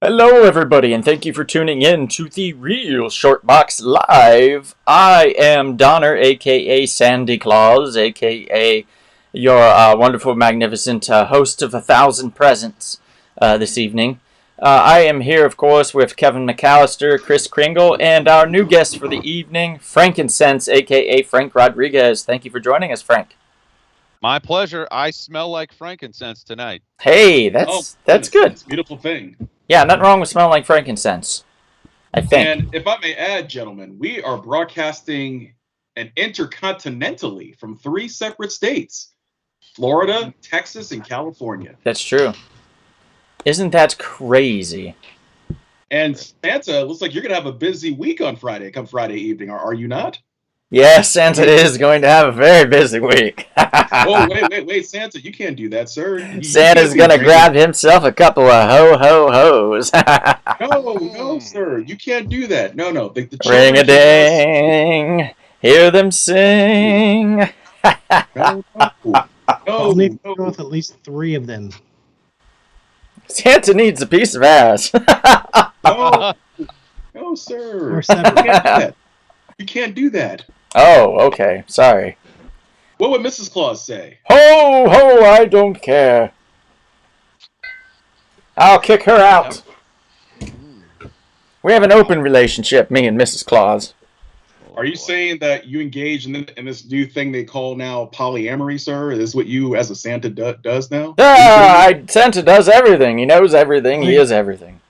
Hello, everybody, and thank you for tuning in to the Real Short Box Live. I am Donner, aka Sandy Claus, aka your wonderful, magnificent host of 1,000 presents this evening. I am here, of course, with Kevin McAllister, Chris Kringle, and our new guest for the evening, Frankincense, aka Frank Rodriguez. Thank you for joining us, Frank. My pleasure. I smell like frankincense tonight. Hey, that's good. It's a beautiful thing. Yeah, nothing wrong with smelling like frankincense, I think. And if I may add, gentlemen, we are broadcasting intercontinentally from 3 separate states: Florida, Texas, and California. That's true. Isn't that crazy? And Santa, looks like you're going to have a busy week on Friday, come Friday evening. Are you not? Yes, Santa is going to have a very busy week. Oh, wait, Santa, you can't do that, sir. Santa's going to grab himself a couple of ho-ho-hos. No, sir, you can't do that. No. The Ring-a-ding, hear them sing. No. Only with at least 3 of them. Santa needs a piece of ass. No, sir. Or 7. You can't do that. Oh, okay, sorry. What would Mrs. Claus say? Ho, ho, I don't care. I'll kick her out. We have an open relationship, me and Mrs. Claus. Are you saying that you engage in this new thing they call now polyamory, sir? Is this what you, as a Santa, does now? Santa does everything. He knows everything. He is everything.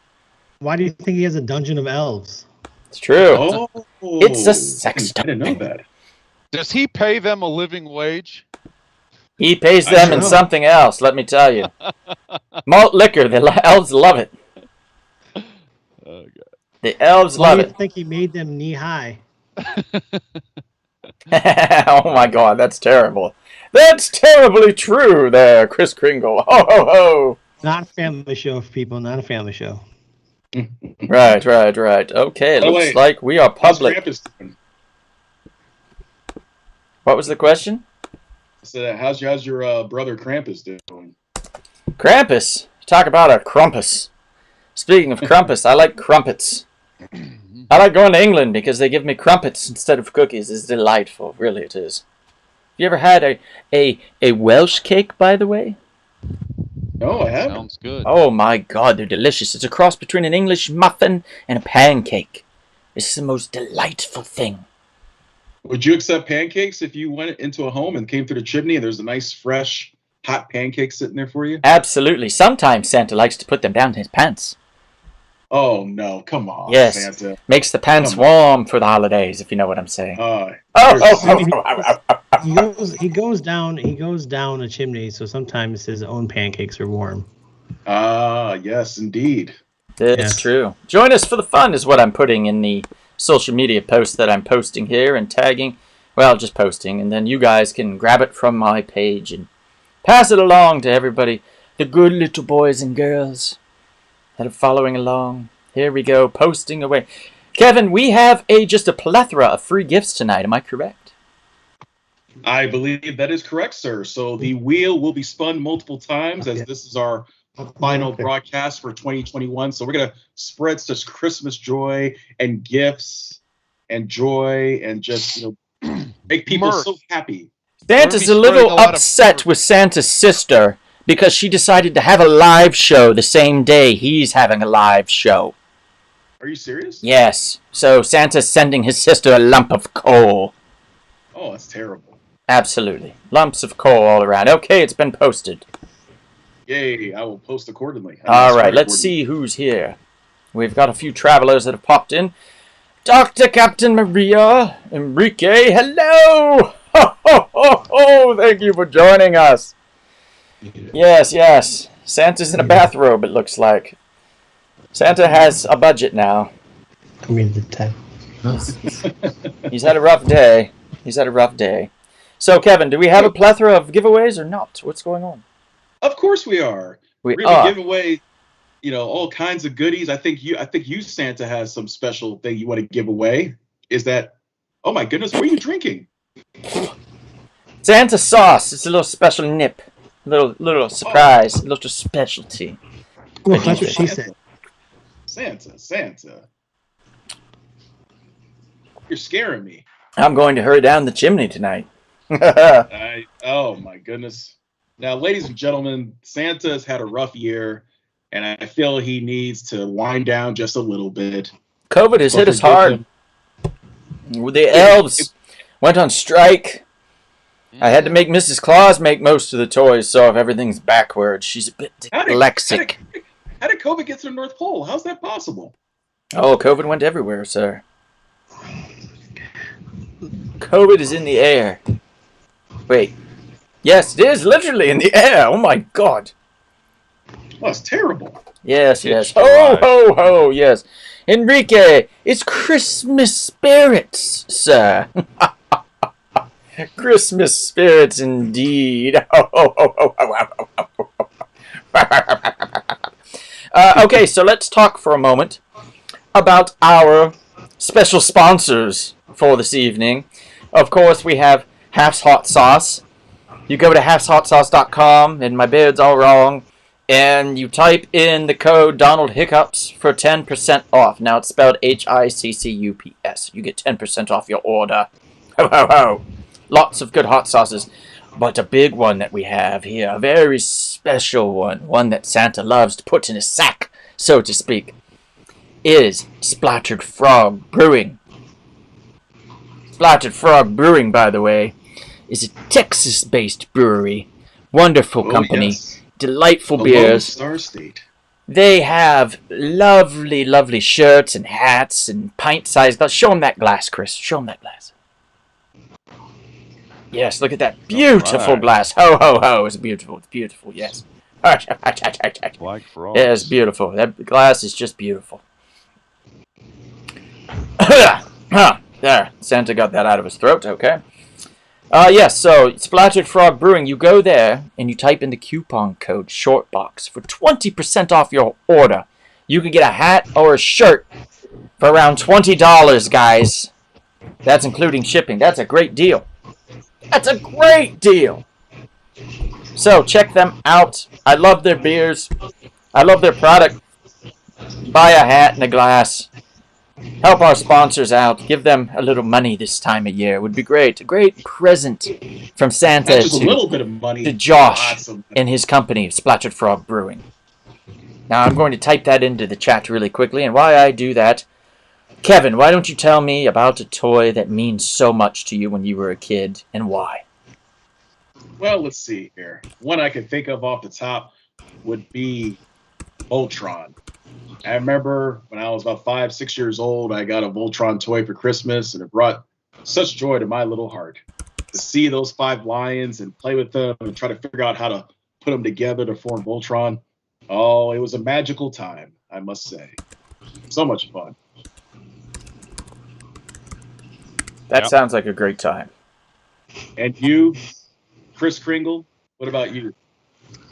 Why do you think he has a dungeon of elves? It's true. Oh, It's a sex I didn't know that. Does he pay them a living wage? He pays them in something else, let me tell you. Malt liquor, the elves love it. Oh, God. The elves Why love do you it. think he made them knee-high? Oh my God, that's terrible. That's terribly true there, Chris Kringle. Ho, ho, ho. Not a family show, people. Not a family show. Right. Okay, it looks like we are public. How's Krampus doing? What was the question? So how's your brother Krampus doing? Krampus. Talk about a crumpus. Speaking of crumpus, I like crumpets. I like going to England because they give me crumpets instead of cookies. It's delightful, really it is. Have you ever had a Welsh cake, by the way? No, I haven't. Sounds good. Oh my God, they're delicious. It's a cross between an English muffin and a pancake. It's the most delightful thing. Would you accept pancakes if you went into a home and came through the chimney and there's a nice, fresh, hot pancake sitting there for you? Absolutely. Sometimes Santa likes to put them down his pants. Oh, no. Come on, Yes. Santa. Makes the pants warm for the holidays, if you know what I'm saying. He goes down a chimney, so sometimes his own pancakes are warm. Yes, indeed. It's true. Join us for the fun is what I'm putting in the social media post that I'm posting here and tagging. Well, just posting, and then you guys can grab it from my page and pass it along to everybody, the good little boys and girls that are following along. Here we go, posting away. Kevin, we have just a plethora of free gifts tonight. Am I correct? I believe that is correct, sir. So the wheel will be spun multiple times as this is our final broadcast for 2021. So we're going to spread such Christmas joy and gifts and joy and just, make people so happy. Santa's a little upset with Santa's sister because she decided to have a live show the same day he's having a live show. Are you serious? Yes. So Santa's sending his sister a lump of coal. Oh, that's terrible. Absolutely. Lumps of coal all around. Okay, it's been posted. Yay, I will post accordingly. All right, let's see who's here. We've got a few travelers that have popped in. Dr. Captain Maria Enrique, hello! Ho, ho, ho, ho! Thank you for joining us. Yes. Santa's in a bathrobe, it looks like. Santa has a budget now. I mean, the 10. He's had a rough day. So, Kevin, do we have a plethora of giveaways or not? What's going on? Of course we are. We're going to give away, all kinds of goodies. I think you, Santa, has some special thing you want to give away. Is that? Oh my goodness, what are you drinking? Santa sauce. It's a little special nip, little surprise, little specialty. Well, that's what she said. Santa. You're scaring me. I'm going to hurry down the chimney tonight. Oh my goodness. Now, ladies and gentlemen, Santa has had a rough year, and I feel he needs to wind down just a little bit. COVID has hit us hard. The elves went on strike. I had to make Mrs. Claus make most of the toys, so if everyth's backwards, she's a bit dyslexic. How did COVID get to the North Pole? How's that possible? Oh, COVID went everywhere, sir. COVID is in the air. Wait. Yes, it is literally in the air. Oh my God. Oh, it's terrible. Yes. Ho, ho, ho, yes. Enrique, it's Christmas spirits, sir. Christmas spirits indeed. Okay, so let's talk for a moment about our special sponsors for this evening. Of course, we have Half's Hot Sauce. You go to halfshotsauce.com, and my beard's all wrong, and you type in the code Donald Hiccups for 10% off. Now, it's spelled HICCUPS. You get 10% off your order. Ho, ho, ho. Lots of good hot sauces. But a big one that we have here, a very special one that Santa loves to put in his sack, so to speak, is Splattered Frog Brewing. Splattered Frog Brewing, by the way, is a Texas-based brewery. Wonderful company. Yes. Delightful beers. Star State. They have lovely, lovely shirts and hats and pint-sized glass. Show them that glass, Chris. Show them that glass. Yes, look at that beautiful glass. Ho, ho, ho. It's beautiful. It's beautiful, yes. Like frogs. Yeah, it's beautiful. That glass is just beautiful. There. Santa got that out of his throat, okay. Yes, so Splattered Frog Brewing, you go there and you type in the coupon code SHORTBOX for 20% off your order. You can get a hat or a shirt for around $20, guys. That's including shipping. That's a great deal. That's a great deal. So check them out. I love their beers. I love their product. Buy a hat and a glass. Help our sponsors out. Give them a little money this time of year. It would be great. A great present from Santa just a little bit of money to Josh and his company, Splattered Frog Brewing. Now I'm going to type that into the chat really quickly, and while I do that, Kevin, why don't you tell me about a toy that means so much to you when you were a kid, and why? Well, let's see here. One I can think of off the top would be Voltron. I remember when I was about 5, 6 years old, I got a Voltron toy for Christmas, and it brought such joy to my little heart to see those 5 lions and play with them and try to figure out how to put them together to form Voltron. Oh, it was a magical time, I must say. So much fun. That sounds like a great time. And you, Chris Kringle, what about you?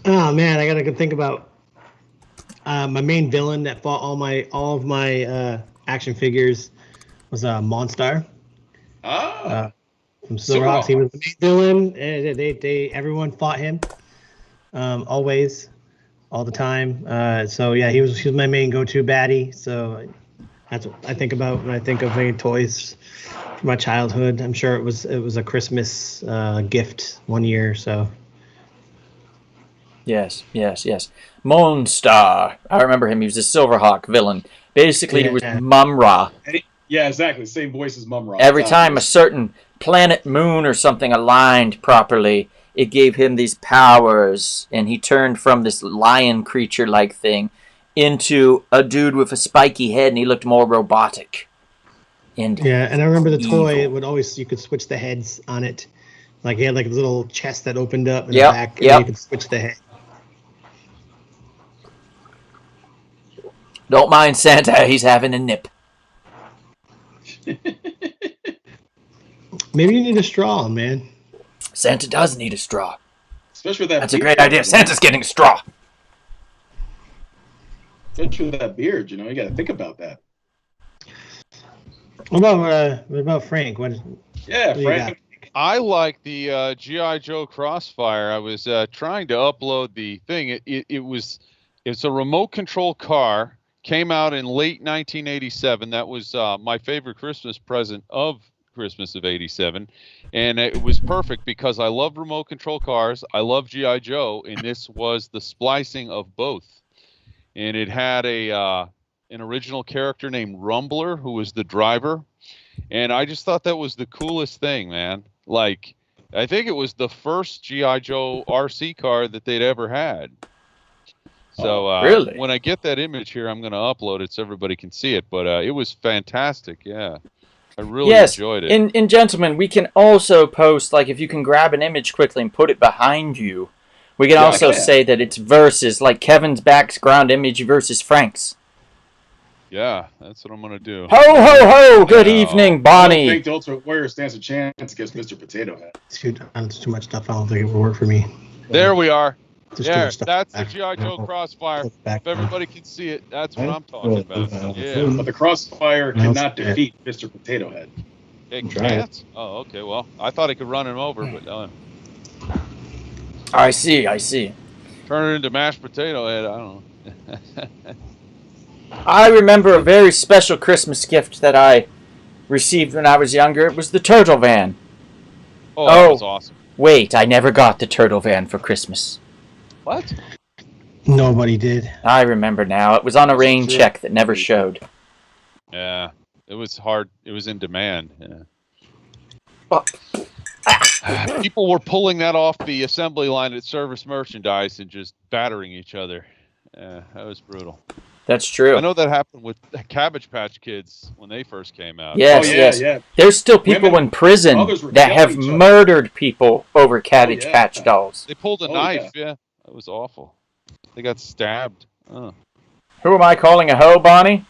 Oh man, I gotta think about my main villain that fought all of my action figures was Monstar. From Silverhawks. He was the main villain. And everyone fought him. Always, all the time. So yeah, he was my main go-to baddie. So that's what I think about when I think of main toys from my childhood. I'm sure it was a Christmas gift one year. So. Yes. Monstar. I remember him. He was a Silverhawk villain. Basically, he was Mum-Ra. Yeah, exactly. Same voice as Mum-Ra. Every time a certain planet, moon, or something aligned properly, it gave him these powers, and he turned from this lion creature-like thing into a dude with a spiky head, and he looked more robotic. And I remember the toy. It would always, you could switch the heads on it. Like he had like a little chest that opened up in the back, and you could switch the head. Don't mind Santa, he's having a nip. Maybe you need a straw, man. Santa does need a straw. Especially with that That's a great idea. Santa's getting a straw. Especially with that beard, you got to think about that. What about Frank? What Frank. I like the G.I. Joe Crossfire. I was trying to upload the thing. It's a remote control car. Came out in late 1987. That was my favorite Christmas present of Christmas of '87, and it was perfect because I love remote control cars. I love G.I. Joe, and this was the splicing of both. And it had an original character named Rumbler, who was the driver, and I just thought that was the coolest thing, man. Like, I think it was the first G.I. Joe RC car that they'd ever had. So really? When I get that image here, I'm going to upload it so everybody can see it. But it was fantastic, yeah. I really enjoyed it. And gentlemen, we can also post, like, if you can grab an image quickly and put it behind you, we can also say that it's versus, like Kevin's background image versus Frank's. Yeah, that's what I'm going to do. Ho, ho, ho! Good evening, Bonnie. I don't think the Ultimate Warrior stands a chance against Mr. Potato Head. Shoot, that's too much stuff. I don't think it would work for me. There we are. Just There, that's the G.I. Joe Crossfire. If everybody can see it, that's what I'm talking about. Yeah. But the Crossfire cannot defeat Mr. Potato Head. It can't? Oh, okay. Well, I thought it could run him over, but I see. turn it into mashed potato head. I don't know. I remember a very special Christmas gift that I received when I was younger. It was the turtle van. Oh, that was awesome. Wait, I never got the turtle van for Christmas. What? Nobody did. I remember now. It was on a rain check that never showed. Yeah, it was hard. It was in demand. Yeah. People were pulling that off the assembly line at Service Merchandise and just battering each other. Yeah, that was brutal. That's true. I know that happened with Cabbage Patch Kids when they first came out. Yes, Yeah. There's still people in prison that have murdered people over Cabbage Patch dolls. They pulled a knife. Yeah, that was awful. They got stabbed. Oh. Who am I calling a hoe, Bonnie?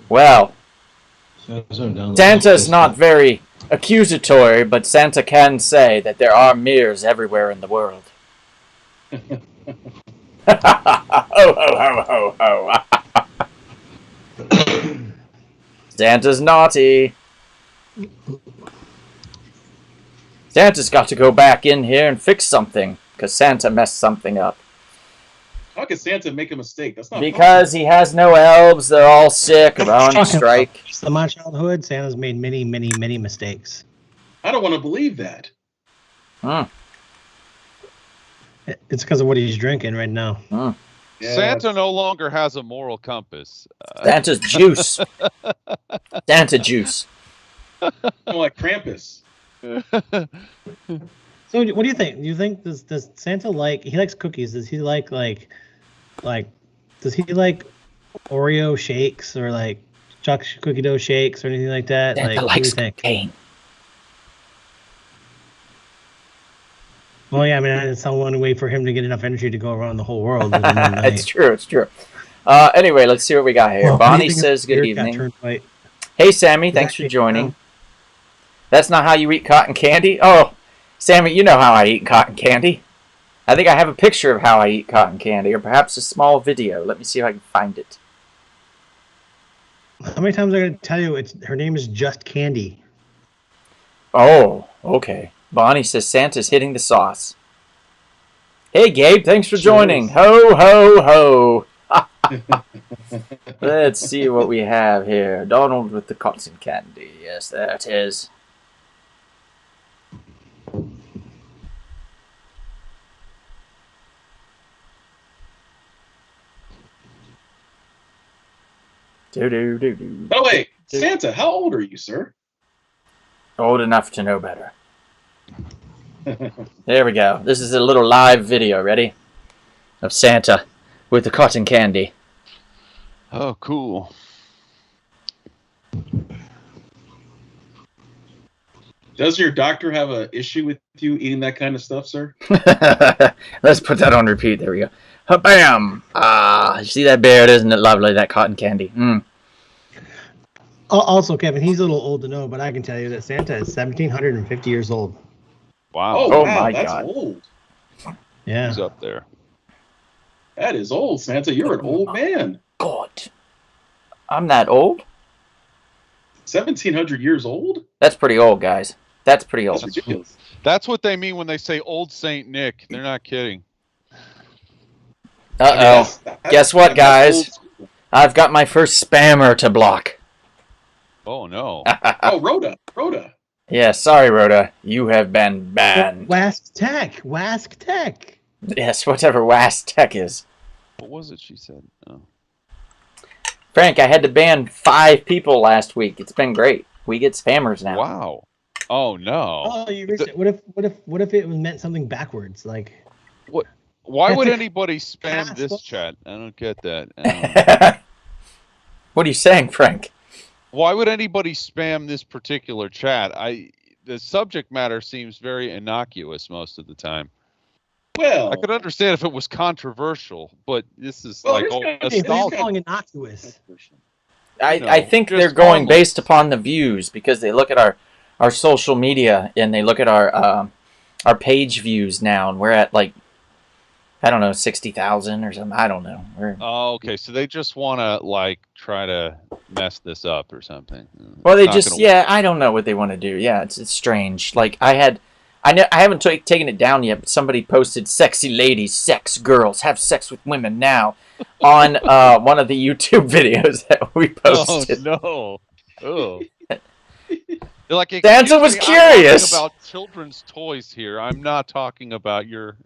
Well, Santa's not very accusatory, but Santa can say that there are mirrors everywhere in the world. Ho, ho, ho, ho, ho. Santa's naughty. Santa's got to go back in here and fix something, because Santa messed something up. How could Santa make a mistake? That's not Because he has no elves, they're all sick or on strike. In my childhood, Santa's made many, many, many mistakes. I don't want to believe that. It's because of what he's drinking right now. Yeah, Santa no longer has a moral compass. Santa's juice. Santa juice. Like Krampus. So what do you think? Do you think does Santa like? He likes cookies. Does he like does he like Oreo shakes or like cookie dough shakes or anything like that? Santa like, likes what do you think? cocaine. Well, yeah, I mean, it's not one way for him to get enough energy to go around the whole world. It's true. Anyway, let's see what we got here. Well, Bonnie says good evening. Hey, Hey, Sammy, thanks for joining. That's not how you eat cotton candy? Oh, Sammy, you know how I eat cotton candy. I think I have a picture of how I eat cotton candy, or perhaps a small video. Let me see if I can find it. How many times am I going to tell you her name is Just Candy? Oh, okay. Bonnie says Santa's hitting the sauce. Hey, Gabe, thanks for joining. Ho, ho, ho. Let's see what we have here. Donald with the cotton candy. Yes, there it is. Oh, wait. Santa, how old are you, sir? Old enough to know better. There we go. This is a little live video. Ready? Of Santa with the cotton candy. Oh, cool. Does your doctor have an issue with you eating that kind of stuff, sir? Let's put that on repeat. There we go. Bam! Ah, you see that beard? Isn't it lovely? That cotton candy. Also, Kevin, he's a little old to know, but I can tell you that Santa is 1,750 years old. Wow. Oh, wow, my that's God. Old. Yeah. He's up there. That is old, Santa. You're an old man. God. I'm that old? 1,700 years old? That's pretty old, guys. That's pretty old. That's ridiculous. That's what they mean when they say Old Saint Nick. They're not kidding. Uh-oh. Guess what, guys? I've got my first spammer to block. Oh no. Oh, Rhoda. Yeah, sorry, Rhoda. You have been banned. Wask Tech. Yes, whatever WAS Tech is. What was it she said? Oh. Frank, I had to ban 5 people last week. It's been great. We get spammers now. Wow. Oh no. Oh, you reached it. What if it meant something backwards? Like, What? Why would That's a anybody spam this castle. chat? I don't get that. What are you saying, Frank? Why would anybody spam this particular chat? The subject matter seems very innocuous most of the time. Well, I could understand if it was controversial, but this is Well, like here's oh, kinda- hey, who's nostalgia. calling innocuous? I think just they're going harmless. based upon the views because they look at our social media and they look at our page views now, and we're at like, I don't know, 60,000 or something. I don't know. Oh, okay. So they just want to like try to mess this up or something. Well, they It's not just, gonna yeah, I don't know what they want to do. Yeah, it's strange. Like I haven't taken it down yet, but somebody posted "sexy ladies, sex girls, have sex with women now" on one of the YouTube videos that we posted. Oh no! Oh. They're like, Santa was "Excuse me, I'm curious." talking about children's toys here. I'm not talking about your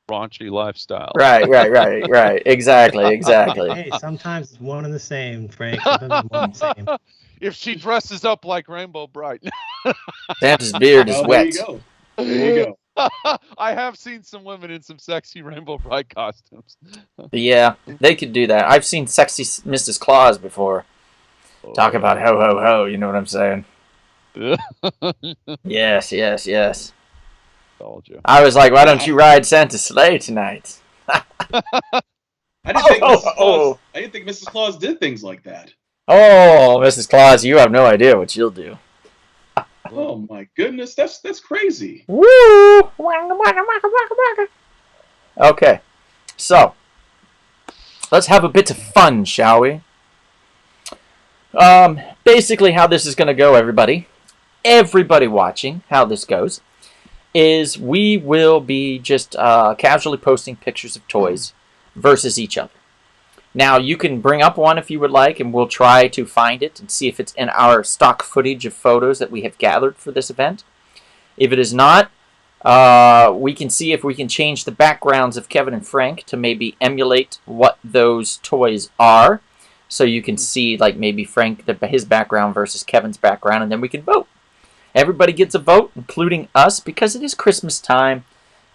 raunchy lifestyle. Right. Exactly. Hey, sometimes it's one and the same, Frank. Sometimes it's one and the same. If she dresses up like Rainbow Bright. Santa's beard is well, wet. There you go. I have seen some women in some sexy Rainbow Bright costumes. Yeah, they could do that. I've seen sexy Mrs. Claus before. Talk about ho ho ho. You know what I'm saying? Yes. Nostalgia. I was like, why don't you ride Santa's sleigh tonight? I didn't think Oh, Mrs. oh, Claus. oh. I didn't think Mrs. Claus did things like that. Oh, Mrs. Claus, you have no idea what you'll do. Oh my goodness, that's crazy. Woo! Okay, so let's have a bit of fun, shall we? Basically, how this is going to go, everybody watching, how this goes, is we will be just casually posting pictures of toys versus each other. Now, you can bring up one if you would like, and we'll try to find it and see if it's in our stock footage of photos that we have gathered for this event. If it is not, we can see if we can change the backgrounds of Kevin and Frank to maybe emulate what those toys are. So you can see, like, maybe Frank, his background versus Kevin's background, and then we can vote. Everybody gets a vote, including us, because it is Christmas time,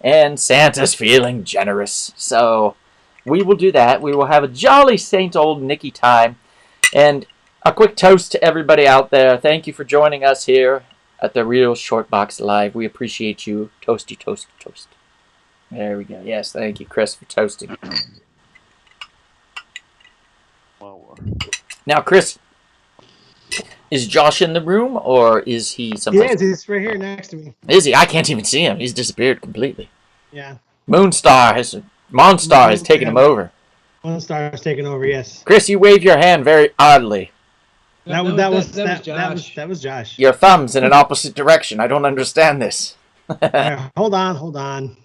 and Santa's feeling generous. So we will do that. We will have a jolly Saint Old Nicky time. And a quick toast to everybody out there. Thank you for joining us here at the Real Short Box Live. We appreciate you. Toasty, toast, toast. There we go. Yes, thank you, Chris, for toasting. Now, Chris, is Josh in the room, or is he someplace? Yeah, he's right here next to me. Is he? I can't even see him. He's disappeared completely. Yeah. Monstar has taken him over. Monstar has taken over. Yes. Chris, you wave your hand very oddly. That was Josh. Your thumb's in an opposite direction. I don't understand this. Right, hold on.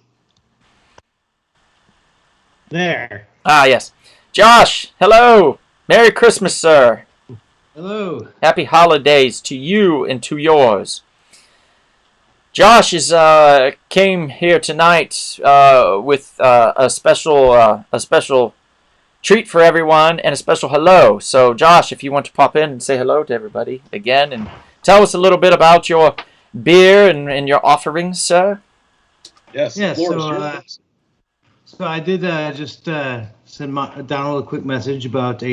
There. Ah, yes. Josh, hello. Merry Christmas, sir. Hello. Happy holidays to you and to yours. Josh came here tonight with a special treat for everyone and a special hello. So, Josh, if you want to pop in and say hello to everybody again and tell us a little bit about your beer and your offerings, sir. Yes. Yeah. Floor is yours. So I did just download a quick message about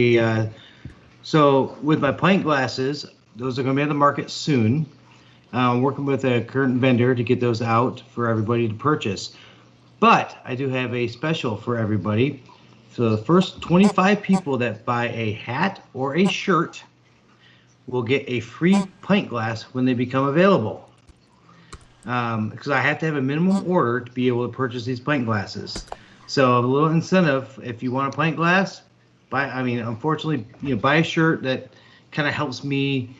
so with my pint glasses, those are going to be on the market soon. I'm working with a current vendor to get those out for everybody to purchase. But I do have a special for everybody. So the first 25 people that buy a hat or a shirt will get a free pint glass when they become available. Because I have to have a minimum order to be able to purchase these pint glasses. So a little incentive, if you want a pint glass, unfortunately, buy a shirt that kind of helps me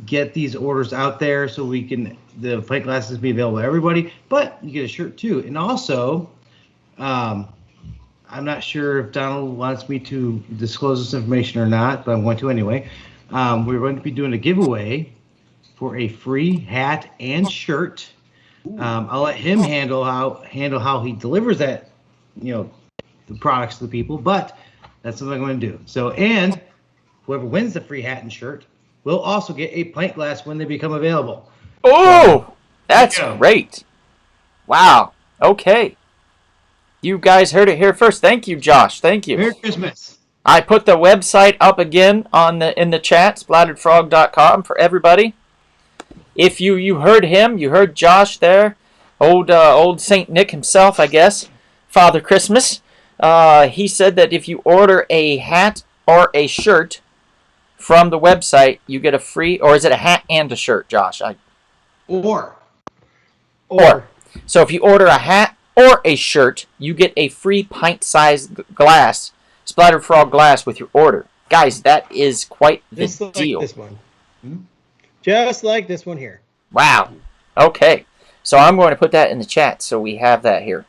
get these orders out there so the pint glasses be available to everybody, but you get a shirt too. And also, I I'm not sure if Donald wants me to disclose this information or not, but I'm going to anyway. We're going to be doing a giveaway for a free hat and shirt. I'll let him handle how he delivers that, the products to the people, but that's what I'm going to do. So, and whoever wins the free hat and shirt will also get a pint glass when they become available. Oh, that's great. Wow. Okay. You guys heard it here first. Thank you, Josh. Thank you. Merry Christmas. I put the website up again in the chat, splatteredfrog.com, for everybody. If you heard him, you heard Josh there, old Saint Nick himself, I guess, Father Christmas. He said that if you order a hat or a shirt from the website, you get a free, or is it a hat and a shirt, Josh? Or. So if you order a hat or a shirt, you get a free pint-sized glass, Splattered Frog glass, with your order. Guys, that is quite the deal. Like this one. Just like this one here. Wow. Okay. So I'm going to put that in the chat so we have that here.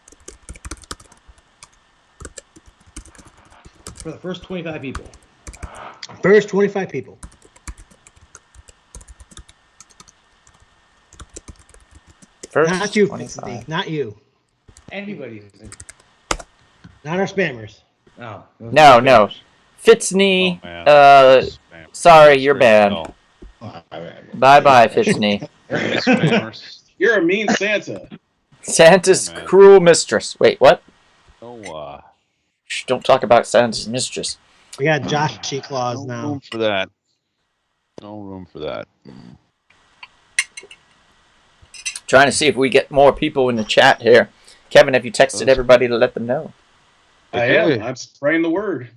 For the first 25 people. First 25 people. First Not you, 25. Fitzny. Not you. Anybody. Not our spammers. No. No. Fitzny, Oh, man. Spam. sorry, you're banned. No. Bye-bye, Fitzny. Spammers. You're a mean Santa. Santa's Hey, man. cruel mistress. Wait, what? No, Shh, don't talk about Santa's mistress. We got Joshy Claus no now. room for that. No room for that. Trying to see if we get more people in the chat here. Kevin, have you texted everybody to let them know? I am. I'm spreading the word.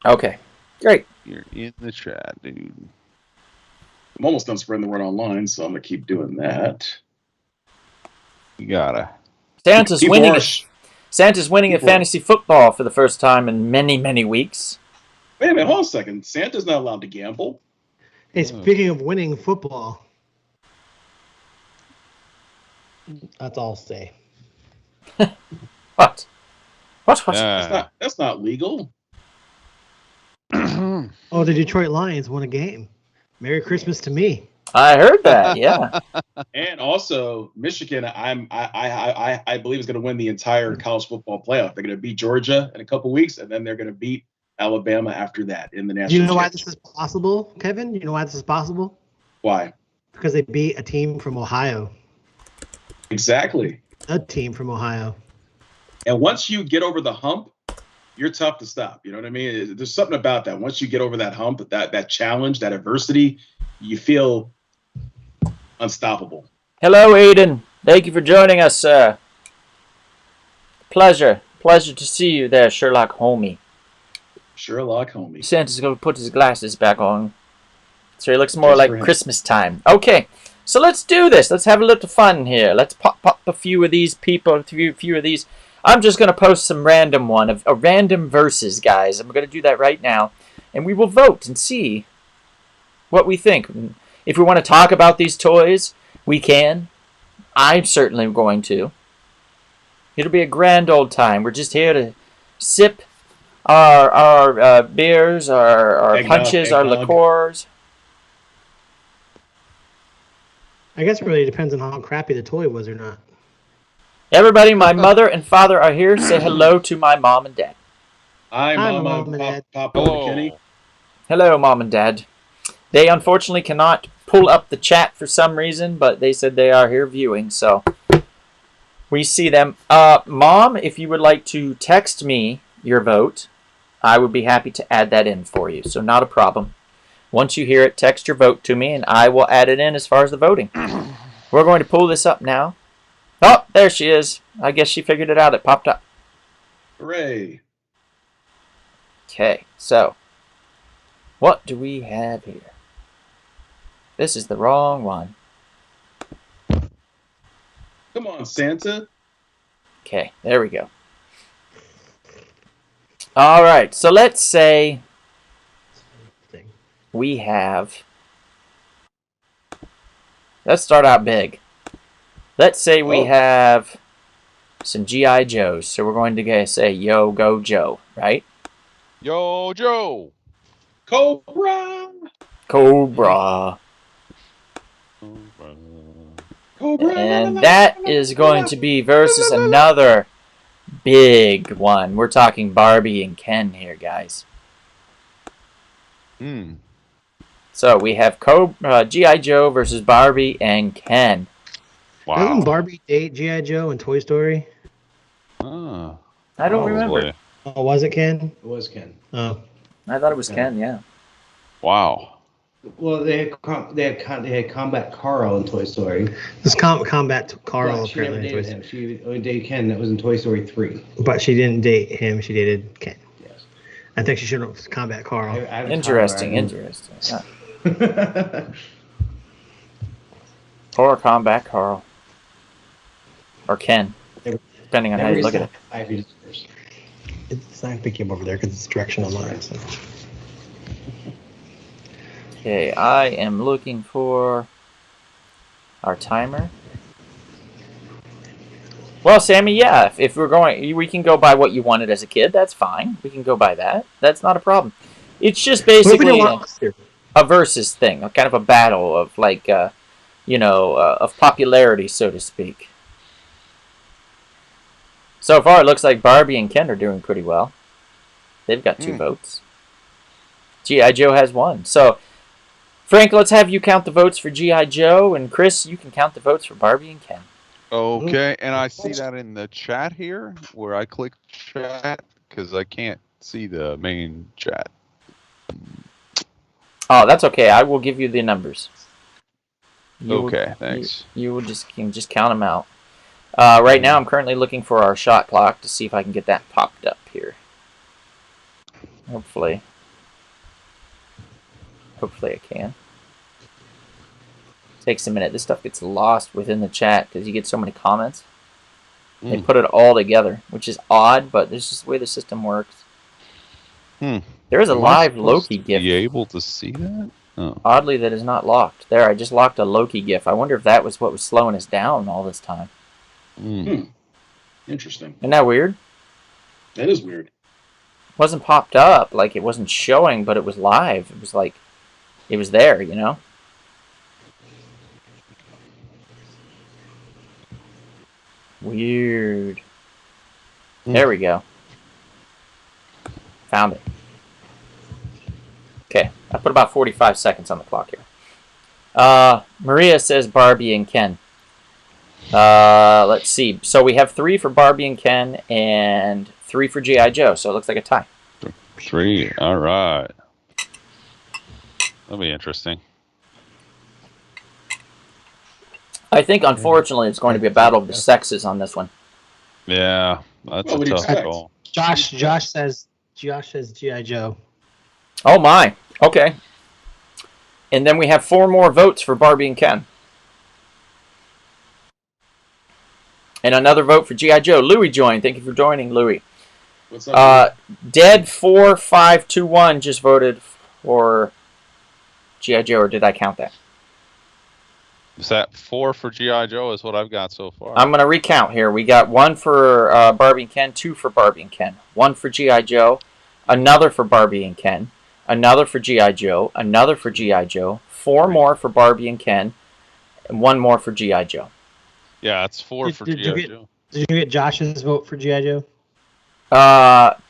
Okay, great. You're in the chat, dude. I'm almost done spreading the word online, so I'm going to keep doing that. You gotta. Santa's People winning. are- Santa's winning at people are- fantasy football for the first time in many, many weeks. Wait a minute, hold on a second. Santa's not allowed to gamble. Hey, speaking of winning football, that's all I'll say. What? What? That's not legal. Oh, the Detroit Lions won a game. Merry Christmas to me. I heard that. Yeah. And also, Michigan, I believe is going to win the entire college football playoff. They're going to beat Georgia in a couple weeks, and then they're going to beat Alabama after that in the national. Do you know why this championship. is possible, Kevin? You know why this is possible? Why? Because they beat a team from Ohio. Exactly. A team from Ohio. And once you get over the hump, you're tough to stop. You know what I mean? There's something about that. Once you get over that hump, that challenge, that adversity, you feel unstoppable. Hello, Aiden. Thank you for joining us, sir. Pleasure to see you there, Sherlock Homie. Sherlock homie. Santa's going to put his glasses back on, so he looks more Just like for him. Christmas time. Okay, so let's do this. Let's have a little fun here. Let's pop a few of these people, a few of these. I'm just going to post some random one, a random verses, guys. I'm going to do that right now, and we will vote and see what we think. If we want to talk about these toys, we can. I'm certainly going to. It'll be a grand old time. We're just here to sip our beers, our Eggnog, punches, our eggnog. liqueurs. I guess it really depends on how crappy the toy was or not. Everybody, my mother and father are here. Say hello to my mom and dad. Hi, Hi, Mama, Mom and Dad. Papa, Hello. McKinney. Hello, mom and dad. They unfortunately cannot pull up the chat for some reason, but they said they are here viewing, so we see them. Mom, if you would like to text me your vote, I would be happy to add that in for you, so not a problem. Once you hear it, text your vote to me, and I will add it in as far as the voting. We're going to pull this up now. Oh, there she is. I guess she figured it out. It popped up. Hooray. Okay, so what do we have here? This is the wrong one. Come on, Santa. Okay, there we go. All right, so let's say we have... Let's start out big. Let's say we have some G.I. Joes. So we're going to say, yo, go Joe, right? Yo, Joe. Cobra. Cobra. Cobra. And that is going to be versus another big one. We're talking Barbie and Ken here, guys. So we have G.I. Joe versus Barbie and Ken. Wow. Doesn't Barbie date G.I. Joe in Toy Story? Oh, I don't remember. Oh, was it Ken? It was Ken. Oh. I thought it was Ken, yeah. Wow. Well, they had Combat Carl in Toy Story. This Combat Carl She never apparently. dated him. She only dated Ken. That was in Toy Story 3. But she didn't date him. She dated Ken. Yes. I think she should have Combat Carl. I have a Interesting. Carl, Yeah. Or Combat Carl. Or Ken. Depending on how you look at it. It's not picking him over there because it's direction on mine. So. Okay, I am looking for our timer. Well, Sammy, yeah, if we're going, we can go by what you wanted as a kid. That's fine. We can go by that. That's not a problem. It's just basically a versus thing, a kind of a battle of like, of popularity, so to speak. So far, it looks like Barbie and Ken are doing pretty well. They've got 2 votes. G.I. Joe has 1. So, Frank, let's have you count the votes for G.I. Joe, and Chris, you can count the votes for Barbie and Ken. Okay, and I see that in the chat here where I click chat because I can't see the main chat. Oh, that's okay. I will give you the numbers. Thanks. You will just count them out. Right now, I'm currently looking for our shot clock to see if I can get that popped up here. Hopefully I can. Takes a minute. This stuff gets lost within the chat because you get so many comments. They put it all together, which is odd, but this is the way the system works. There is a live Loki GIF. Be able to see that? Oh. Oddly, that is not locked. There, I just locked a Loki GIF. I wonder if that was what was slowing us down all this time. Interesting. Isn't that weird? That is weird. It wasn't popped up, like it wasn't showing, but it was live. It was like, it was there, you know? Weird. There we go. Found it. Okay, I put about 45 seconds on the clock here. Maria says Barbie and Ken. Let's see. So we have 3 for Barbie and Ken and 3 for G.I. Joe. So it looks like a tie. 3. All right. That'll be interesting. I think, unfortunately, it's going to be a battle of the sexes on this one. Yeah, that's a tough call. Josh says G.I. Joe. Oh my. Okay. And then we have 4 more votes for Barbie and Ken. And another vote for G.I. Joe. Louis joined. Thank you for joining, Louis. What's up? Dead4521 just voted for G.I. Joe, or did I count that? Is that 4 for G.I. Joe is what I've got so far? I'm going to recount here. We got 1 for Barbie and Ken, 2 for Barbie and Ken, 1 for G.I. Joe, another for Barbie and Ken, another for G.I. Joe, another for G.I. Joe, 4 more for Barbie and Ken, and 1 more for G.I. Joe. Yeah, it's 4 for G.I. Joe. Did you get Josh's vote for G.I. Joe?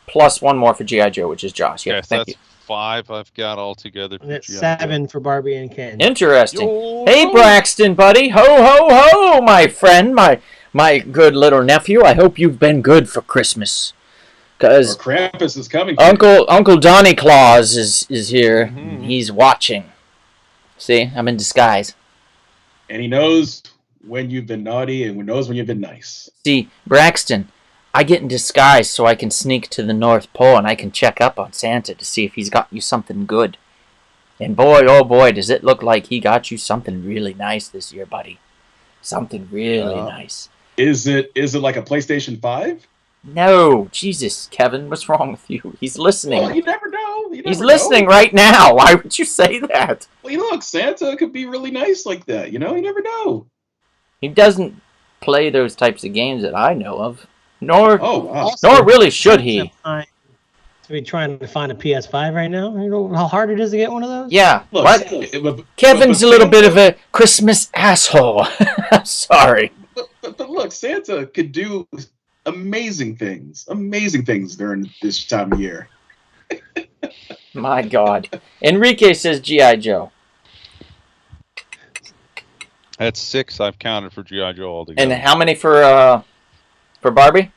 Plus 1 more for G.I. Joe, which is Josh. Yes, thank you. 5 I've got all together. And it's 7 for Barbie and Ken. Interesting. Yo. Hey, Braxton, buddy. Ho, ho, ho, my friend, my good little nephew. I hope you've been good for Christmas. Because Krampus is coming. Uncle Donnie Claus is here. Mm-hmm. He's watching. See, I'm in disguise. And he knows when you've been naughty and knows when you've been nice. See, Braxton, I get in disguise so I can sneak to the North Pole and I can check up on Santa to see if he's got you something good. And boy, oh boy, does it look like he got you something really nice this year, buddy. Something really nice. Is it like a PlayStation 5? No, Jesus, Kevin, what's wrong with you? He's listening. Well, you never know. He's listening right now. Why would you say that? Well, look, Santa could be really nice like that. You never know. He doesn't play those types of games that I know of. Nor Oh, wow. nor really should he. To be trying to find a PS5 right now. You know how hard it is to get one of those? Yeah. Look, What? Kevin's a little bit of a Christmas asshole. I'm sorry. But look, Santa could do amazing things during this time of year. My God. Enrique says G.I. Joe. That's 6 I've counted for G.I. Joe altogether. And how many for Barbie?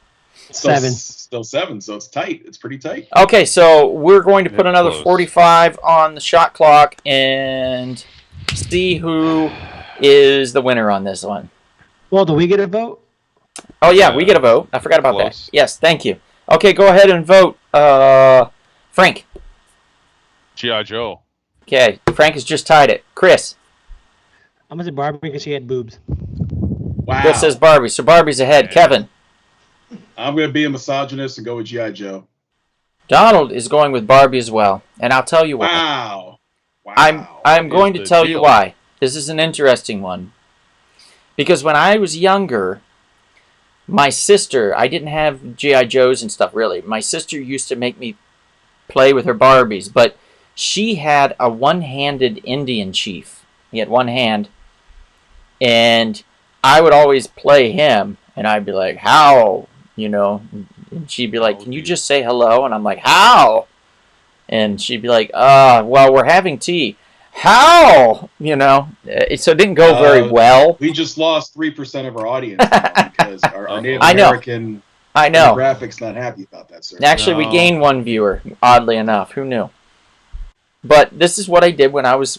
Seven. Still 7, so it's tight. It's pretty tight. Okay, so we're going to put Yeah, another close. 45 on the shot clock and see who is the winner on this one. Well, do we get a vote? Oh, yeah, we get a vote. I forgot about Close. that. Yes, thank you. Okay, go ahead and vote. Frank. G.I. Joe. Okay, Frank has just tied it. Chris. I'm gonna say Barbie because she had boobs. Wow. Chris says Barbie, so Barbie's ahead. Kevin. I'm going to be a misogynist and go with G.I. Joe. Donald is going with Barbie as well, and I'll tell you why. Wow. I'm going to the tell you deal. why. This is an interesting one. Because when I was younger, my sister, I didn't have G.I. Joes and stuff, really. My sister used to make me play with her Barbies, but she had a one-handed Indian chief. He had one hand, and I would always play him, and I'd be like, how? You know, and she'd be like, can you just say hello? And I'm like, how? And she'd be like, well, we're having tea. How? You know, so it didn't go very well. We just lost 3% of our audience now because our Native I know. American I know. demographics not happy about that, sir. Actually, we No. gained one viewer, oddly enough. Who knew? But this is what I did when I was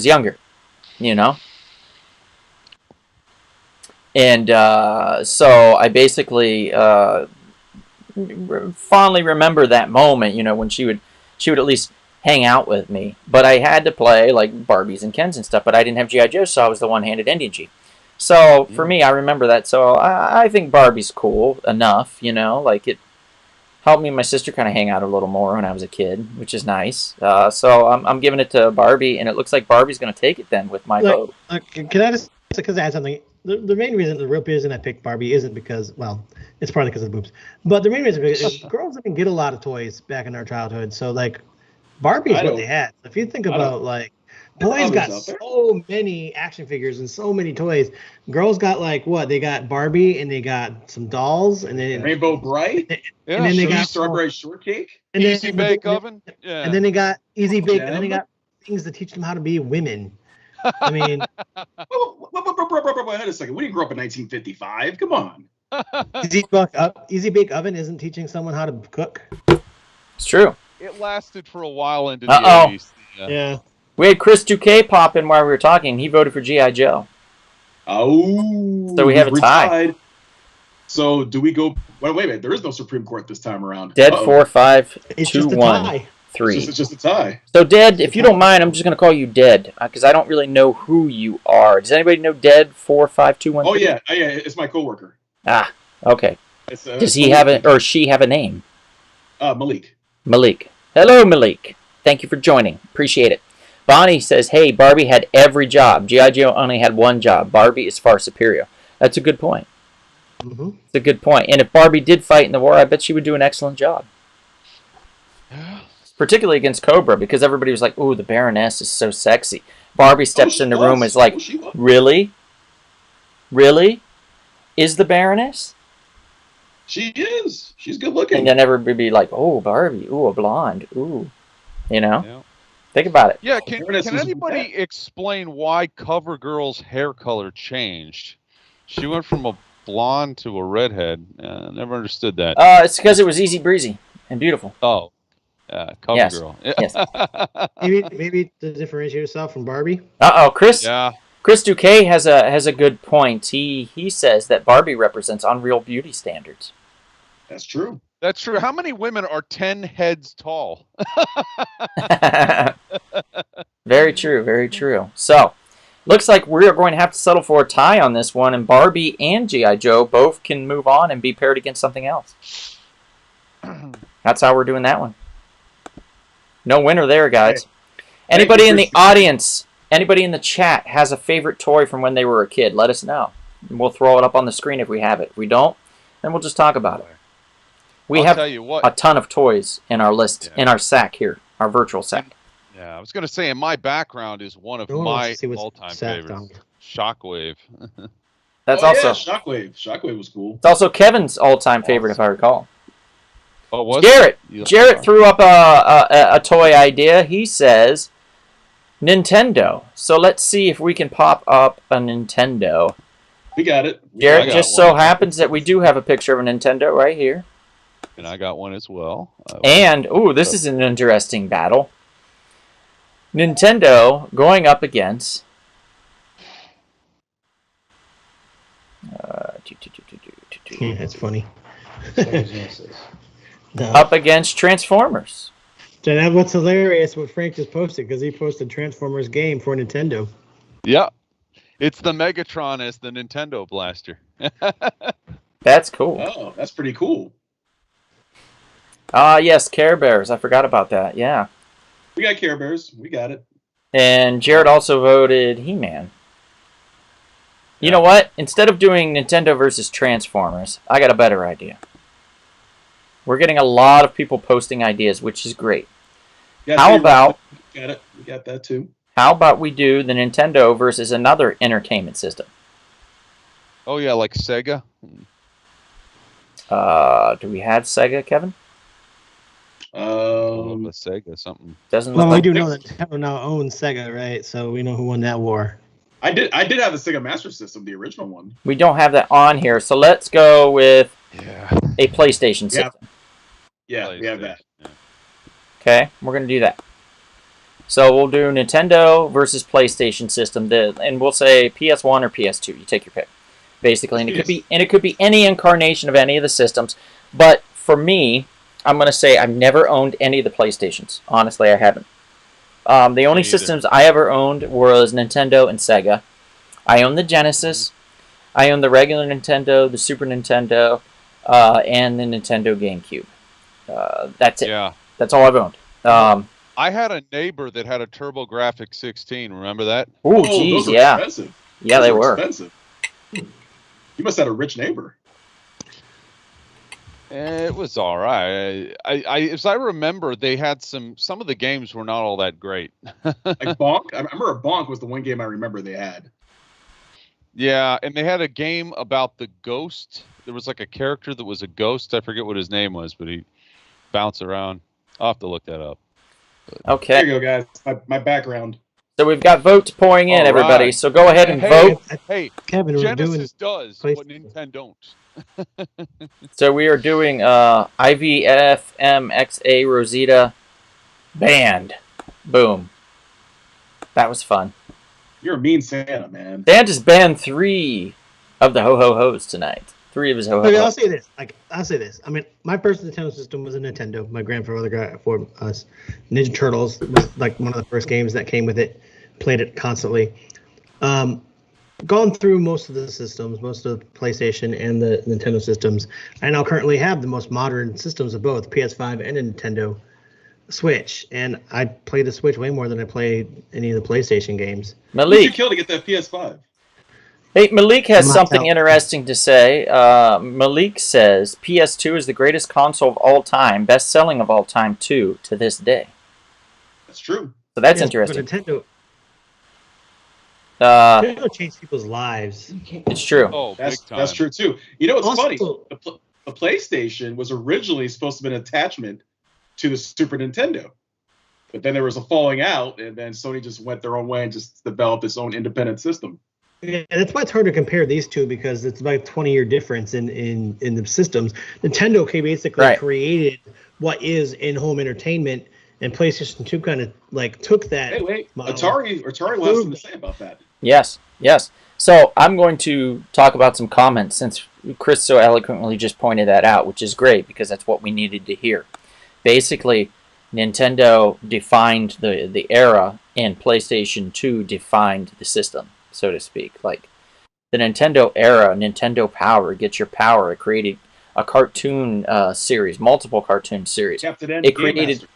younger, you know. And so I basically fondly remember that moment, you know, when she would at least hang out with me. But I had to play like Barbies and Kens and stuff. But I didn't have G.I. Joe, so I was the one-handed Indian chief. So for me, I remember that. So I think Barbie's cool enough, you know, like it helped me and my sister kind of hang out a little more when I was a kid, which is nice. So I'm giving it to Barbie, and it looks like Barbie's going to take it then with my vote. Can I just add something? The main reason, the real reason I picked Barbie isn't because, well, it's probably because of the boobs. But the main reason is girls didn't get a lot of toys back in our childhood. So, like, Barbie is what they had. If you think about, like, boys got so many action figures and so many toys. Girls got, like, what? They got Barbie and they got some dolls. And then Rainbow Bright? And then they got Strawberry Shortcake? and then, Easy bake oven. Yeah. And then they got Easy Bake. Jam? And then they got things to teach them how to be women. I mean, Wait a second. We didn't grow up in 1955. Come on. Easy Bake Oven isn't teaching someone how to cook. It's true. It lasted for a while into the Uh-oh. 80s. Yeah. We had Chris Duque pop in while we were talking. He voted for G.I. Joe. Oh. So we have a tie. tied. So do we go? Wait a minute. There is no Supreme Court this time around. Dead Uh-oh. 4, 5, It's 2, just a 1, tie. 3. It's just a tie. So, Dead, if you don't mind, I'm just going to call you Dead because I don't really know who you are. Does anybody know Dead 4, 5, 2, 1, 3? Oh yeah. It's my coworker. Ah, okay. It's, Does he have it, or she have a name? Malik. Malik. Hello, Malik. Thank you for joining. Appreciate it. Bonnie says, hey, Barbie had every job. G.I. Joe only had one job. Barbie is far superior. That's a good point. Mm-hmm. It's a good point. And if Barbie did fight in the war, I bet she would do an excellent job. Particularly against Cobra, because everybody was like, ooh, the Baroness is so sexy. Barbie steps in the room and is like, really? Really? Is the Baroness? She is. She's good looking. And then everybody would be like, oh, Barbie. Ooh, a blonde. Ooh. You know? Yeah. Think about it. Yeah, can Baroness is anybody bad. explain why CoverGirl's hair color changed? She went from a blonde to a redhead. Never understood that. It's because it was easy breezy and beautiful. Oh, CoverGirl. Yes. Maybe to differentiate yourself from Barbie. Uh-oh, Chris. Yeah. Chris Duque has a good point. He says that Barbie represents unreal beauty standards. That's true. That's true. How many women are 10 heads tall? Very true, very true. So, looks like we're going to have to settle for a tie on this one, and Barbie and G.I. Joe both can move on and be paired against something else. That's how we're doing that one. No winner there, guys. Anybody in the audience Anybody in the chat has a favorite toy from when they were a kid, let us know. We'll throw it up on the screen if we have it. If we don't, then we'll just talk about it. We have tell you what, a ton of toys in our list, in our sack here, our virtual sack. Yeah, I was going to say, in my background is one of my all-time favorites, Shockwave. That's yeah, Shockwave. Shockwave was cool. It's also Kevin's all-time favorite, if I recall. Oh, was Jarrett. it? Jarrett threw up a toy idea. He says Nintendo. So let's see if we can pop up a Nintendo. We got it. Jarrett, just so happens that we do have a picture of a Nintendo right here. And I got one as well. And, ooh, this is an interesting battle. Nintendo going up against... That's funny. Up against Transformers. So that's what's hilarious, what Frank just posted, because he posted Transformers game for Nintendo. Yeah. It's the Megatron as the Nintendo blaster. That's cool. Oh, that's pretty cool. Yes, Care Bears. I forgot about that. Yeah. We got Care Bears. We got it. And Jared also voted He-Man. You know what? Instead of doing Nintendo versus Transformers, I got a better idea. We're getting a lot of people posting ideas, which is great. How about... Got it. We got that too. How about we do the Nintendo versus another entertainment system? Oh, yeah, like Sega? Do we have Sega, Kevin? The Sega something. Doesn't well, look we like do know that Nintendo now owns Sega, right? So we know who won that war. I did have the Sega Master System, the original one. We don't have that on here, so let's go with a PlayStation system. Yeah, we have that. Okay, we're going to do that. So we'll do Nintendo versus PlayStation system, and we'll say PS1 or PS2. You take your pick, basically, and it could be any incarnation of any of the systems. But for me, I'm going to say I've never owned any of the PlayStations. Honestly, I haven't. The only systems I ever owned was Nintendo and Sega. I own the Genesis. I own the regular Nintendo, the Super Nintendo, and the Nintendo GameCube. That's it. Yeah. That's all I've owned. I had a neighbor that had a TurboGrafx 16. Remember that? Oh, geez, yeah. Expensive. Yeah, they were. Expensive. You must have had a rich neighbor. It was all right. As I remember, they had some of the games were not all that great. Like Bonk. I remember Bonk was the one game I remember they had. Yeah, and they had a game about the ghost. There was like a character that was a ghost. I forget what his name was, but he bounced around. I'll have to look that up. Okay. There you go, guys. My background. So we've got votes pouring in, everybody. Right. So go ahead and vote. Hey, Kevin, Genesis does what Nintendo don't. So we are doing IVFMXA Rosita Band. Boom. That was fun. You're a mean Santa, man. Dan just banned 3 of the ho-ho-hos tonight. 3 of his ho-ho-hos. Okay, I'll say this. I mean, my first Nintendo system was a Nintendo. My grandfather got it for us. Ninja Turtles was like one of the first games that came with it. Played it constantly. Gone through most of the systems, most of the PlayStation and the Nintendo systems. I now currently have the most modern systems of both PS5 and a Nintendo Switch. And I play the Switch way more than I play any of the PlayStation games. Who'd you kill to get that PS5? Hey, Malik has something interesting to say. Malik says, PS2 is the greatest console of all time, best-selling of all time, too, to this day. That's true. So that's interesting. Nintendo changed people's lives. It's true. Oh, that's true, too. You know what's funny? The PlayStation was originally supposed to be an attachment to the Super Nintendo. But then there was a falling out, and then Sony just went their own way and just developed its own independent system. Yeah, that's why it's hard to compare these two, because it's about a 20-year difference in the systems. Nintendo basically created what is in-home entertainment, and PlayStation 2 kind of like took that. Hey, wait, Atari will have something to say about that. Yes. So I'm going to talk about some comments, since Chris so eloquently just pointed that out, which is great because that's what we needed to hear. Basically, Nintendo defined the era, and PlayStation 2 defined the system, so to speak. Like the Nintendo era, Nintendo Power, Get Your Power. It created a cartoon series, multiple cartoon series. Captain N, it created,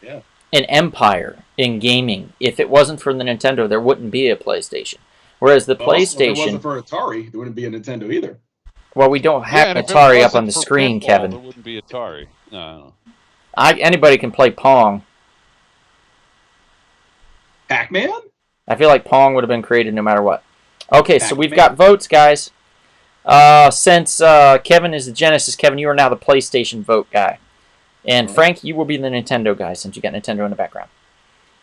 an empire in gaming. If it wasn't for the Nintendo, there wouldn't be a PlayStation. Whereas the Also, if it PlayStation, wasn't for Atari, there wouldn't be a Nintendo either. well, we don't have and if it Atari up wasn't on the for screen, pinball, Kevin. There wouldn't be Atari. No. Anybody can play Pong. Pac-Man? I feel like Pong would have been created no matter what. Okay, so Pac-Man. we've got votes, guys. Since Kevin is the Genesis, Kevin, you are now the PlayStation vote guy. And Frank, you will be the Nintendo guy since you got Nintendo in the background.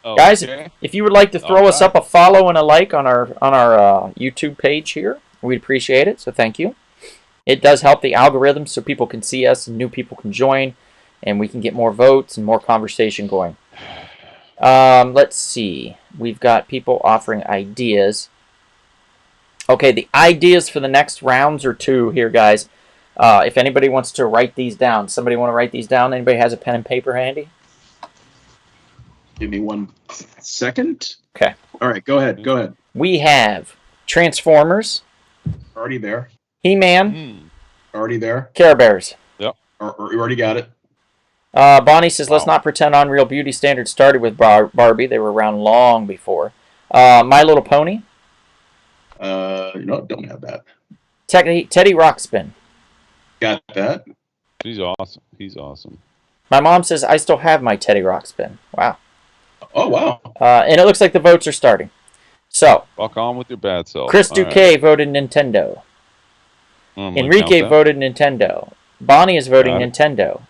Okay. Guys, if you would like to throw us up a follow and a like on our YouTube page here, we'd appreciate it, so thank you. It does help the algorithm so people can see us and new people can join, and we can get more votes and more conversation going. Let's see. We've got people offering ideas. Okay, the ideas for the next rounds are 2 here, guys. If anybody wants to write these down. Somebody want to write these down? Anybody has a pen and paper handy? Give me 1 second. Okay. All right, go ahead. Go ahead. We have Transformers, Already there. He-Man, Already there. Care Bears. Or you already got it. Bonnie says, let's not pretend Unreal Beauty standards started with Barbie. They were around long before. My Little Pony. No, don't have that. Teddy Ruxpin. Got that. He's awesome. He's awesome. My mom says, I still have my Teddy Ruxpin. Wow. Oh, wow. And it looks like the votes are starting. So, Fuck on with your bad self. Chris All Duque voted Nintendo. I'm gonna Enrique count that. voted Nintendo. Bonnie is voting Got it. Nintendo.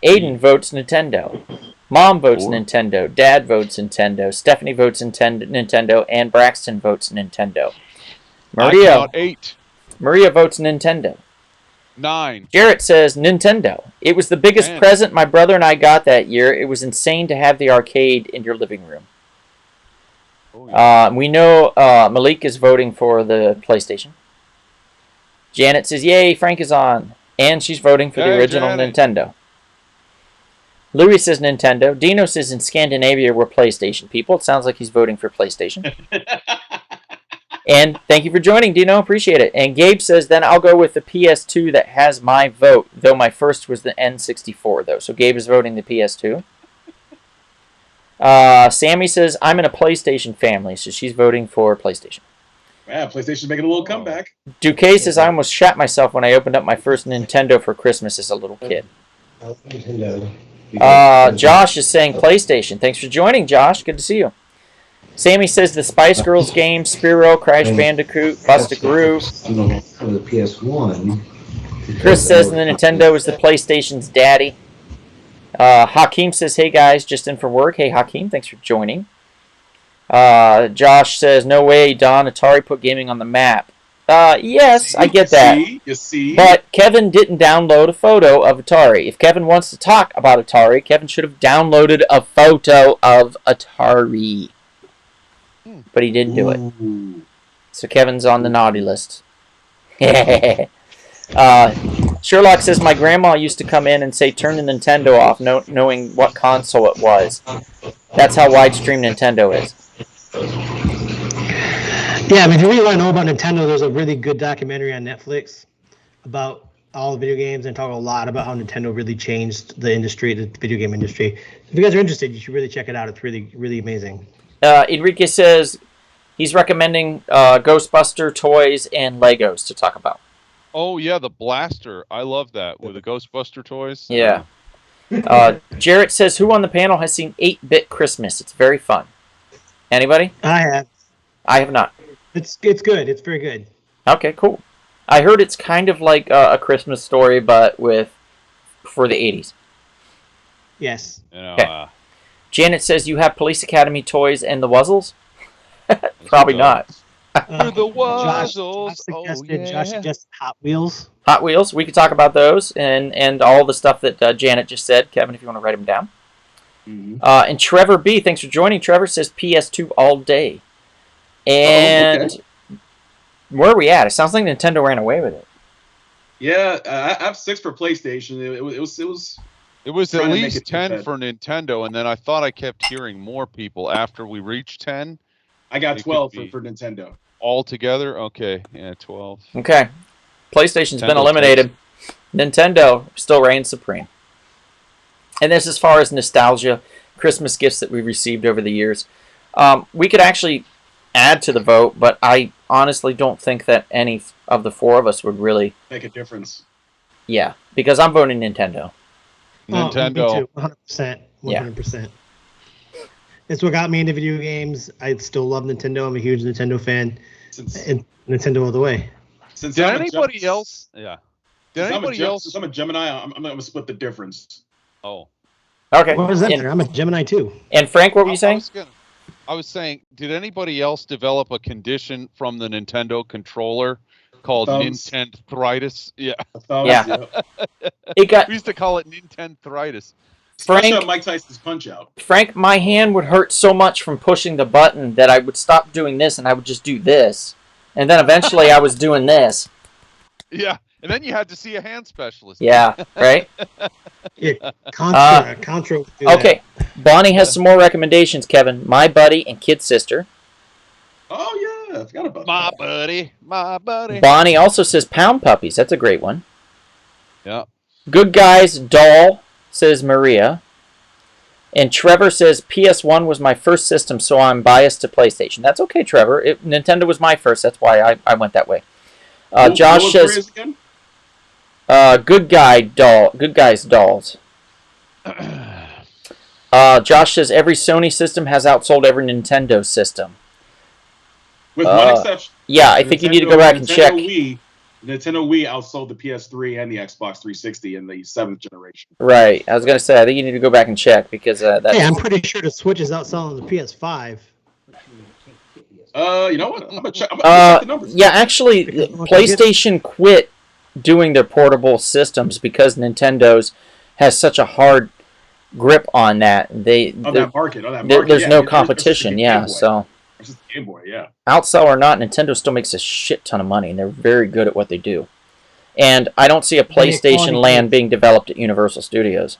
Aiden votes Nintendo. Mom votes 4. Nintendo. Dad votes Nintendo. Stephanie votes Nintendo. And Braxton votes Nintendo. I Maria count 8. votes Nintendo. 9. Jarrett says Nintendo. It was the biggest 10. present my brother and I got that year. It was insane to have the arcade in your living room. Oh, yeah. We know Malik is voting for the PlayStation. Janet says, yay, Frank is on. And she's voting for the Hey, original Janet. Nintendo. Louis says Nintendo. Dino says in Scandinavia we're PlayStation people. It sounds like he's voting for PlayStation. And thank you for joining, Dino. Appreciate it. And Gabe says, then I'll go with the PS2 that has my vote, though my first was the N64, though. So Gabe is voting the PS2. Sammy says, I'm in a PlayStation family, so she's voting for PlayStation. Yeah, PlayStation's making a little comeback. Duque says, I almost shat myself when I opened up my first Nintendo for Christmas as a little kid. Josh is saying PlayStation. Thanks for joining, Josh. Good to see you. Sammy says the Spice Girls game, Spyro, Crash Bandicoot, Bust-a-Groove. For the PS1. Chris says the Nintendo is the PlayStation's daddy. Hakeem says, hey guys, just in for work. Hey Hakeem, thanks for joining. Josh says, no way, Don, Atari put gaming on the map. Yes, I get that. You see? But Kevin didn't download a photo of Atari. If Kevin wants to talk about Atari, Kevin should have downloaded a photo of Atari. But he didn't do it. Ooh. So Kevin's on the naughty list. Sherlock says, my grandma used to come in and say, turn the Nintendo off, knowing what console it was. That's how widestream Nintendo is. Yeah, I mean, if you really want to know about Nintendo, there's a really good documentary on Netflix about all the video games and talk a lot about how Nintendo really changed the industry, the video game industry. If you guys are interested, you should really check it out. It's really, really amazing. Enrique says he's recommending Ghostbuster toys and Legos to talk about. Oh, yeah, the blaster. I love that with the Ghostbuster toys. Yeah. Jarrett says, who on the panel has seen 8-Bit Christmas? It's very fun. Anybody? I have. I have not. It's good. It's very good. Okay, cool. I heard it's kind of like a Christmas Story, but for the 80s. Yes. You know, Okay. Janet says you have Police Academy toys and the Wuzzles? Probably not. You're the Josh Wuzzles. Josh suggested Hot Wheels. Hot Wheels, we could talk about those and all the stuff that Janet just said. Kevin, if you want to write them down. Mhm. And Trevor B, thanks for joining. Trevor says PS2 all day. And where are we at? It sounds like Nintendo ran away with it. Yeah, I have 6 for PlayStation. It was It was at Trying to make least it 10 fit. for Nintendo, and then I thought I kept hearing more people after we reached 10 I got It could 12 be. for Nintendo. altogether. Okay, yeah, 12. Okay. PlayStation's been Nintendo eliminated. Nintendo still reigns supreme. And this as far as nostalgia. Christmas gifts that we received over the years. We could actually add to the vote, but I honestly don't think that any of the four of us would really make a difference. Yeah, because I'm voting Nintendo. Nintendo. Me too, 100%. 100%. It's what got me into video games. I still love Nintendo. I'm a huge Nintendo fan. And Nintendo all the way. Did anybody else? Yeah. Did anybody else? Since I'm a Gemini, I'm going to split the difference. Oh. Okay. What does that matter? I'm a Gemini too. And Frank, what were you saying? I was saying, did anybody else develop a condition from the Nintendo controller called Nintendo-thritis? Yeah. Yeah. We used to call it Nintendo-thritis. Frank, Mike Tyson's Punch Out. Frank, my hand would hurt so much from pushing the button that I would stop doing this and I would just do this. And then eventually I was doing this. Yeah. And then you had to see a hand specialist. Yeah, right? Yeah, Contra would do okay, that. Bonnie has some more recommendations, Kevin. My Buddy and Kid Sister. Oh, yeah. I forgot about My that. My buddy. Bonnie also says Pound Puppies. That's a great one. Yeah. Good Guys Doll, says Maria. And Trevor says, PS1 was my first system, so I'm biased to PlayStation. That's okay, Trevor. Nintendo was my first. That's why I went that way. Josh says... Good Guys Dolls. Josh says every Sony system has outsold every Nintendo system. With one exception. Yeah, I think you need to go back and check. Nintendo Wii outsold the PS3 and the Xbox 360 in the 7th generation. Right. I was going to say, I think you need to go back and check because that's... Hey, I'm pretty sure the Switch is outselling the PS5. You know what? I'm going to check the numbers. Yeah, actually, PlayStation quit doing their portable systems because Nintendo's has such a hard grip on that. There's no competition. So versus Game Boy, yeah. Outsell or not, Nintendo still makes a shit ton of money, and they're very good at what they do. And I don't see a PlayStation Land being developed at Universal Studios.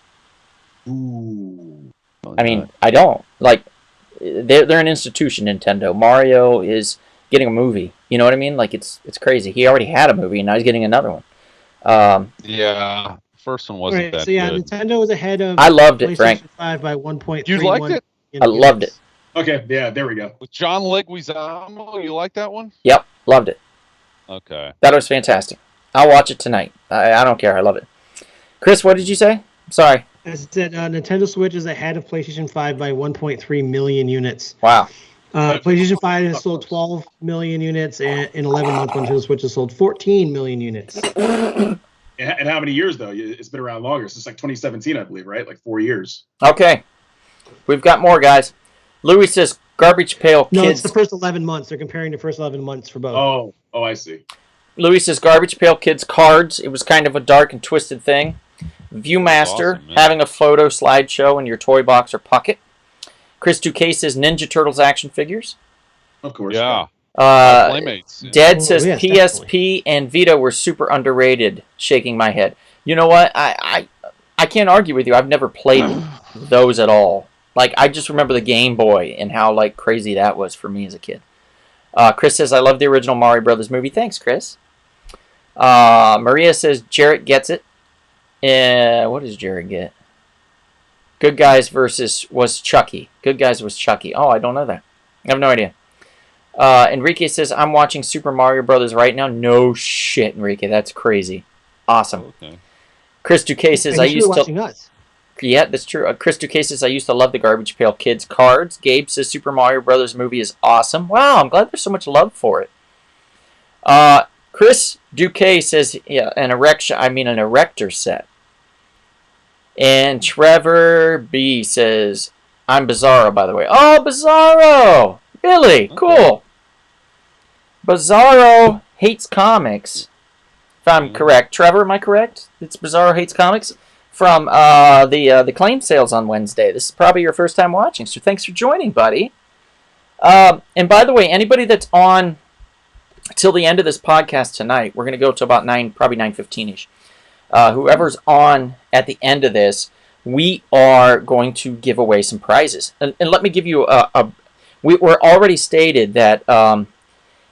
Ooh. I mean, I don't. Like, they're an institution, Nintendo. Mario is getting a movie. You know what I mean? Like, it's crazy. He already had a movie, and now he's getting another one. Yeah, first one wasn't that so yeah, good. Nintendo was ahead of I loved it, Frank. 5 by 1.3. You liked it? I loved it. Okay, yeah, there we go. With John Leguizamo, you like that one? Yep, loved it. Okay. That was fantastic. I'll watch it tonight. I don't care. I love it. Chris, what did you say? Sorry. I said Nintendo Switch is ahead of PlayStation 5 by 1.3 million units. Wow. PlayStation 5 has sold 12 million units, and in 11 months, Nintendo Switch has sold 14 million units. And how many years, though? It's been around longer. Since like 2017, I believe, right? Like 4 years. Okay. We've got more, guys. Louis says, Garbage Pail Kids... No, it's the first 11 months. They're comparing the first 11 months for both. Oh, I see. Louis says, Garbage Pail Kids cards. It was kind of a dark and twisted thing. Viewmaster, awesome, having a photo slideshow in your toy box or pocket. Chris 2K says Ninja Turtles action figures. Of course. Yeah. Playmates. Yeah. Dead says yes, PSP definitely. and Vita were super underrated, shaking my head. You know what? I can't argue with you. I've never played those at all. Like, I just remember the Game Boy and how, like, crazy that was for me as a kid. Chris says, I love the original Mario Brothers movie. Thanks, Chris. Maria says, Jarrett gets it. What does Jarrett get? Good Guys was Chucky. Good Guys was Chucky. Oh, I don't know that. I have no idea. Enrique says, I'm watching Super Mario Brothers right now. No shit, Enrique. That's crazy. Awesome. Okay. Chris Duque says, I used to... watching us. Yeah, that's true. Chris Duque says, I used to love the Garbage Pail Kids cards. Gabe says, Super Mario Brothers movie is awesome. Wow, I'm glad there's so much love for it. Chris Duque says, yeah, an erector set. And Trevor B says, I'm Bizarro, by the way. Oh, Bizarro! Really? Okay. Cool. Bizarro hates comics. If I'm correct. Trevor, am I correct? It's Bizarro hates comics? From the claim sales on Wednesday. This is probably your first time watching, so thanks for joining, buddy. And by the way, anybody that's on till the end of this podcast tonight, we're going to go to about 9, probably 9:15ish. Whoever's on at the end of this, we are going to give away some prizes. And let me give you we're already stated that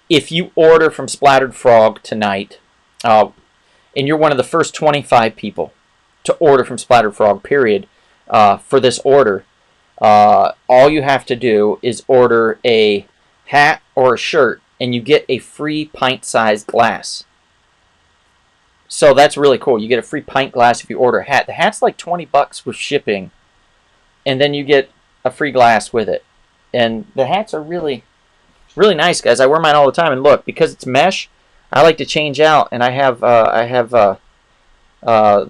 if you order from Splattered Frog tonight, and you're one of the first 25 people to order from Splattered Frog, period, for this order, all you have to do is order a hat or a shirt, and you get a free pint-sized glass. So that's really cool. You get a free pint glass if you order a hat. The hat's like $20 with shipping, and then you get a free glass with it. And the hats are really, really nice, guys. I wear mine all the time. And look, because it's mesh, I like to change out. And I have the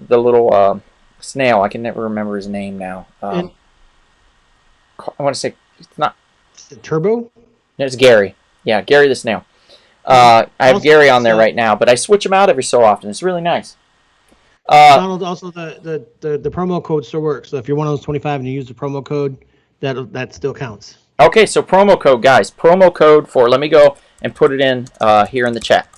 little snail. I can never remember his name now. I want to say it's not Turbo. It's Gary. Yeah, Gary the snail. I have Gary on there right now, but I switch him out every so often. It's really nice. Donald, also the promo code still works. So if you're one of those 25 and you use the promo code, that still counts. Okay, so promo code, guys. Promo code for, let me go and put it in here in the chat.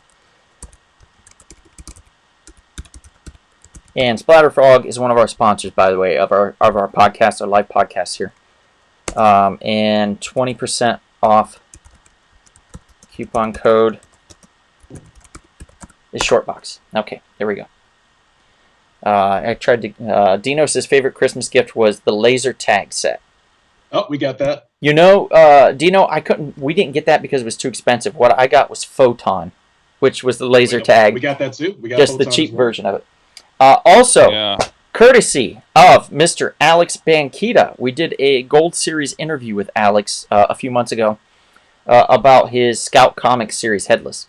And Splatterfrog is one of our sponsors, by the way, of our podcast, our live podcast here. And 20% off coupon code is Shortbox. Okay, there we go. I tried to. Dino says favorite Christmas gift was the laser tag set. Oh, we got that. You know, Dino, we didn't get that because it was too expensive. What I got was Photon, which was the laser tag. We got that too. We got just Photon the cheap as well. version of it. Also, courtesy of Mr. Alex Banquita, we did a Gold Series interview with Alex a few months ago about his Scout Comics series, Headless.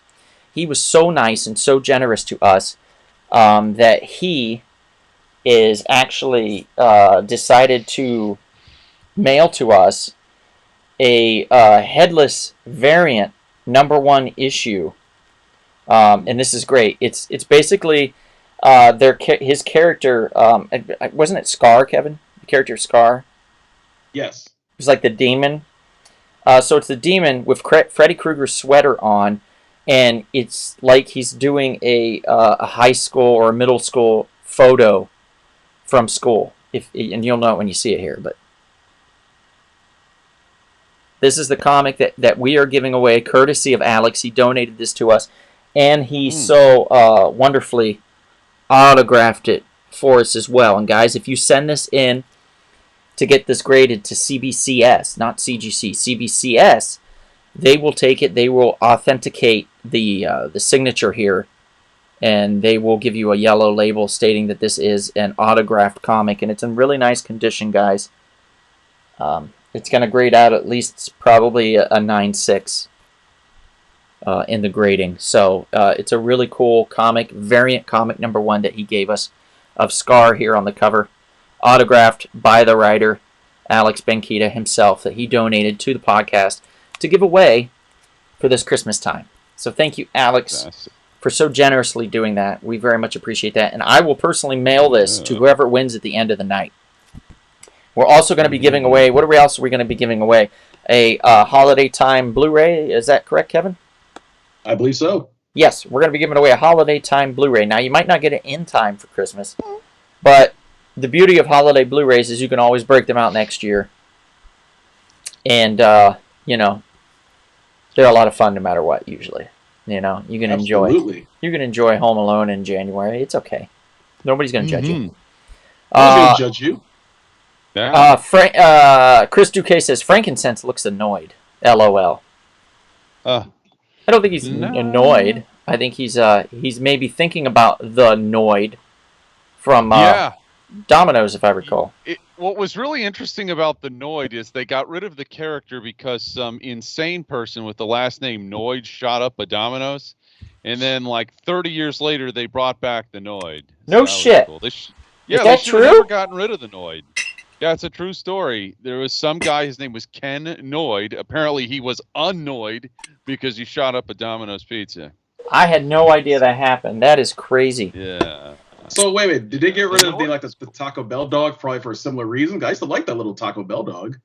He was so nice and so generous to us that he is actually decided to mail to us a Headless variant #1 issue, and this is great. It's basically his character. Wasn't it Scar, Kevin? The character Scar. Yes. It was like the demon. So it's the demon with Freddy Krueger's sweater on, and it's like he's doing a high school or a middle school photo from school. And you'll know it when you see it here. But this is the comic that we are giving away, courtesy of Alex. He donated this to us, and he so wonderfully autographed it for us as well. And guys, if you send this in to get this graded to CBCS, not CGC, CBCS, they will take it. They will authenticate the signature here, and they will give you a yellow label stating that this is an autographed comic, and it's in really nice condition, guys. It's going to grade out at least probably a 9.6 in the grading. So it's a really cool comic, variant comic #1 that he gave us of Scar here on the cover, autographed by the writer, Alex Banquita himself, that he donated to the podcast to give away for this Christmas time. So thank you, Alex, for so generously doing that. We very much appreciate that. And I will personally mail this to whoever wins at the end of the night. We're also going to be giving away, what else are we going to be giving away? A holiday time Blu-ray. Is that correct, Kevin? I believe so. Yes, we're going to be giving away a holiday time Blu-ray. Now, you might not get it in time for Christmas, but the beauty of holiday Blu-rays is you can always break them out next year. And, you know, they're a lot of fun no matter what, usually. You know, you can enjoy Home Alone in January. It's okay. Nobody's going to judge you. Nobody's going to judge you. Chris Duque says, frankincense looks annoyed. LOL. I don't think he's annoyed. I think he's maybe thinking about the Noid from Domino's, if I recall. What was really interesting about the Noid is they got rid of the character because some insane person with the last name Noid shot up a Domino's, and then like 30 years later they brought back the Noid. No shit. Cool. Is that that true? true? Never gotten rid of the Noid. Yeah, it's a true story. There was some guy, his name was Ken Noid. Apparently he was annoyed because he shot up a Domino's pizza. I had no idea that happened. That is crazy. Yeah. So wait a minute, did they get rid of the Taco Bell dog probably for a similar reason? I used to like that little Taco Bell dog.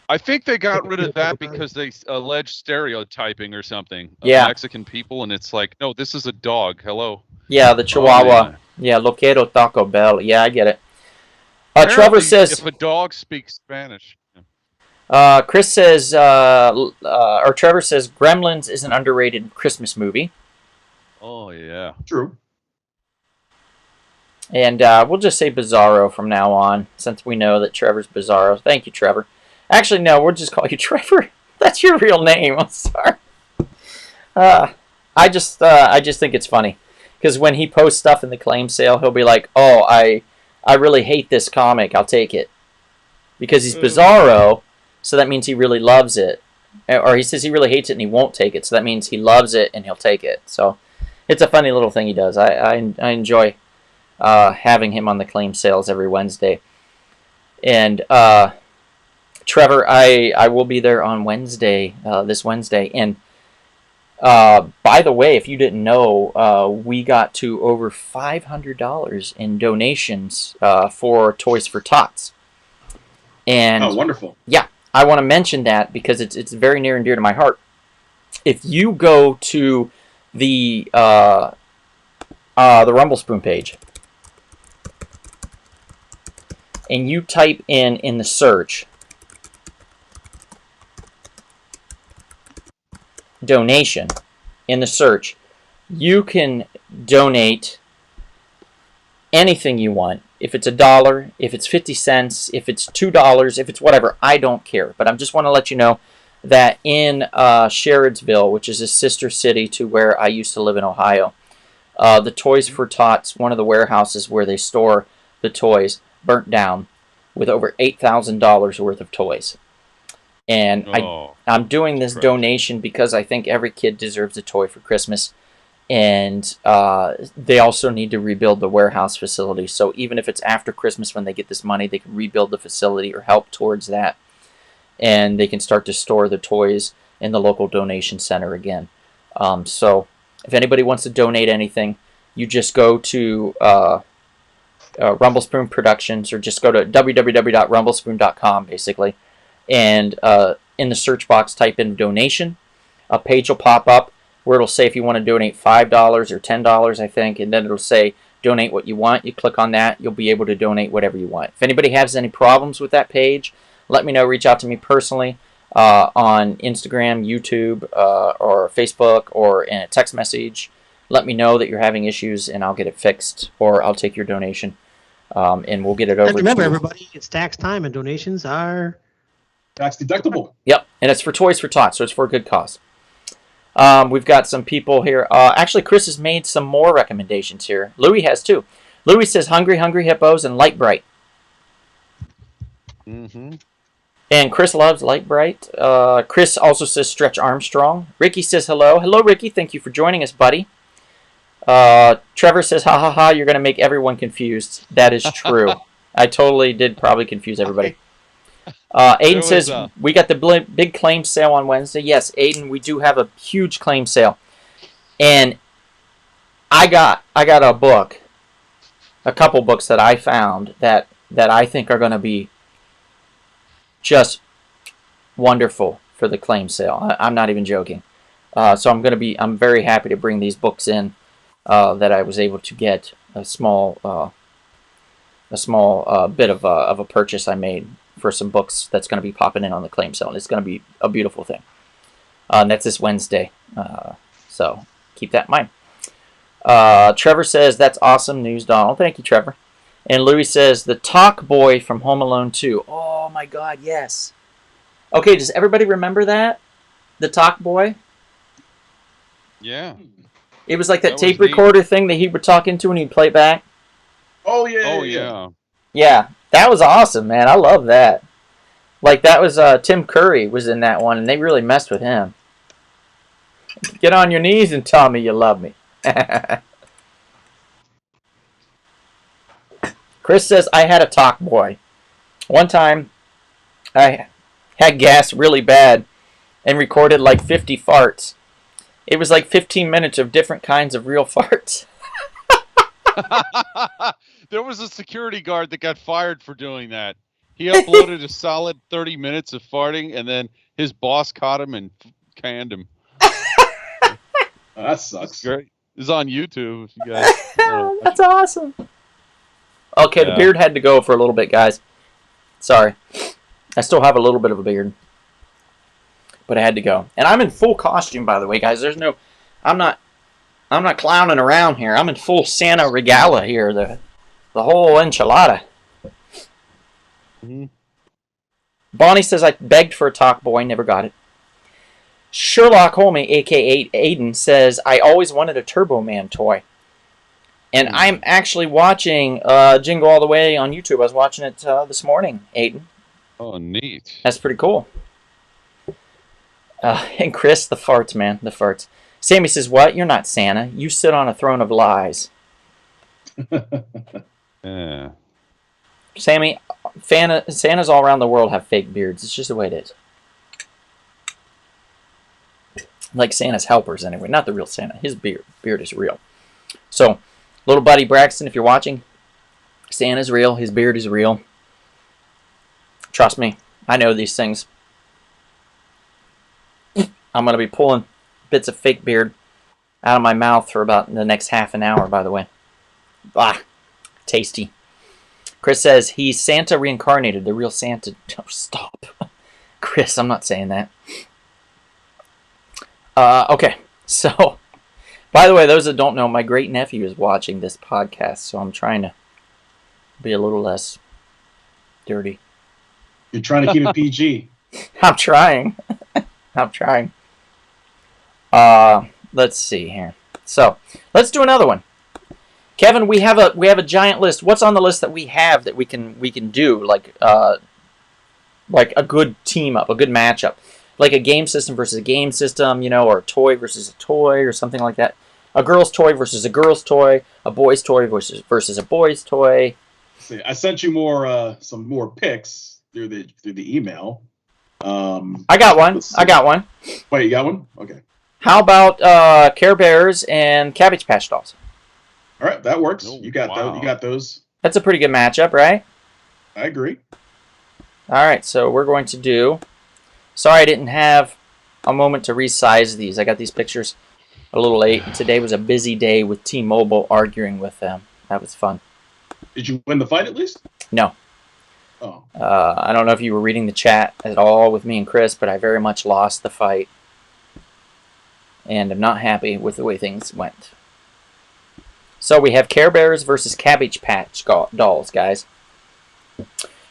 I think they got rid of that because they alleged stereotyping or something of Mexican people, and it's like, no, this is a dog. Hello. Yeah, the Chihuahua. Yeah, Loquero Taco Bell. Yeah, I get it. Trevor says, if a dog speaks Spanish. Chris says, or Trevor says, Gremlins is an underrated Christmas movie. Oh, yeah. True. And we'll just say Bizarro from now on, since we know that Trevor's Bizarro. Thank you, Trevor. Actually, no, we'll just call you Trevor. That's your real name. I'm sorry. I just think it's funny, because when he posts stuff in the claim sale, he'll be like, "Oh, I really hate this comic. I'll take it," because he's Bizarro, so that means he really loves it. Or he says he really hates it and he won't take it, so that means he loves it and he'll take it. So it's a funny little thing he does. I enjoy having him on the claim sales every Wednesday. And Trevor, I will be there on Wednesday, this Wednesday. And by the way, if you didn't know, we got to over $500 in donations for Toys for Tots. And oh, wonderful. Yeah, I want to mention that because it's very near and dear to my heart. If you go to the Rumble Spoon page and you type in the search donation in the search, you can donate anything you want. If it's $1, if it's 50 cents, if it's $2, if it's whatever, I don't care. But I just want to let you know that in Sherrodsville, which is a sister city to where I used to live in Ohio, the Toys for Tots, one of the warehouses where they store the toys, burnt down with over $8,000 worth of toys. And I'm doing this donation because I think every kid deserves a toy for Christmas. And they also need to rebuild the warehouse facility. So even if it's after Christmas when they get this money, they can rebuild the facility or help towards that. And they can start to store the toys in the local donation center again. So if anybody wants to donate anything, you just go to Rumblespoon Productions, or just go to www.rumblespoon.com basically. And in the search box, type in donation. A page will pop up where it'll say if you want to donate $5 or $10, I think, and then it'll say donate what you want. You click on that, you'll be able to donate whatever you want. If anybody has any problems with that page, let me know. Reach out to me personally on Instagram, YouTube, or Facebook, or in a text message. Let me know that you're having issues, and I'll get it fixed, or I'll take your donation, and we'll get it over. And remember, everybody, it's tax time, and donations are tax deductible. Yep, and it's for Toys for Tots, so it's for a good cause. We've got some people here. Actually, Chris has made some more recommendations here. Louis has too. Louis says Hungry Hungry Hippos and Light Bright. Mm-hmm. And Chris loves Light Bright. Chris also says Stretch Armstrong. Ricky says hello. Hello, Ricky. Thank you for joining us, buddy. Trevor says, ha ha ha, you're going to make everyone confused. That is true. I totally did probably confuse everybody. Aiden says, we got the big claim sale on Wednesday. Yes, Aiden, we do have a huge claim sale. And I got a book, a couple books that I found that I think are going to be just wonderful for the claim sale. I'm not even joking. So I'm very happy to bring these books in that I was able to get a small bit of a purchase I made for some books that's going to be popping in on the claim sale. And it's going to be a beautiful thing. And that's this Wednesday. So keep that in mind. Trevor says, that's awesome news, Donald. Thank you, Trevor. And Louis says, the Talk Boy from Home Alone 2. Oh, my God, yes. Okay, does everybody remember that? The Talk Boy? Yeah. It was like that tape recorder thing that he would talk into and he'd play back. Oh, yeah. Oh, yeah. Yeah, that was awesome, man. I love that. Like, that was Tim Curry was in that one, and they really messed with him. Get on your knees and tell me you love me. Chris says, I had a Talk Boy. One time, I had gas really bad and recorded like 50 farts. It was like 15 minutes of different kinds of real farts. There was a security guard that got fired for doing that. He uploaded a solid 30 minutes of farting, and then his boss caught him and canned him. That sucks. It's great. It's on YouTube. If you guys That's awesome. Okay, The beard had to go for a little bit, guys. Sorry. I still have a little bit of a beard. But I had to go. And I'm in full costume, by the way, guys. I'm not clowning around here. I'm in full Santa regala here. The whole enchilada. Mhm. Bonnie says, I begged for a talk boy, never got it. Sherlock Holmes, a.k.a. Aiden, says, I always wanted a Turbo Man toy. And I'm actually watching Jingle All the Way on YouTube. I was watching it this morning, Aiden. Oh, neat. That's pretty cool. And Chris, the farts, man, the farts. Sammy says, what? You're not Santa. You sit on a throne of lies. Yeah. Sammy, Santas all around the world have fake beards. It's just the way it is. Like Santa's helpers, anyway. Not the real Santa. His beard is real. So, little buddy Braxton, if you're watching, Santa's real. His beard is real. Trust me. I know these things. I'm going to be pulling bits of fake beard out of my mouth for about the next half an hour, by the way. Ah, tasty. Chris says he's Santa reincarnated, the real Santa. Oh, stop. Chris, I'm not saying that. Okay, so, by the way, those that don't know, my great-nephew is watching this podcast, so I'm trying to be a little less dirty. You're trying to keep it PG. I'm trying. I'm trying. Let's see here. So, let's do another one. Kevin, we have a giant list. What's on the list that we have that we can do like a good team up, a good matchup, like a game system versus a game system, or a toy versus a toy or something like that. A girl's toy versus a girl's toy, a boy's toy versus a boy's toy. See, I sent you some more pics through the email. I got one. Wait, you got one? Okay. How about Care Bears and Cabbage Patch Dolls? All right, that works. Oh, You got those. That's a pretty good matchup, right? I agree. All right, so we're going to do... Sorry I didn't have a moment to resize these. I got these pictures a little late. Today was a busy day with T-Mobile arguing with them. That was fun. Did you win the fight at least? No. Oh. I don't know if you were reading the chat at all with me and Chris, but I very much lost the fight. And I'm not happy with the way things went. So we have Care Bears versus Cabbage Patch Dolls, guys.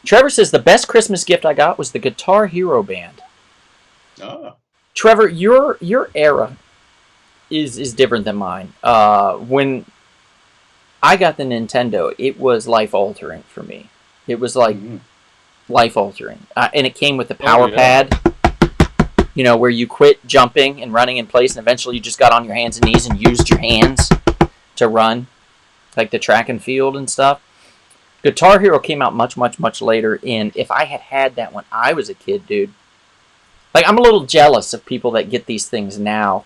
Trevor says, the best Christmas gift I got was the Guitar Hero band. Ah. Trevor, your era is different than mine. When I got the Nintendo, it was life-altering for me. It was like life-altering. And it came with the power pad, where you quit jumping and running in place, and eventually you just got on your hands and knees and used your hands to run, like the track and field and stuff. Guitar Hero came out much, much, much later, and if I had that when I was a kid, dude, like, I'm a little jealous of people that get these things now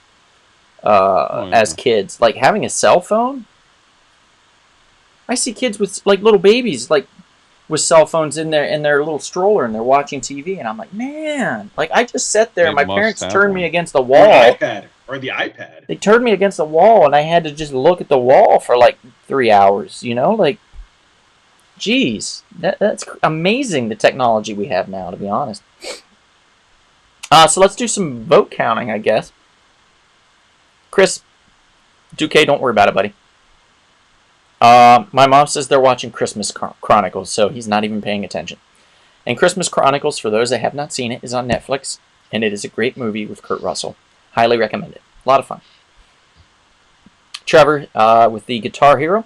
as kids. Like, having a cell phone? I see kids with, like, little babies, like, with cell phones in their little stroller, and they're watching TV, and I'm like, man, like, I just sat there, and my parents turned me against the wall. Or the iPad. They turned me against the wall, and I had to just look at the wall for, like, 3 hours, like, geez, that's amazing, the technology we have now, to be honest. So let's do some vote counting, I guess. Chris, Duque, don't worry about it, buddy. My mom says they're watching Christmas Chronicles, so he's not even paying attention. And Christmas Chronicles, for those that have not seen it, is on Netflix, and it is a great movie with Kurt Russell. Highly recommend it. A lot of fun. Trevor, with the Guitar Hero.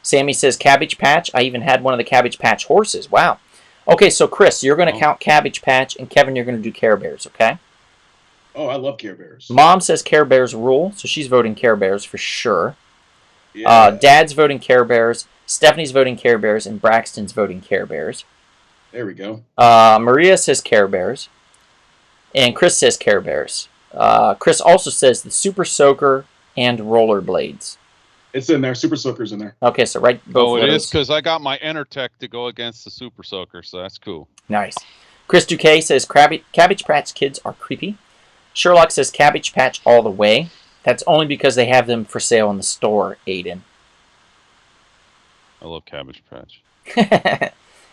Sammy says Cabbage Patch. I even had one of the Cabbage Patch horses. Wow. Okay, so Chris, you're going to count Cabbage Patch, and Kevin, you're going to do Care Bears, okay? Oh, I love Care Bears. Mom says Care Bears rule, so she's voting Care Bears for sure. Yeah. Dad's voting Care Bears. Stephanie's voting Care Bears, and Braxton's voting Care Bears. There we go. Maria says Care Bears, and Chris says Care Bears. Chris also says the Super Soaker and Rollerblades. It's in there. Super Soaker's in there. Okay, so right. Oh, it is, because I got my Enertech to go against the Super Soaker, so that's cool. Nice. Chris Duque says Cabbage Patch Kids are creepy. Sherlock says Cabbage Patch all the way. That's only because they have them for sale in the store, Aiden. I love Cabbage Patch.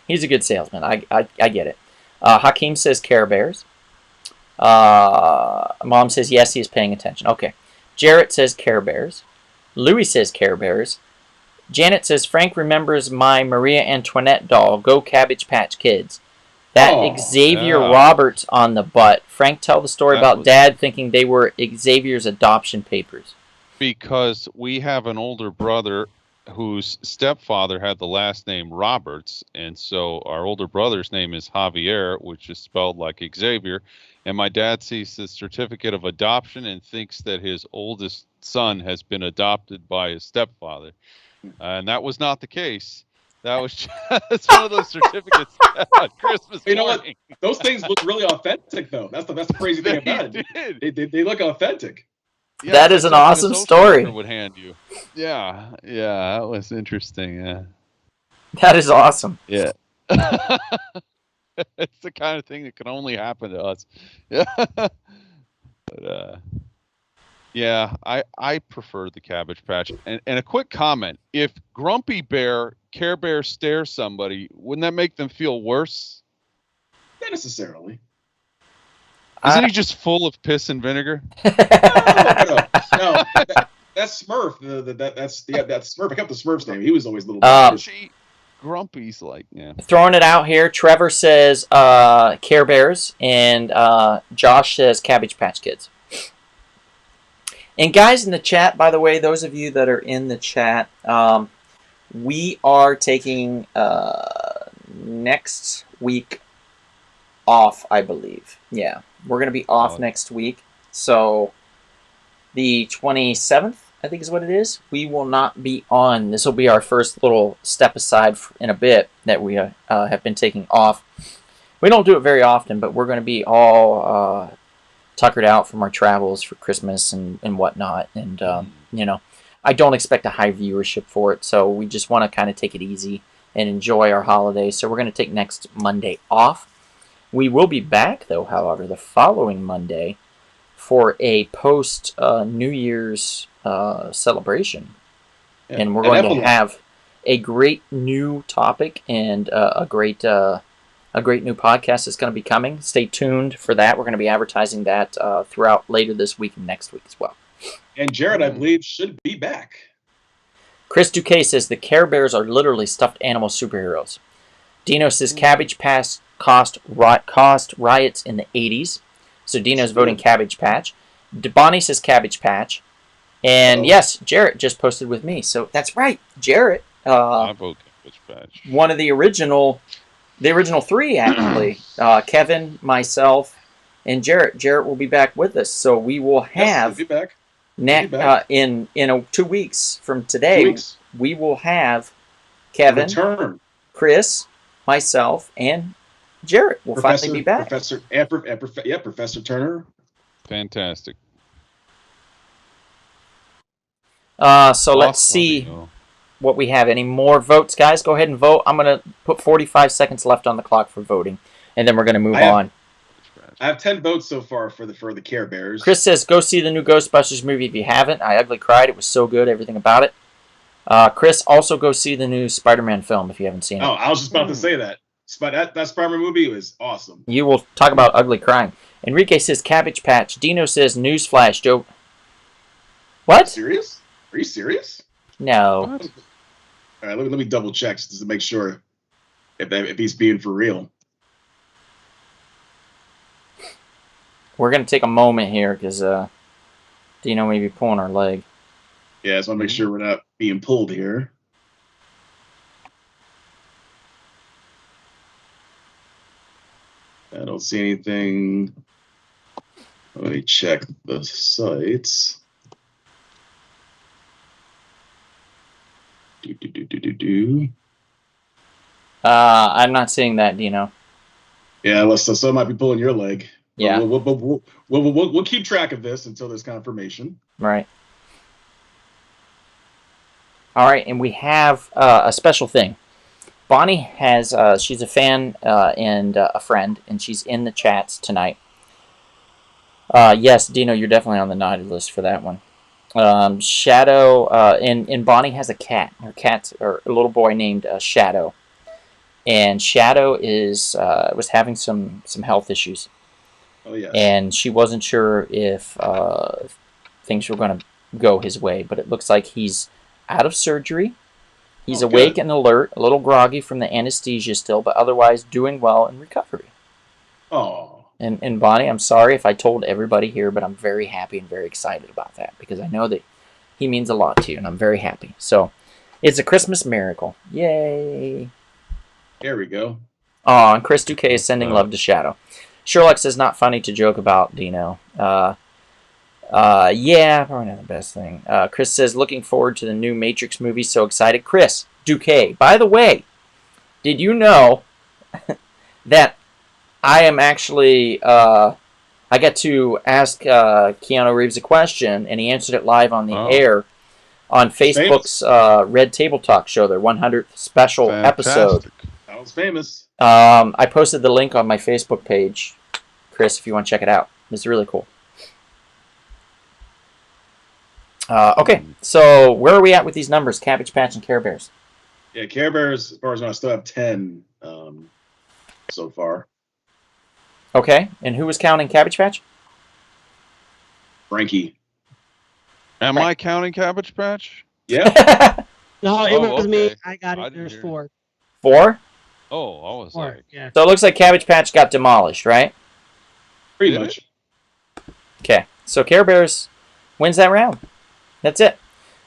He's a good salesman. I get it. Hakeem says Care Bears. Mom says yes, he is paying attention. Okay. Jarrett says Care Bears. Louis says Care Bears. Janet says, Frank remembers my Maria Antoinette doll. Go Cabbage Patch Kids. That Oh, Xavier yeah. Roberts on the butt. Frank, tell the story That about was- Dad thinking they were Xavier's adoption papers. Because we have an older brother whose stepfather had the last name Roberts, and so our older brother's name is Javier, which is spelled like Xavier, and my dad sees the certificate of adoption and thinks that his oldest son has been adopted by his stepfather, and that was not the case. That was just one of those certificates on Christmas You know what? morning. Those things look really authentic, though. That's the crazy thing about it. Did. They look authentic. Yeah, That it's is like an something a awesome social story. worker would hand you. Yeah, that was interesting. Yeah. That is awesome. Yeah. It's the kind of thing that can only happen to us. Yeah. But yeah, I prefer the Cabbage Patch. And a quick comment. If Grumpy Bear, Care Bear stares somebody, wouldn't that make them feel worse? Not necessarily. Isn't he just full of piss and vinegar? No. That's Smurf. That's Smurf. I kept the Smurf's name. He was always a little. Grumpy's like, yeah. Throwing it out here, Trevor says Care Bears, and Josh says Cabbage Patch Kids. And guys in the chat, by the way, those of you that are in the chat, we are taking next week off, I believe. Yeah, we're going to be off next week. So the 27th, I think is what it is. We will not be on. This will be our first little step aside in a bit that we have been taking off. We don't do it very often, but we're going to be all tuckered out from our travels for Christmas and whatnot. And, you know, I don't expect a high viewership for it, so we just want to kind of take it easy and enjoy our holiday. So we're going to take next Monday off. We will be back, though, however, the following Monday for a post-New Year's celebration. Yeah. And we're going to have a great new topic and a great new podcast that's going to be coming. Stay tuned for that. We're going to be advertising that throughout later this week and next week as well. And Jared, I believe, should be back. Chris Duque says the Care Bears are literally stuffed animal superheroes. Dino says Cabbage Patch caused riots in the 80s. So Dino's voting Cabbage Patch. Bonnie says Cabbage Patch. And yes, Jarrett just posted with me. So that's right. Jarrett. I vote Cabbage Patch. One of the original three, actually. Kevin, myself, and Jarrett. Jarrett will be back with us. So we will have... Yes, back. In 2 weeks from today, 2 weeks. We will have Kevin, Return. Chris, myself, and Jarrett will finally be back. Professor Turner. Fantastic. So let's see what we have. Any more votes, guys? Go ahead and vote. I'm going to put 45 seconds left on the clock for voting, and then we're going to move on. I have 10 votes so far for the Care Bears. Chris says, go see the new Ghostbusters movie if you haven't. I ugly cried. It was so good, everything about it. Chris, also go see the new Spider-Man film if you haven't seen it. Oh, I was just about to say that. That Spider-Man movie was awesome. You will talk about ugly crying. Enrique says Cabbage Patch. Dino says Newsflash. Joe. What? Serious? Are you serious? No. All right, let me double check just to make sure if he's being for real. We're going to take a moment here because Dino may be pulling our leg. Yeah, I just want to make sure we're not being pulled here. I don't see anything. Let me check the sites. I'm not seeing that, Dino. Yeah, so I might be pulling your leg. Yeah. We'll keep track of this until there's confirmation. Right. All right, and we have a special thing. Bonnie has, she's a fan and a friend, and she's in the chats tonight. Yes, Dino, you're definitely on the naughty list for that one. Shadow, and Bonnie has a cat. Her cat's or a little boy named Shadow. And Shadow was having some health issues. Oh, yeah. And she wasn't sure if things were going to go his way, but it looks like he's out of surgery. He's Oh, awake good. and alert, a little groggy from the anesthesia still, but otherwise doing well in recovery. Oh, And Bonnie, I'm sorry if I told everybody here, but I'm very happy and very excited about that because I know that he means a lot to you, and I'm very happy. So, it's a Christmas miracle. Yay! there we go. Aw, and Chris Duque is sending love to Shadow. Sherlock says not funny to joke about Dino. Yeah, probably not the best thing. Chris says looking forward to the new Matrix movie. So excited. Chris Duque, by the way, did you know that I am actually I got to ask Keanu Reeves a question, and he answered it live on the air on Facebook's Red Table Talk show, their 100th special episode. That was famous. I posted the link on my Facebook page, Chris, if you want to check it out. It's really cool. Okay, so where are we at with these numbers? Cabbage Patch and Care Bears. Yeah, Care Bears, as far as I know, I still have 10 so far. Okay, and who was counting Cabbage Patch? Frankie. Am I counting Cabbage Patch? Yeah. No, it was me. okay. I got I it. didn't There's hear 4. 4? Oh, I was 4. like, Yeah. So it looks like Cabbage Patch got demolished, right? Pretty Did much. Okay, so Care Bears wins that round. That's it.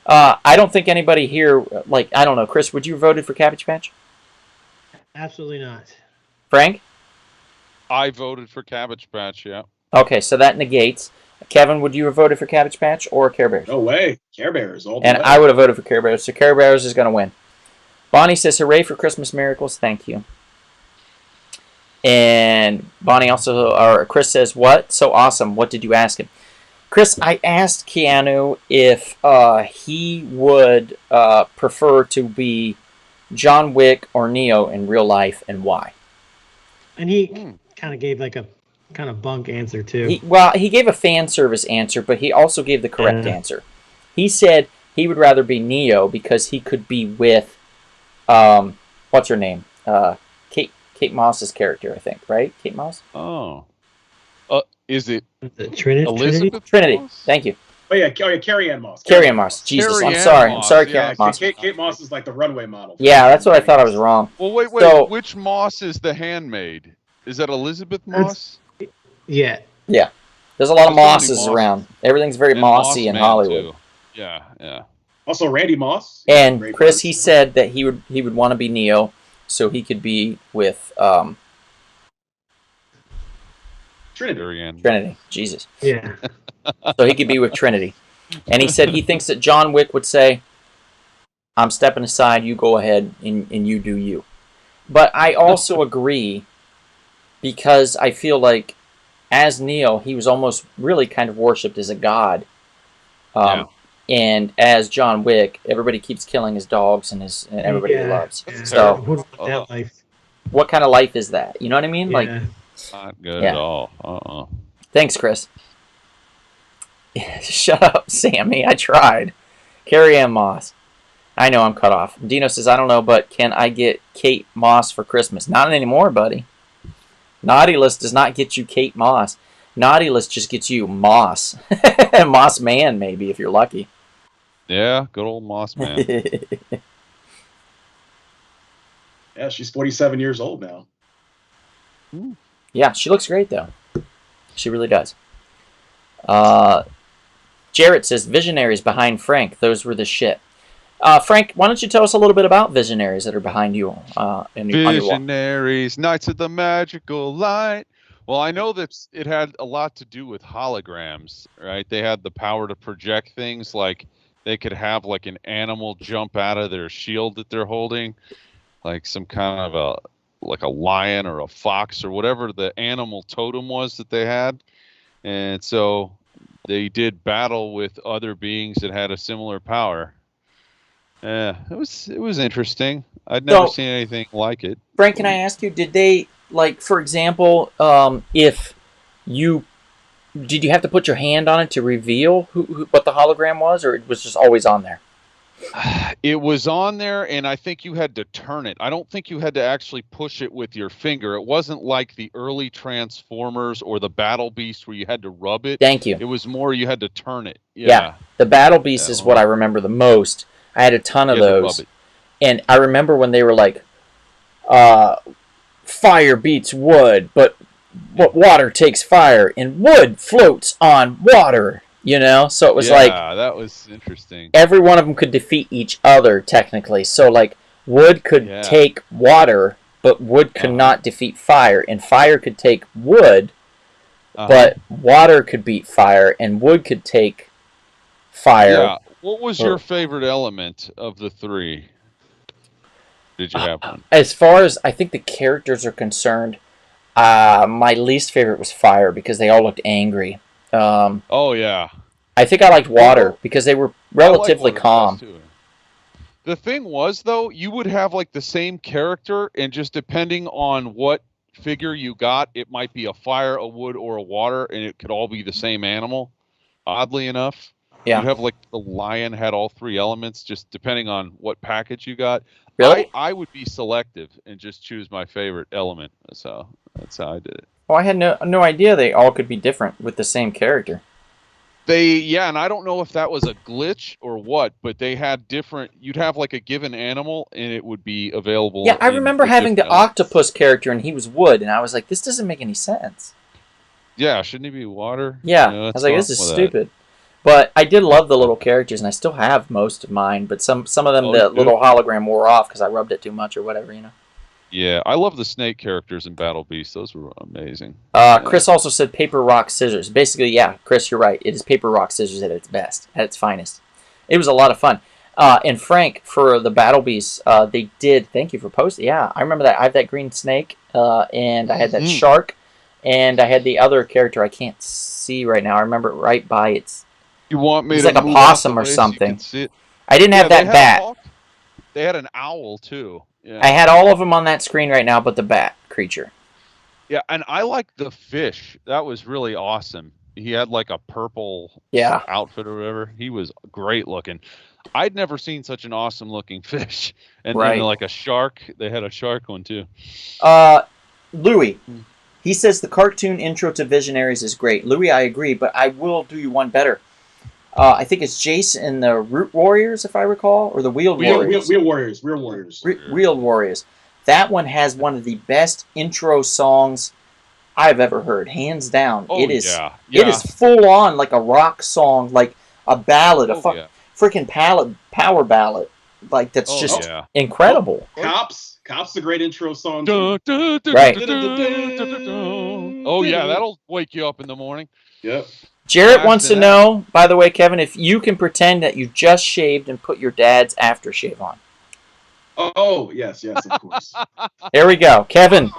I don't think anybody here, like, I don't know, Chris, would you have voted for Cabbage Patch? Absolutely not. Frank? I voted for Cabbage Patch, yeah. Okay, so that negates. Kevin, would you have voted for Cabbage Patch or Care Bears? No way. Care Bears. All the And way. I would have voted for Care Bears, so Care Bears is going to win. Bonnie says, hooray for Christmas miracles. Thank you. And Bonnie also, or Chris says, what? So awesome. What did you ask him? Chris, I asked Keanu if he would prefer to be John Wick or Neo in real life and why. And he kind of gave like a kind of bunk answer too. He gave a fan service answer, but he also gave the correct answer. He said he would rather be Neo because he could be with, what's her name? Kate Moss's character, I think, right? Kate Moss? Oh. Is it Trinity? Elizabeth? Trinity. Moss? Thank you. Oh, yeah, Carrie Ann Moss. Carrie Ann Moss. Jesus, Carrie I'm Ann sorry. Moss, I'm sorry, yeah. Carrie Ann Moss. Kate Moss is like the runway model. Yeah, that's what I thought I was wrong. Well, wait. So- Which Moss is the handmaid? Is that Elizabeth Moss? Yeah. Yeah. There's a lot of There's so many Mosses Mosses. around. Everything's very And mossy in Mossman, Hollywood. too. Yeah. Also, Randy Moss. And Great Chris, voice. he said that he would want to be Neo, so he could be with Trinity. Carrie Ann. Trinity. Jesus. Yeah. So he could be with Trinity. And he said he thinks that John Wick would say, I'm stepping aside, you go ahead, and you do you. But I also agree, because I feel like as Neo, he was almost really kind of worshipped as a god. And as John Wick, everybody keeps killing his dogs and everybody he loves. Yeah. So Who would want that life? what kind of life is that? You know what I mean? Like, Yeah. Not good Yeah. at all. thanks, Chris. Shut up, Sammy. I tried. Carrie Ann Moss. I know I'm cut off. Dino says, I don't know, but can I get Kate Moss for Christmas? Not anymore, buddy. Naughty List does not get you Kate Moss. Naughty List just gets you Moss. Moss Man, maybe, if you're lucky. Yeah, good old Moss man. Yeah, she's 47 years old now. Yeah, she looks great, though. She really does. Jarrett says, Visionaries behind Frank. Those were the shit. Frank, why don't you tell us a little bit about Visionaries that are behind you on your wall? Visionaries, Knights of the Magical Light. Well, I know that it had a lot to do with holograms, right? They had the power to project things, like they could have like an animal jump out of their shield that they're holding, like some kind of a lion or a fox or whatever the animal totem was that they had. And so they did battle with other beings that had a similar power. Yeah, it was interesting. I'd never seen anything like it. Frank, can I ask you, did they, like, for example, if you did you have to put your hand on it to reveal what the hologram was, or it was just always on there? It was on there, and I think you had to turn it. I don't think you had to actually push it with your finger. It wasn't like the early Transformers or the Battle Beast where you had to rub it. Thank you. It was more you had to turn it. Yeah. The Battle Beast is what I remember the most. I had a ton of You had to those. rub it. And I remember when they were like, fire beats wood, but water takes fire, and wood floats on water. You know, so it was like that was interesting. Every one of them could defeat each other technically. So like wood could take water, but wood could not defeat fire, and fire could take wood, but water could beat fire, and wood could take fire. Yeah. What was your favorite element of the three? Did you have one? As far as I think the characters are concerned, my least favorite was fire because they all looked angry. I think I liked water because they were relatively calm. The thing was, though, you would have like the same character, and just depending on what figure you got, it might be a fire, a wood, or a water, and it could all be the same animal. Oddly enough, you have like the lion had all three elements, just depending on what package you got. Really? I would be selective and just choose my favorite element. So that's how I did it. Well, I had no idea they all could be different with the same character. And I don't know if that was a glitch or what, but they had different. You'd have like a given animal, and it would be available. Yeah, I remember having the octopus character, and he was wood, and I was like, this doesn't make any sense. Yeah, shouldn't he be water? Yeah, I was like, this is stupid. But I did love the little characters, and I still have most of mine. But some of them, the little hologram wore off because I rubbed it too much or whatever, you know. Yeah, I love the snake characters in Battle Beast. Those were amazing. Chris also said paper, rock, scissors. Basically, yeah, Chris, you're right. It is paper, rock, scissors at its best, at its finest. It was a lot of fun. And Frank, for the Battle Beasts, they did. Thank you for posting. Yeah, I remember that. I have that green snake, and I had that shark, and I had the other character I can't see right now. I remember it right by its. You want me it's to like a possum or something. I didn't have that bat. They had an owl too. Yeah. I had all of them on that screen right now, but the bat creature. Yeah, and I like the fish. That was really awesome. He had like a purple outfit or whatever. He was great looking. I'd never seen such an awesome looking fish. And then like a shark. They had a shark one too. Louis. He says the cartoon intro to Visionaries is great. Louis, I agree, but I will do you one better. I think it's Jace and the Root Warriors, if I recall, or the Wheeled Warriors. Wheel Warriors. Real Warriors. Wheeled Warriors. That one has one of the best intro songs I've ever heard, hands down. Oh, it is full on like a rock song, like a ballad, freaking power ballad, like that's just incredible. Cops, a great intro song. Right. Oh yeah, that'll wake you up in the morning. Yep. Jarrett wants to know, by the way, Kevin, if you can pretend that you just shaved and put your dad's aftershave on. Oh, yes, of course. There we go. Kevin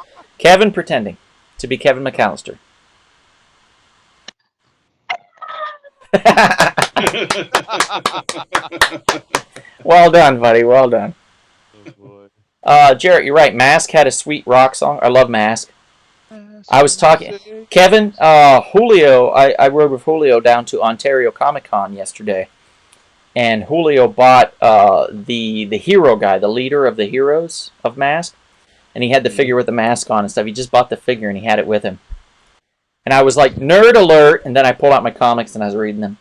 pretending to be Kevin McAllister. Well done, buddy. Well done. Oh, boy. Jarrett, you're right. Mask had a sweet rock song. I love Mask. I was talking, Kevin, Julio, I rode with Julio down to Ontario Comic Con yesterday, and Julio bought the hero guy, the leader of the heroes of Mask, and he had the figure with the mask on and stuff. He just bought the figure and he had it with him. And I was like, nerd alert, and then I pulled out my comics and I was reading them.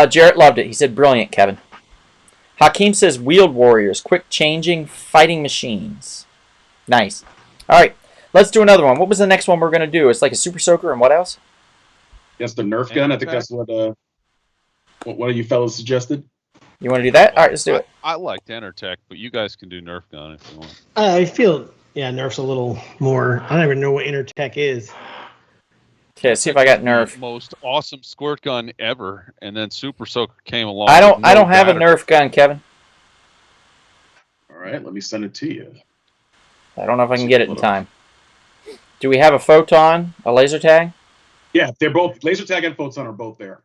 Jarrett loved it. He said, brilliant, Kevin. Hakeem says, Wheeled Warriors, quick changing fighting machines. Nice. All right, let's do another one. What was the next one we're going to do? It's like a Super Soaker and what else? Yes, the Nerf gun. I think that's what one of you fellas suggested. You want to do that? All right, let's do it. I liked Enertech, but you guys can do Nerf gun if you want. I feel, Nerf's a little more. I don't even know what Enertech is. Okay, let's see if I got Nerf. Most awesome squirt gun ever, and then Super Soaker came along. I don't have a Nerf gun, Kevin. All right, let me send it to you. I don't know if I can get it in time. Do we have a photon, a laser tag? Yeah, they're both laser tag and photon are both there.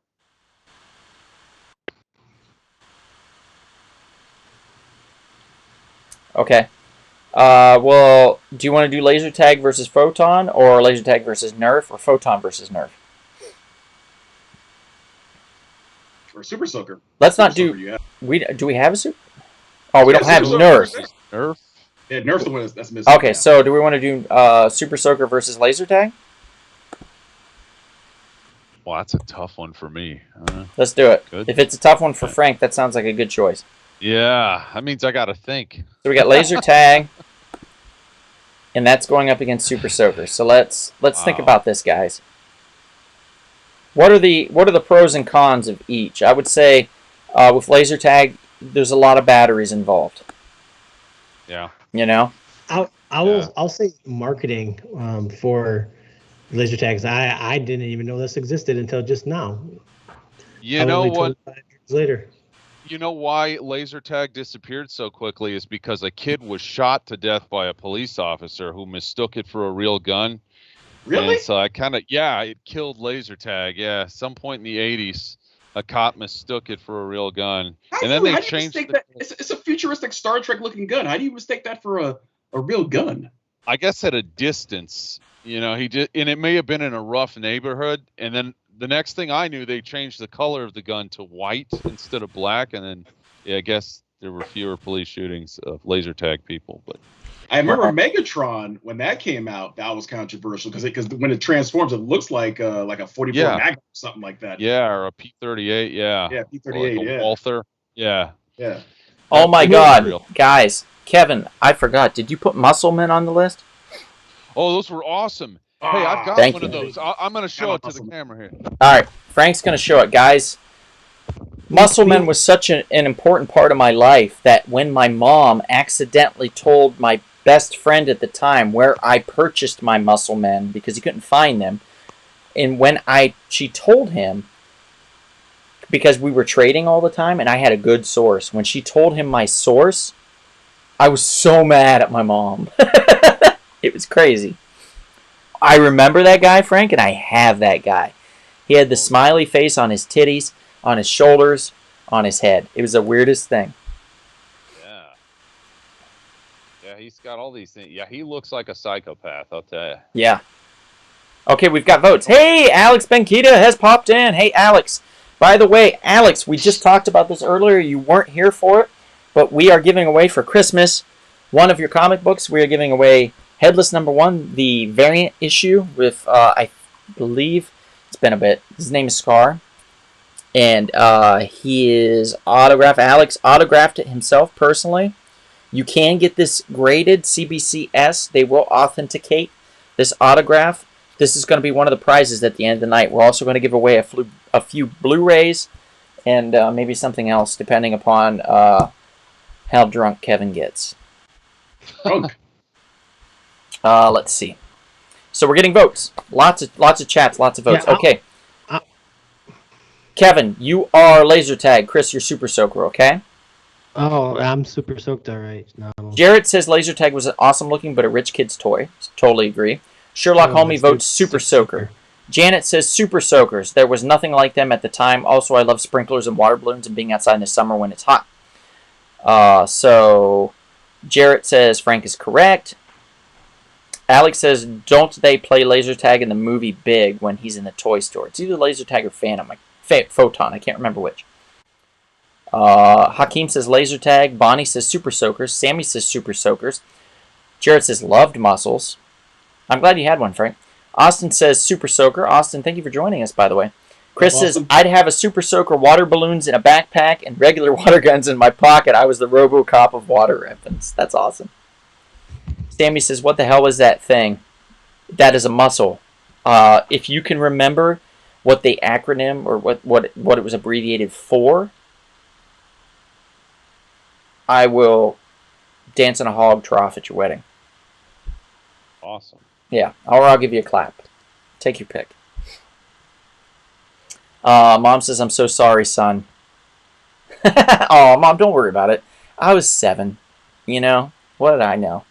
Okay. Well, do you want to do laser tag versus photon, or laser tag versus Nerf, or photon versus Nerf? Or Super Soaker. Let's not do. Do we have a super? Oh, we don't have Nerf. Nerf. Yeah, Nerf's the one that's missing. Okay, so do we want to do Super Soaker versus laser tag? Well, that's a tough one for me. Let's do it. Good. If it's a tough one for Frank, that sounds like a good choice. Yeah, that means I got to think. So we got laser tag, and that's going up against Super Soaker. So let's think about this, guys. What are the pros and cons of each? I would say with laser tag, there's a lot of batteries involved. Yeah. You know. I'll say marketing for laser tags. I didn't even know this existed until just now. You know what? 25 years later. You know why laser tag disappeared so quickly is because a kid was shot to death by a police officer who mistook it for a real gun. Really? And so it killed laser tag. Yeah, some point in the 80s, a cop mistook it for a real gun. And then they changed that. It's a futuristic Star Trek looking gun. How do you mistake that for a real gun? I guess at a distance, he did, and it may have been in a rough neighborhood. And then the next thing I knew, they changed the color of the gun to white instead of black. And then, I guess there were fewer police shootings of laser tag people. But I remember Megatron when that came out. That was controversial because when it transforms, it looks like a 44 Magnum or something like that. Yeah, or a P-38. Yeah. Yeah, P-38. Like a Walther. Yeah. Yeah. Oh my God, guys, Kevin, I forgot. Did you put Muscleman on the list? Oh, those were awesome. Hey, I've got one of those. I'm going to show it to the camera here. All right, Frank's going to show it, guys. Muscleman was such an important part of my life that when my mom accidentally told my best friend at the time where I purchased my Musclemen because he couldn't find them, and when she told him, because we were trading all the time and I had a good source, when she told him my source, I was so mad at my mom. It was crazy. I remember that guy, Frank, and I have that guy. He had the smiley face on his titties, on his shoulders, on his head. It was the weirdest thing. Yeah. Yeah, he's got all these things. Yeah, he looks like a psychopath, I'll tell you. Yeah. Okay, we've got votes. Hey, Alex Benkita has popped in. Hey, Alex. By the way, Alex, we just talked about this earlier. You weren't here for it, but we are giving away for Christmas one of your comic books. We are giving away Headless #1, the variant issue with, I believe, it's been a bit. His name is Scar. And he is autographed. Alex autographed it himself personally. You can get this graded CBCS. They will authenticate this autograph. This is going to be one of the prizes at the end of the night. We're also going to give away a few Blu-rays and maybe something else, depending upon how drunk Kevin gets. Drunk. Let's see. So we're getting votes. Lots of chats, lots of votes. Yeah, okay. Kevin, you are laser tag. Chris, you're super soaker, okay? Oh, I'm super soaked, all right. No. Jarrett says laser tag was an awesome looking but a rich kid's toy. Totally agree. Sherlock Holmes votes super soaker. Janet says super soakers. There was nothing like them at the time. Also, I love sprinklers and water balloons and being outside in the summer when it's hot. So Jarrett says Frank is correct. Alex says, don't they play laser tag in the movie Big when he's in the toy store? It's either laser tag or Phantom. Photon. I can't remember which. Hakeem says laser tag. Bonnie says super soakers. Sammy says super soakers. Jared says loved muscles. I'm glad you had one, Frank. Austin says super soaker. Austin, thank you for joining us, by the way. Chris says, I'd have a super soaker, water balloons in a backpack, and regular water guns in my pocket. I was the RoboCop of water weapons. That's awesome. Sammy says, what the hell was that thing? That is a muscle. If you can remember what the acronym or what it was abbreviated for, I will dance in a hog trough at your wedding. Awesome. Yeah, or I'll give you a clap. Take your pick. Mom says, I'm so sorry, son. Oh, Mom, don't worry about it. I was 7. You know? What did I know?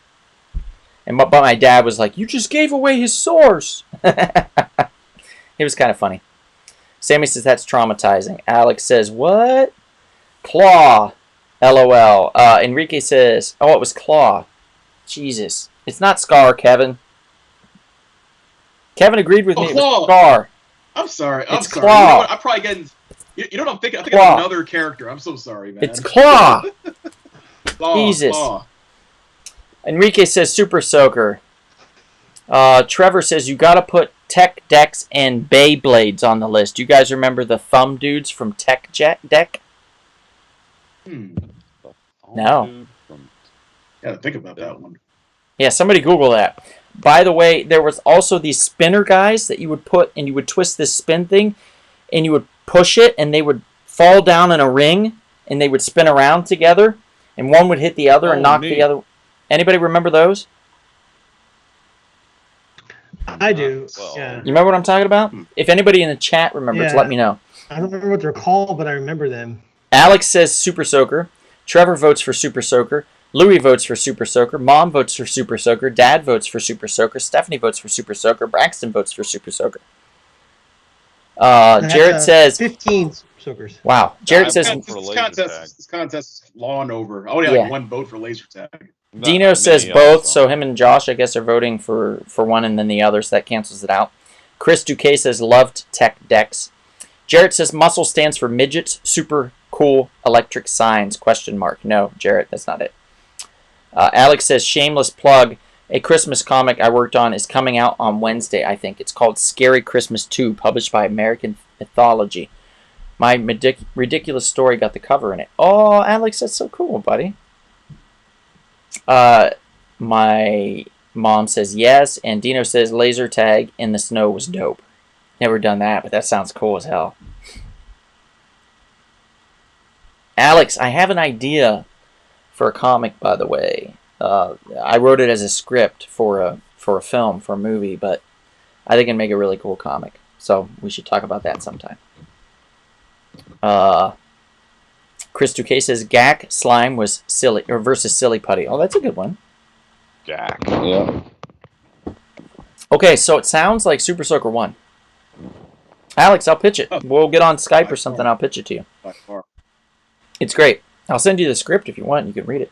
But my dad was like, you just gave away his source. It was kind of funny. Sammy says, that's traumatizing. Alex says, what? Claw. LOL. Enrique says, oh, it was Claw. Jesus. It's not Scar, Kevin. Kevin agreed with me. It was Scar. I'm sorry. It's sorry. Claw. You know what? I'm probably getting... You know what I'm thinking? I think of another character. I'm so sorry, man. It's Claw. Claw. Jesus. Claw. Enrique says super soaker. Trevor says you gotta put tech Decks, and Beyblades on the list. You guys remember the thumb dudes from Tech Deck? No. Gotta think about that one. Yeah, somebody Google that. By the way, there was also these spinner guys that you would put, and you would twist this spin thing, and you would push it, and they would fall down in a ring, and they would spin around together, and one would hit the other and knock the other. Anybody remember those? I do. Well, Yeah. You remember what I'm talking about? If anybody in the chat remembers, Yeah. let me know. I don't remember what they're called, but I remember them. Alex says Super Soaker. Trevor votes for Super Soaker. Louis votes for Super Soaker. Mom votes for Super Soaker. Dad votes for Super Soaker. Stephanie votes for Super Soaker. Braxton votes for Super Soaker. Jared says 15 soakers. Wow. Jared says this contest is long over. I only had Yeah. like one vote for laser tag. Dino says both, so him and Josh, I guess, are voting for one and then the other, so that cancels it out. Chris Duque says loved Tech Decks. Jarrett says muscle stands for midgets, super cool electric signs, question mark. No, Jarrett, that's not it. Alex says shameless plug. A Christmas comic I worked on is coming out on Wednesday, I think. It's called Scary Christmas 2, published by American Mythology. My ridiculous story got the cover in it. Oh, Alex, that's so cool, buddy. My mom says yes, and Dino says laser tag in the snow was dope. Never done that, but that sounds cool as hell. Alex, I have an idea for a comic, by the way. I wrote it as a script for a film, for a movie, but I think it'd make a really cool comic. So we should talk about that sometime. Chris Duque says Gak slime was silly or versus silly putty. Oh, that's a good one. Jack. Yeah. Okay, so it sounds like Super Soaker won. Alex, I'll pitch it. We'll get on Skype or something. I'll pitch it to you. By far. It's great. I'll send you the script if you want. You can read it.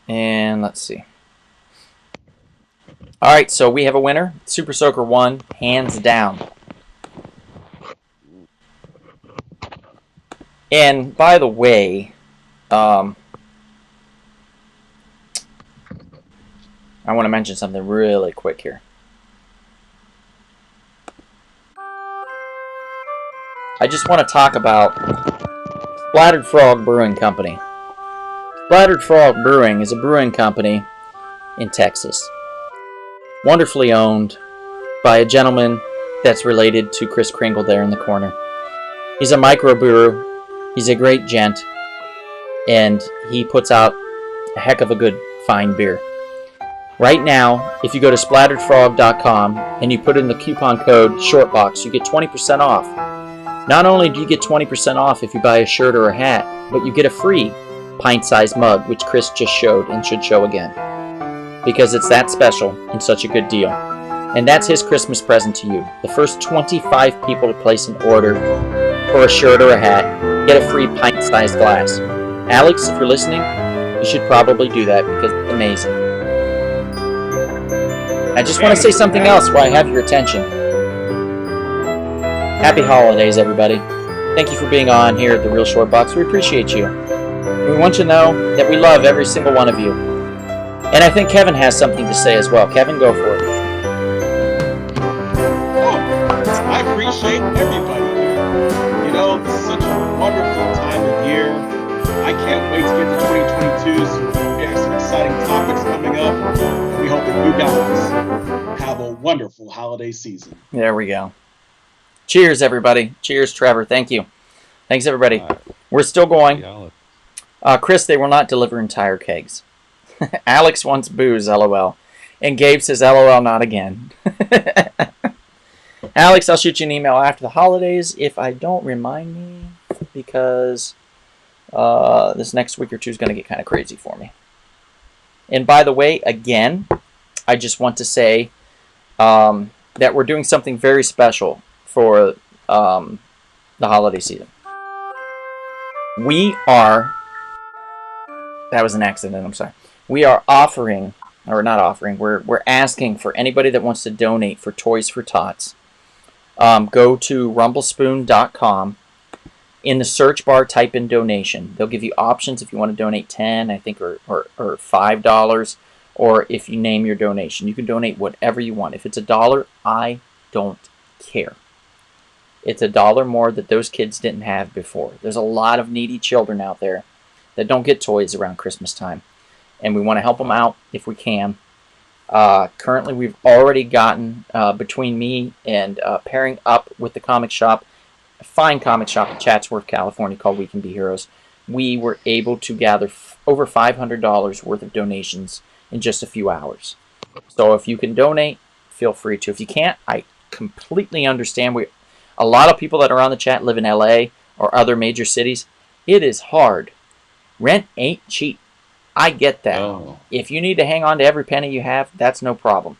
And let's see. All right, so we have a winner. Super Soaker won, hands down. And by the way, I want to mention something really quick here. I just want to talk about Splattered Frog Brewing Company. Splattered Frog Brewing is a brewing company in Texas. Wonderfully owned by a gentleman that's related to Chris Kringle there in the corner. He's a microbrewer. He's a great gent. And he puts out a heck of a good, fine beer. Right now, if you go to splatteredfrog.com and you put in the coupon code SHORTBOX, you get 20% off. Not only do you get 20% off if you buy a shirt or a hat, but you get a free pint-sized mug, which Chris just showed and should show again. Because it's that special and such a good deal. And that's his Christmas present to you. The first 25 people to place an order for a shirt or a hat get a free pint-sized glass. Alex, if you're listening, you should probably do that because it's amazing. I just want to say something else while I have your attention. Happy holidays, everybody. Thank you for being on here at The Real Short Box. We appreciate you. We want you to know that we love every single one of you. And I think Kevin has something to say as well. Kevin, go for it. I appreciate everybody here. You know, this is such a wonderful time of year. I can't wait to get to 2022. So we have some exciting topics coming up. We hope that you guys have a wonderful holiday season. There we go. Cheers, everybody. Cheers, Trevor. Thank you. Thanks, everybody. We're still going. Chris, they will not deliver entire kegs. Alex wants booze, LOL. And Gabe says, LOL, not again. Alex, I'll shoot you an email after the holidays if I don't remind me, because this next week or two is going to get kind of crazy for me. And by the way, again, I just want to say that we're doing something very special for the holiday season. That was an accident, I'm sorry. We are offering, or not offering, we're asking for anybody that wants to donate for Toys for Tots. Go to rumblespoon.com. In the search bar, type in donation. They'll give you options if you want to donate $10, I think, or $5, or if you name your donation. You can donate whatever you want. If it's $1, I don't care. It's $1 more that those kids didn't have before. There's a lot of needy children out there that don't get toys around Christmas time, and we want to help them out if we can. Currently, we've already gotten, between me and pairing up with the comic shop, a fine comic shop in Chatsworth, California called We Can Be Heroes, we were able to gather over $500 worth of donations in just a few hours. So if you can donate, feel free to. If you can't, I completely understand. A lot of people that are on the chat live in LA or other major cities. It is hard. Rent ain't cheap. I get that. Oh. If you need to hang on to every penny you have, that's no problem.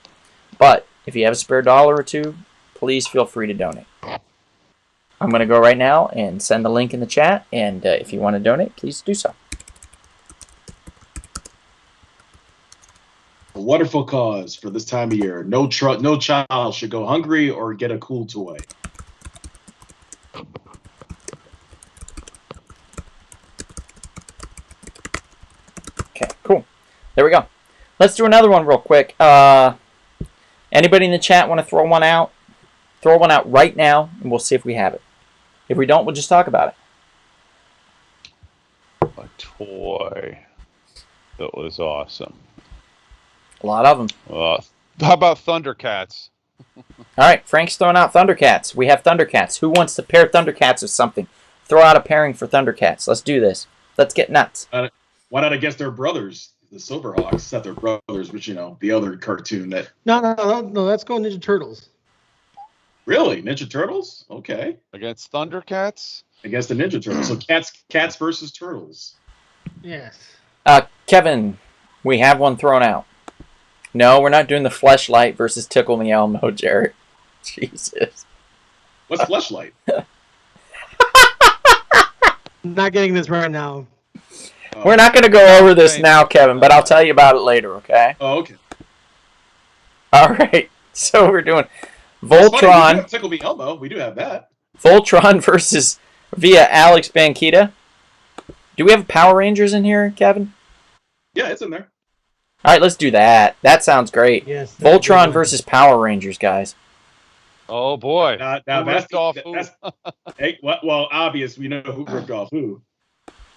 But if you have a spare $1 or $2, please feel free to donate. I'm going to go right now and send the link in the chat, and if you want to donate, please do so. A wonderful cause for this time of year. No child should go hungry or get a cool toy. Okay, cool. There we go. Let's do another one real quick. Anybody in the chat want to throw one out? Throw one out right now, and we'll see if we have it. If we don't, we'll just talk about it. A toy that was awesome. A lot of them. How about Thundercats? All right, Frank's throwing out Thundercats. We have Thundercats. Who wants to pair Thundercats with something? Throw out a pairing for Thundercats. Let's do this. Let's get nuts. Why not against their brothers, the Silverhawks? Not their brothers, but the other cartoon that. No. Let's go Ninja Turtles. Really, Ninja Turtles? Okay. Against Thundercats? Against the Ninja Turtles. So cats versus turtles. Yes. Kevin, we have one thrown out. No, we're not doing the Fleshlight versus Tickle Me Elmo, Jared. Jesus. What's Fleshlight? I'm not getting this right now. We're not going to go over this now, Kevin, but I'll tell you about it later, okay? Oh, okay. All right. So we're doing Voltron. Voltron. Tickle Me Elmo. We do have that. Voltron versus via Alex Banquita. Do we have Power Rangers in here, Kevin? Yeah, it's in there. All right, let's do that. That sounds great. Yes. Voltron versus Power Rangers, guys. Oh boy. Now Who ripped off who? Hey, well, obvious. We know who ripped off who.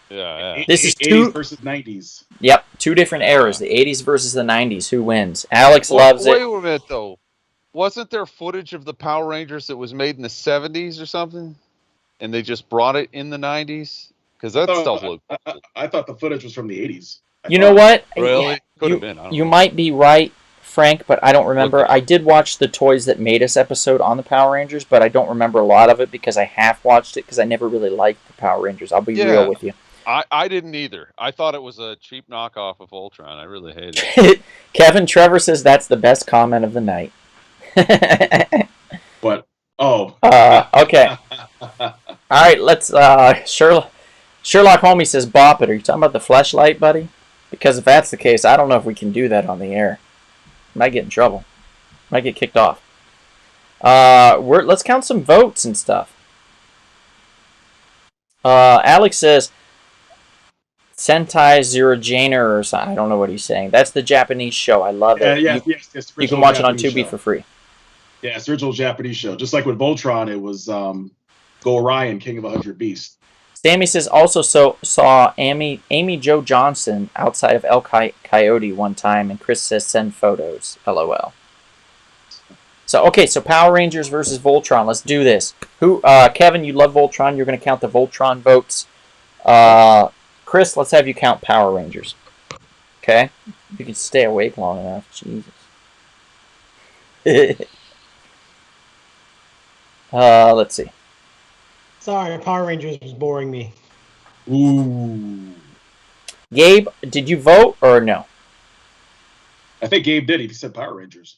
Yeah. This is 80s versus 90s. Yep, two different eras, the 80s versus the 90s. Who wins? Alex loves Wait it. a minute, though. Wasn't there footage of the Power Rangers that was made in the 70s or something? And they just brought it in the 90s? Because that stuff looked... I thought the footage was from the 80s. You know what? Really? Could have been. I don't You know. might be right, Frank, but I don't remember. I did watch the Toys That Made Us episode on the Power Rangers, but I don't remember a lot of it because I half watched it because I never really liked the Power Rangers. I'll be real with you. I didn't either. I thought it was a cheap knockoff of Voltron. I really hated it. Kevin Trevor says that's the best comment of the night. What? Oh. Okay. All right, let's... Sherlock Holmes says, bop it. Are you talking about the Fleshlight, buddy? Because if that's the case, I don't know if we can do that on the air. Might get in trouble. Might get kicked off. Let's count some votes and stuff. Alex says, Sentai Zero-Janer or something. I don't know what he's saying. That's the Japanese show. I love it. Yes, you can watch Japanese it on Tubi show. for free. Yeah, it's the original Japanese show. Just like with Voltron, it was Go Orion, King of 100 Beasts. Sammy says also saw Amy Jo Johnson outside of El Coyote one time, and Chris says send photos. LOL. So okay, so Power Rangers versus Voltron. Let's do this. Kevin, you love Voltron. You're going to count the Voltron votes. Chris, let's have you count Power Rangers. Okay, if you can stay awake long enough. Jesus. Let's see. Sorry, Power Rangers was boring me. Ooh. Gabe, did you vote or no? I think Gabe did. He said Power Rangers.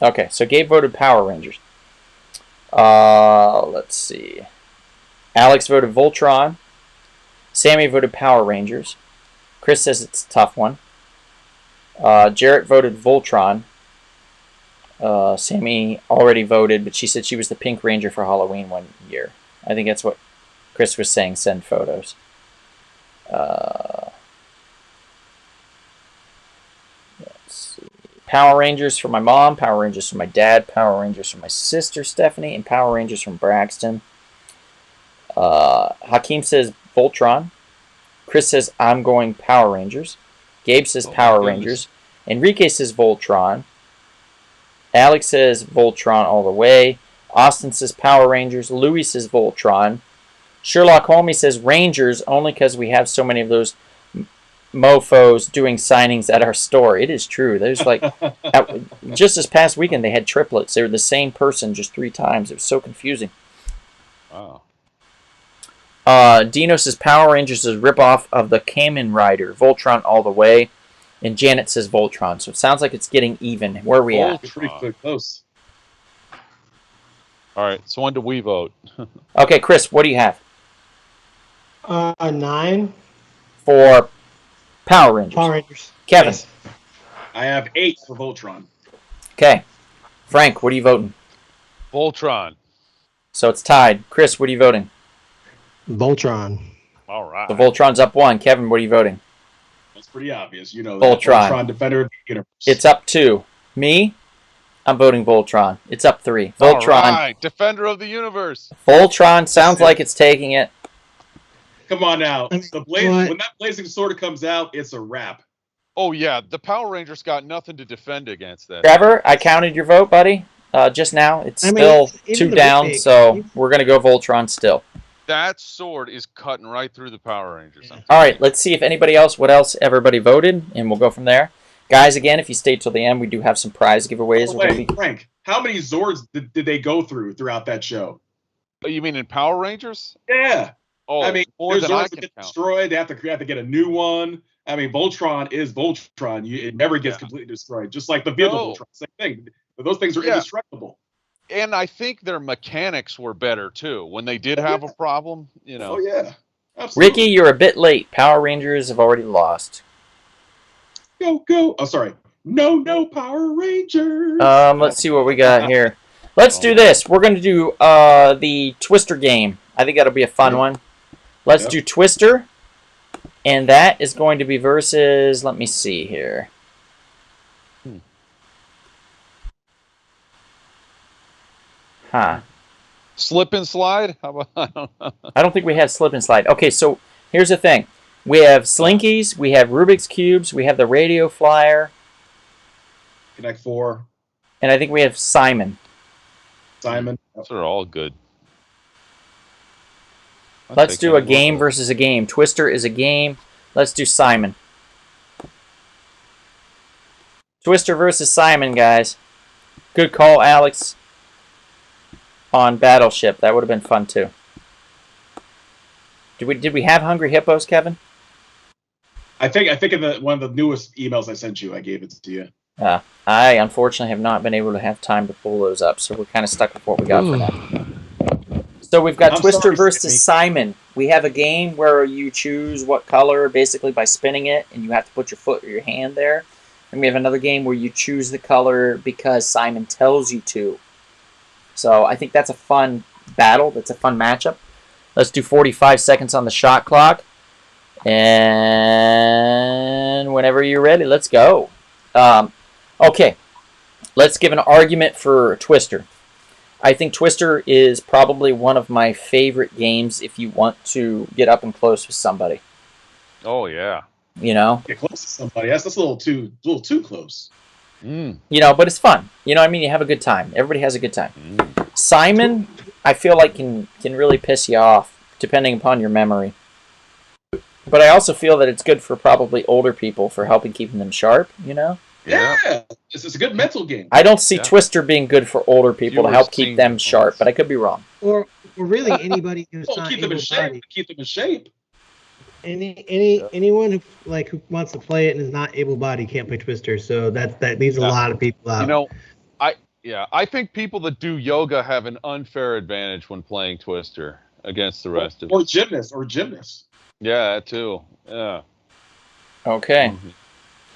Okay, so Gabe voted Power Rangers. Let's see. Alex voted Voltron. Sammy voted Power Rangers. Chris says it's a tough one. Jarrett voted Voltron. Sammy already voted, but she said she was the Pink Ranger for Halloween one year. I think that's what Chris was saying, send photos. Let's Power Rangers for my mom, Power Rangers for my dad, Power Rangers for my sister Stephanie, and Power Rangers from Braxton. Hakeem says Voltron. Chris says I'm going Power Rangers. Gabe says Power Rangers. Enrique says Voltron. Alex says Voltron all the way. Austin says Power Rangers. Louis says Voltron. Sherlock Holmes says Rangers only because we have so many of those mofos doing signings at our store. It is true. There's like, just this past weekend they had triplets. They were the same person just 3 times. It was so confusing. Wow. Dino says Power Rangers is a ripoff of the Kamen Rider. Voltron all the way. And Janet says Voltron. So it sounds like it's getting even. Where are we at? Pretty close. All right. So when do we vote? Okay, Chris, what do you have? 9. For Power Rangers. Power Rangers. Kevin. Yes. I have 8 for Voltron. Okay. Frank, what are you voting? Voltron. So it's tied. Chris, what are you voting? Voltron. All right. So Voltron's up 1. Kevin, what are you voting? That's pretty obvious. You know, Voltron. Voltron Defender of the Universe. It's up 2. Me? I'm voting Voltron. It's up 3. Voltron. All right. Defender of the Universe. Voltron sounds like it's taking it. Come on now. I mean, When that blazing sword comes out, it's a wrap. Oh yeah, the Power Rangers got nothing to defend against that. Trevor, I counted your vote, buddy. Just now. It's still 2 down, so we're going to go Voltron still. That sword is cutting right through the Power Rangers. Yeah. All right, let's see if anybody else, what else everybody voted, and we'll go from there. Guys, again, if you stay till the end, we do have some prize giveaways. Frank, how many Zords did they go throughout that show? Oh, you mean in Power Rangers? Yeah. Oh, I mean, more there's than I Zords that can get count. destroyed. They have to get a new one. I mean, Voltron is Voltron. It never gets completely destroyed. Just like the vehicle Voltron, same thing. But those things are indestructible. And I think their mechanics were better too when they did have a problem. You know. Oh yeah. Absolutely. Ricky, you're a bit late. Power Rangers have already lost. Go. Oh, sorry. No, Power Rangers. Let's see what we got here. Let's do this. We're going to do the Twister game. I think that'll be a fun one. Let's do Twister. And that is going to be versus, let me see here. Huh. Slip and slide? How about I don't think we have slip and slide. Okay, so here's the thing. We have Slinkies, we have Rubik's Cubes, we have the Radio Flyer. Connect 4. And I think we have Simon. Simon. Those are all good. Let's do a game versus a game. Twister is a game. Let's do Simon. Twister versus Simon, guys. Good call, Alex. On Battleship. That would have been fun, too. Did we have Hungry Hippos, Kevin? I think in one of the newest emails I sent you, I gave it to you. I unfortunately have not been able to have time to pull those up, so we're kind of stuck with what we got for now. So we've got Twister versus Simon. We have a game where you choose what color basically by spinning it, and you have to put your foot or your hand there. And we have another game where you choose the color because Simon tells you to. So I think that's a fun battle. That's a fun matchup. Let's do 45 seconds on the shot clock. And whenever you're ready, let's go. Okay, let's give an argument for Twister. I think Twister is probably one of my favorite games if you want to get up and close with somebody. Oh yeah. You know? Get close to somebody. That's a little too close. You know, but it's fun. You know what I mean? You have a good time. Everybody has a good time. Simon, I feel like can really piss you off, depending upon your memory. But I also feel that it's good for probably older people for helping keeping them sharp, you know? Yeah. It's a good mental game. I don't see Twister being good for older people to help keep them sharp, but I could be wrong. Or really anybody who's not keep them in shape. Keep them in shape. Anyone who wants to play it and is not able-bodied can't play Twister. So that leaves a lot of people out. You know, I think people that do yoga have an unfair advantage when playing Twister against the rest of us. Or gymnasts. Yeah, that too. Yeah. Okay.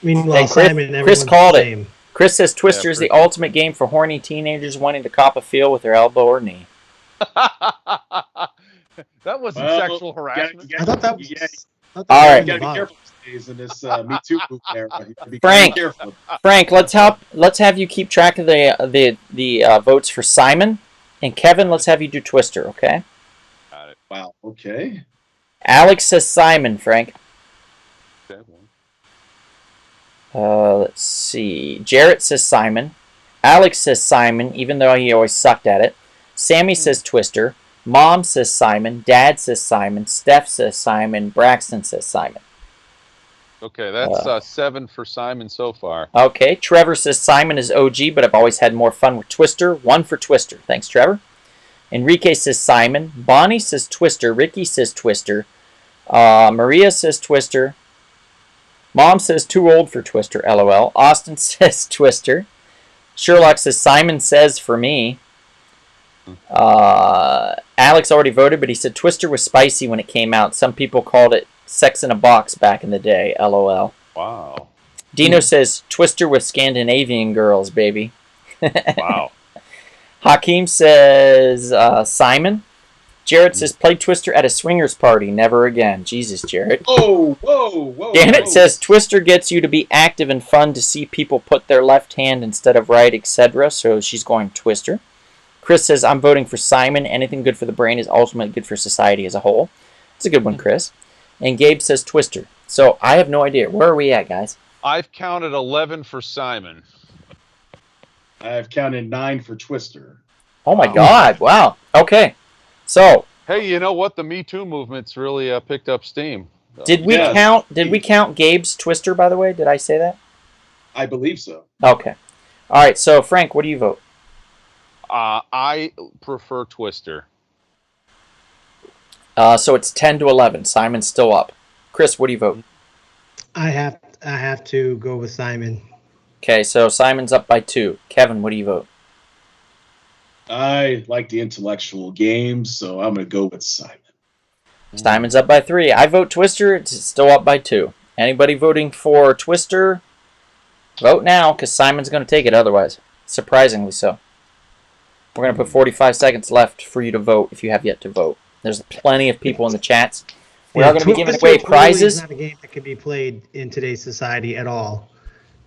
Meanwhile, Chris called it. Chris says Twister is the ultimate game for horny teenagers wanting to cop a feel with their elbow or knee. That wasn't sexual harassment. I thought that was. All right. You gotta be careful. nowadays in this Me Too movement era. You gotta be Frank. careful. Frank, let's have you keep track of the votes for Simon, and Kevin, let's have you do Twister, okay? Got it. Wow. Okay. Alex says Simon, Frank. Okay, well. Let's see. Jarrett says Simon. Alex says Simon, even though he always sucked at it. Sammy says Twister. Mom says Simon. Dad says Simon. Steph says Simon. Braxton says Simon. Okay, that's 7 for Simon so far. Okay, Trevor says Simon is OG, but I've always had more fun with Twister. 1 for Twister. Thanks, Trevor. Enrique says Simon. Bonnie says Twister. Ricky says Twister. Maria says Twister. Mom says too old for Twister, LOL. Austin says Twister. Sherlock says Simon says for me. Alex already voted, but he said Twister was spicy when it came out. Some people called it sex in a box back in the day, LOL. Wow. Dino says Twister with Scandinavian girls, baby. Wow. Hakeem says Simon. Jared says play Twister at a swingers party. Never again. Jesus, Jared. Oh, whoa. Janet says Twister gets you to be active and fun to see people put their left hand instead of right, etc. So she's going Twister. Chris says I'm voting for Simon. Anything good for the brain is ultimately good for society as a whole. It's a good one, Chris. And Gabe says Twister. So I have no idea. Where are we at, guys? I've counted 11 for Simon. I've counted 9 for Twister. Oh my God! Wow. Okay. So Hey, you know what? The Me Too movement's really picked up steam. did we Yes. count? Did we count Gabe's Twister? By the way, did I say that? I believe so. Okay. All right. So Frank, what do you vote? I prefer Twister. So it's 10 to 11. Simon's still up. Chris, what do you vote? I have to go with Simon. Okay, so Simon's up by 2. Kevin, what do you vote? I like the intellectual games, so I'm going to go with Simon. Simon's up by 3. I vote Twister. It's still up by 2. Anybody voting for Twister? Vote now, because Simon's going to take it otherwise. Surprisingly so. We're going to put 45 seconds left for you to vote if you have yet to vote. There's plenty of people in the chats. We are going to be giving away prizes. It's not a game that can be played in today's society at all.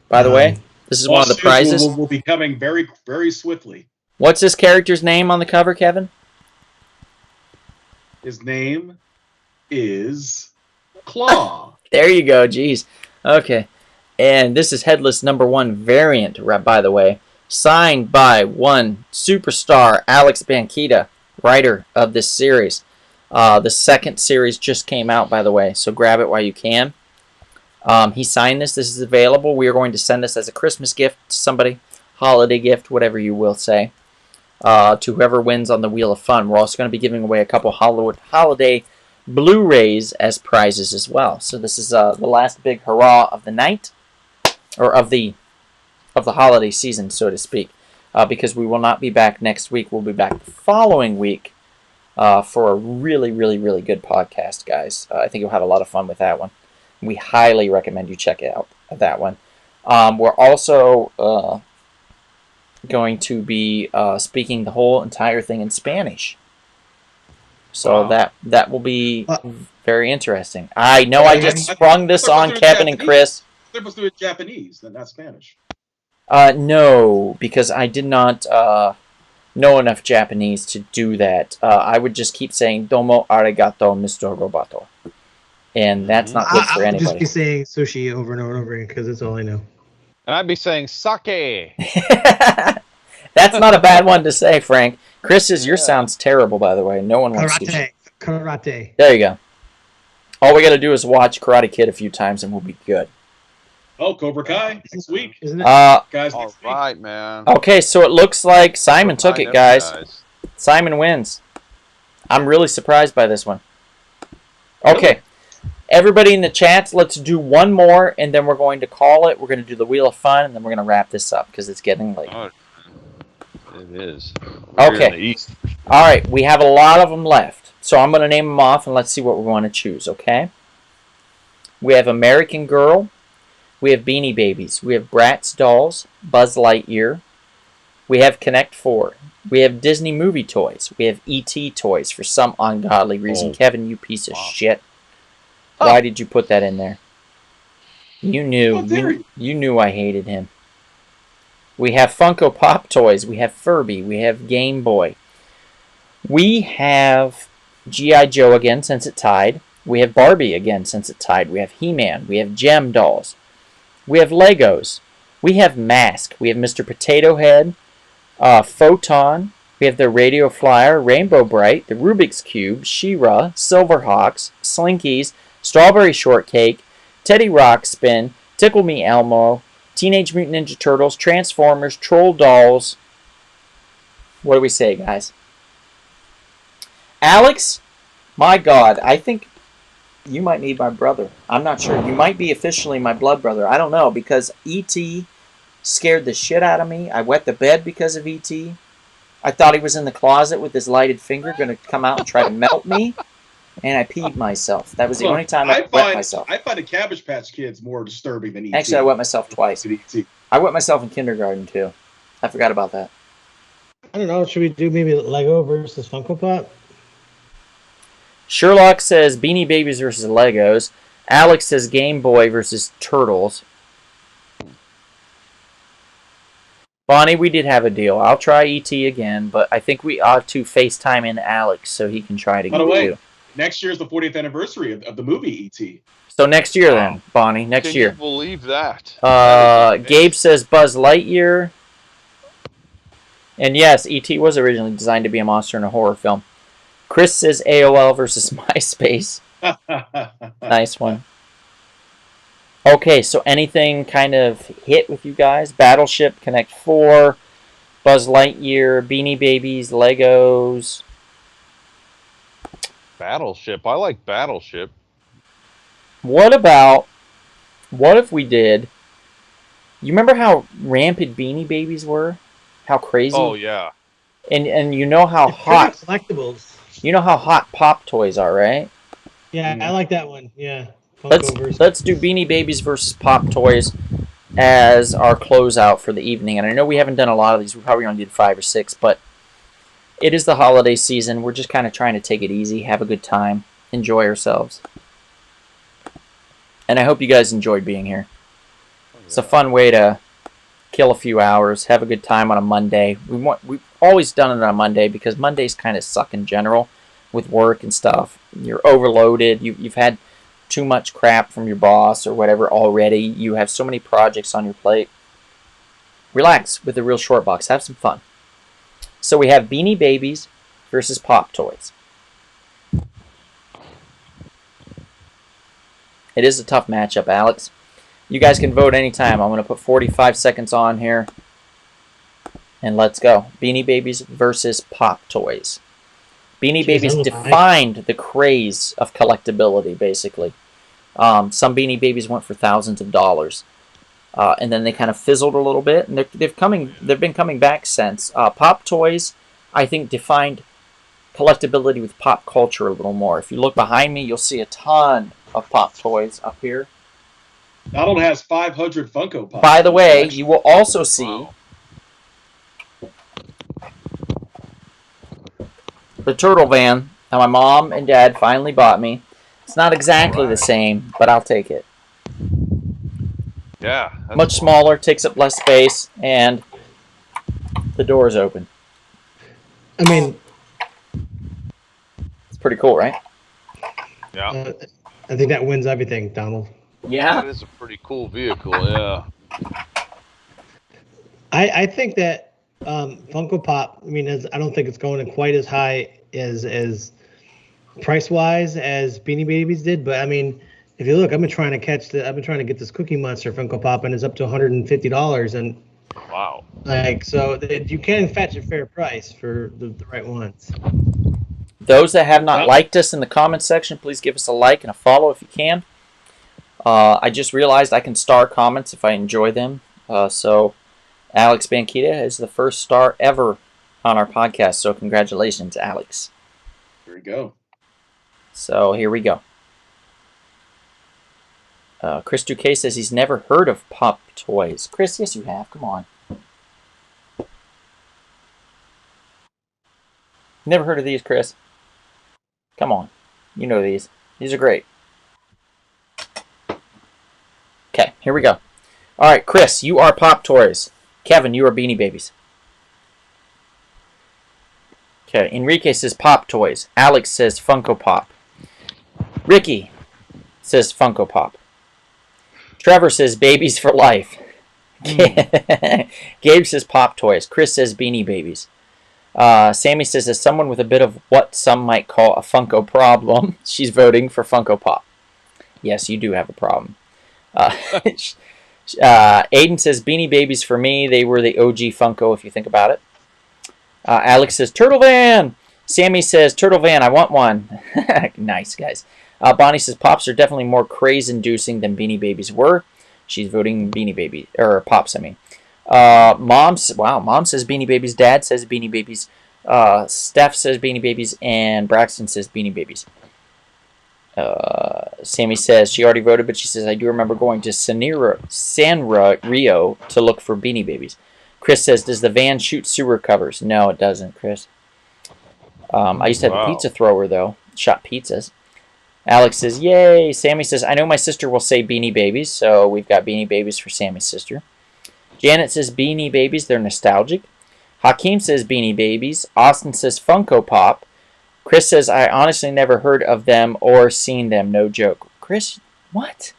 By the way, this is one of the prizes. Will be coming very, very swiftly. What's this character's name on the cover, Kevin? His name is Claw. There you go, geez. Okay. And this is Headless #1 variant, by the way. Signed by one superstar, Alex Banquita, writer of this series. The second series just came out, by the way, so grab it while you can. He signed this. This is available. We are going to send this as a Christmas gift to somebody, holiday gift, whatever you will say, to whoever wins on the Wheel of Fun. We're also going to be giving away a couple holiday Blu-rays as prizes as well. So this is the last big hurrah of the night, or of the holiday season, so to speak, because we will not be back next week. We'll be back the following week for a really, really, really good podcast, guys. I think you'll have a lot of fun with that one. We highly recommend you check out that one. We're also going to be speaking the whole entire thing in Spanish. So Wow. that will be very interesting. I know I just sprung this on Kevin and Chris. They're supposed to do it Japanese, then not Spanish. No, because I did not know enough Japanese to do that. I would just keep saying "Domo arigato, Mr. Roboto," and that's not good for I would just anybody. be saying sushi over and over and over again because that's all I know. And I'd be saying sake. That's not a bad one to say, Frank. Chris's, your sound's terrible, by the way. No one wants sushi. Karate. There you go. All we got to do is watch Karate Kid a few times, and we'll be good. Oh, Cobra Kai next week, Isn't it? guys. All Next week. right, man. Okay, so it looks like Simon took it, guys. Guys. Simon wins. I'm really surprised by this one. Okay. Everybody in the chats, let's do one more, and then we're going to call it. We're going to do the Wheel of Fun, and then we're going to wrap this up because it's getting late. Oh, it is. We're Okay. in the East. All right, we have a lot of them left. So I'm going to name them off, and let's see what we want to choose, okay? We have American Girl. We have Beanie Babies. We have Bratz Dolls, Buzz Lightyear. We have Connect 4. We have Disney movie toys. We have E.T. toys for some ungodly reason. Oh. Kevin, you piece of Wow. shit. Why did you put that in there? You knew. How dare you? You knew I hated him. We have Funko Pop toys. We have Furby. We have Game Boy. We have G.I. Joe again since it tied. We have Barbie again since it tied. We have He-Man. We have Gem Dolls. We have Legos. We have Mask. We have Mr. Potato Head. Photon. We have the Radio Flyer, Rainbow Bright, the Rubik's Cube, She-Ra, Silverhawks, Slinkies, Strawberry Shortcake, Teddy Rockspin, Tickle Me Elmo, Teenage Mutant Ninja Turtles, Transformers, Troll Dolls. What do we say, guys? Alex, my God, I think you might need my brother. I'm not sure. You might be officially my blood brother. I don't know, because E.T. scared the shit out of me. I wet the bed because of E.T. I thought he was in the closet with his lighted finger going to come out and try to melt me, and I peed myself. That was the only time I wet myself. I find the Cabbage Patch Kids more disturbing than E.T. Actually, I wet myself twice. I wet myself in kindergarten, too. I forgot about that. I don't know. Should we do maybe Lego versus Funko Pop? Sherlock says Beanie Babies versus Legos. Alex says Game Boy versus Turtles. Bonnie, we did have a deal. I'll try E.T. again, but I think we ought to FaceTime in Alex so he can try to By get the way, you. next year is the 40th anniversary of the movie E.T. So next year then, Bonnie, next year. Can you believe that? Gabe says Buzz Lightyear. And yes, E.T. was originally designed to be a monster in a horror film. Chris says AOL versus MySpace. Nice one. Okay, so anything kind of hit with you guys? Battleship, Connect 4, Buzz Lightyear, Beanie Babies, Legos. Battleship. I like Battleship. What if we did... You remember how rampant Beanie Babies were? How crazy? Oh, yeah. And you know how They're hot... collectibles. You know how hot Pop toys are, right? Yeah, I like that one. Yeah. Let's do Beanie Babies versus Pop toys as our closeout for the evening. And I know we haven't done a lot of these. We probably only did 5 or 6, but it is the holiday season. We're just kind of trying to take it easy, have a good time, enjoy ourselves. And I hope you guys enjoyed being here. It's a fun way to kill a few hours, have a good time on a Monday. We've always done it on a Monday because Mondays kind of suck in general with work and stuff. You're overloaded. You've had too much crap from your boss or whatever already. You have so many projects on your plate. Relax with the Real Short Box. Have some fun. So we have Beanie Babies versus Pop Toys. It is a tough matchup, Alex. You guys can vote anytime. I'm going to put 45 seconds on here. And let's go. Beanie Babies versus Pop Toys. Beanie Babies defined the craze of collectability, basically. Some Beanie Babies went for thousands of dollars. And then they kind of fizzled a little bit. And they've been coming back since. Pop Toys, I think, defined collectability with pop culture a little more. If you look behind me, you'll see a ton of Pop Toys up here. Donald has 500 Funko Pops. By the way, you will also see the Turtle Van that my mom and dad finally bought me. It's not exactly the same, but I'll take it. Yeah. Much smaller, takes up less space, and the door is open. I mean, it's pretty cool, right? Yeah. I think that wins everything, Donald. Yeah. That is a pretty cool vehicle, yeah. I think that Funko Pop, I mean, I don't think it's going quite as high as price-wise as Beanie Babies did, but I mean, if you look, I've been trying to get this Cookie Monster Funko Pop, and it's up to $150, and wow, like, so you can fetch a fair price for the right ones. Those that have not liked us in the comments section, please give us a like and a follow if you can. I just realized I can star comments if I enjoy them. So Alex Banquita is the first star ever on our podcast. So congratulations, Alex. Here we go. So here we go. Chris Duque says he's never heard of Pop Toys. Chris, yes you have. Come on. Never heard of these, Chris. Come on. You know these. These are great. Okay. Here we go. All right, Chris, you are Pop Toys. Kevin, you are Beanie Babies. Okay, Enrique says Pop Toys. Alex says Funko Pop. Ricky says Funko Pop. Trevor says Babies for Life. Gabe says Pop Toys. Chris says Beanie Babies. Sammy says, as someone with a bit of what some might call a Funko problem, she's voting for Funko Pop. Yes, you do have a problem. Aiden says Beanie Babies for me. They were the OG Funko, if you think about it. Alex says Turtle Van. Sammy says Turtle Van, I want one. Nice, guys. Bonnie says Pops are definitely more craze-inducing than Beanie Babies were. She's voting Beanie Baby, or Pops, I mean. Mom says Beanie Babies. Dad says Beanie Babies. Steph says Beanie Babies. And Braxton says Beanie Babies. Sammy says she already voted, but she says, I do remember going to Sanrio to look for Beanie Babies. Chris says, does the van shoot sewer covers? No, it doesn't, Chris. I used to have a pizza thrower, though. Shot pizzas. Alex says, yay. Sammy says, I know my sister will say Beanie Babies, so we've got Beanie Babies for Sammy's sister. Janet says Beanie Babies, they're nostalgic. Hakeem says Beanie Babies. Austin says Funko Pop. Chris says, I honestly never heard of them or seen them, no joke. Chris, what?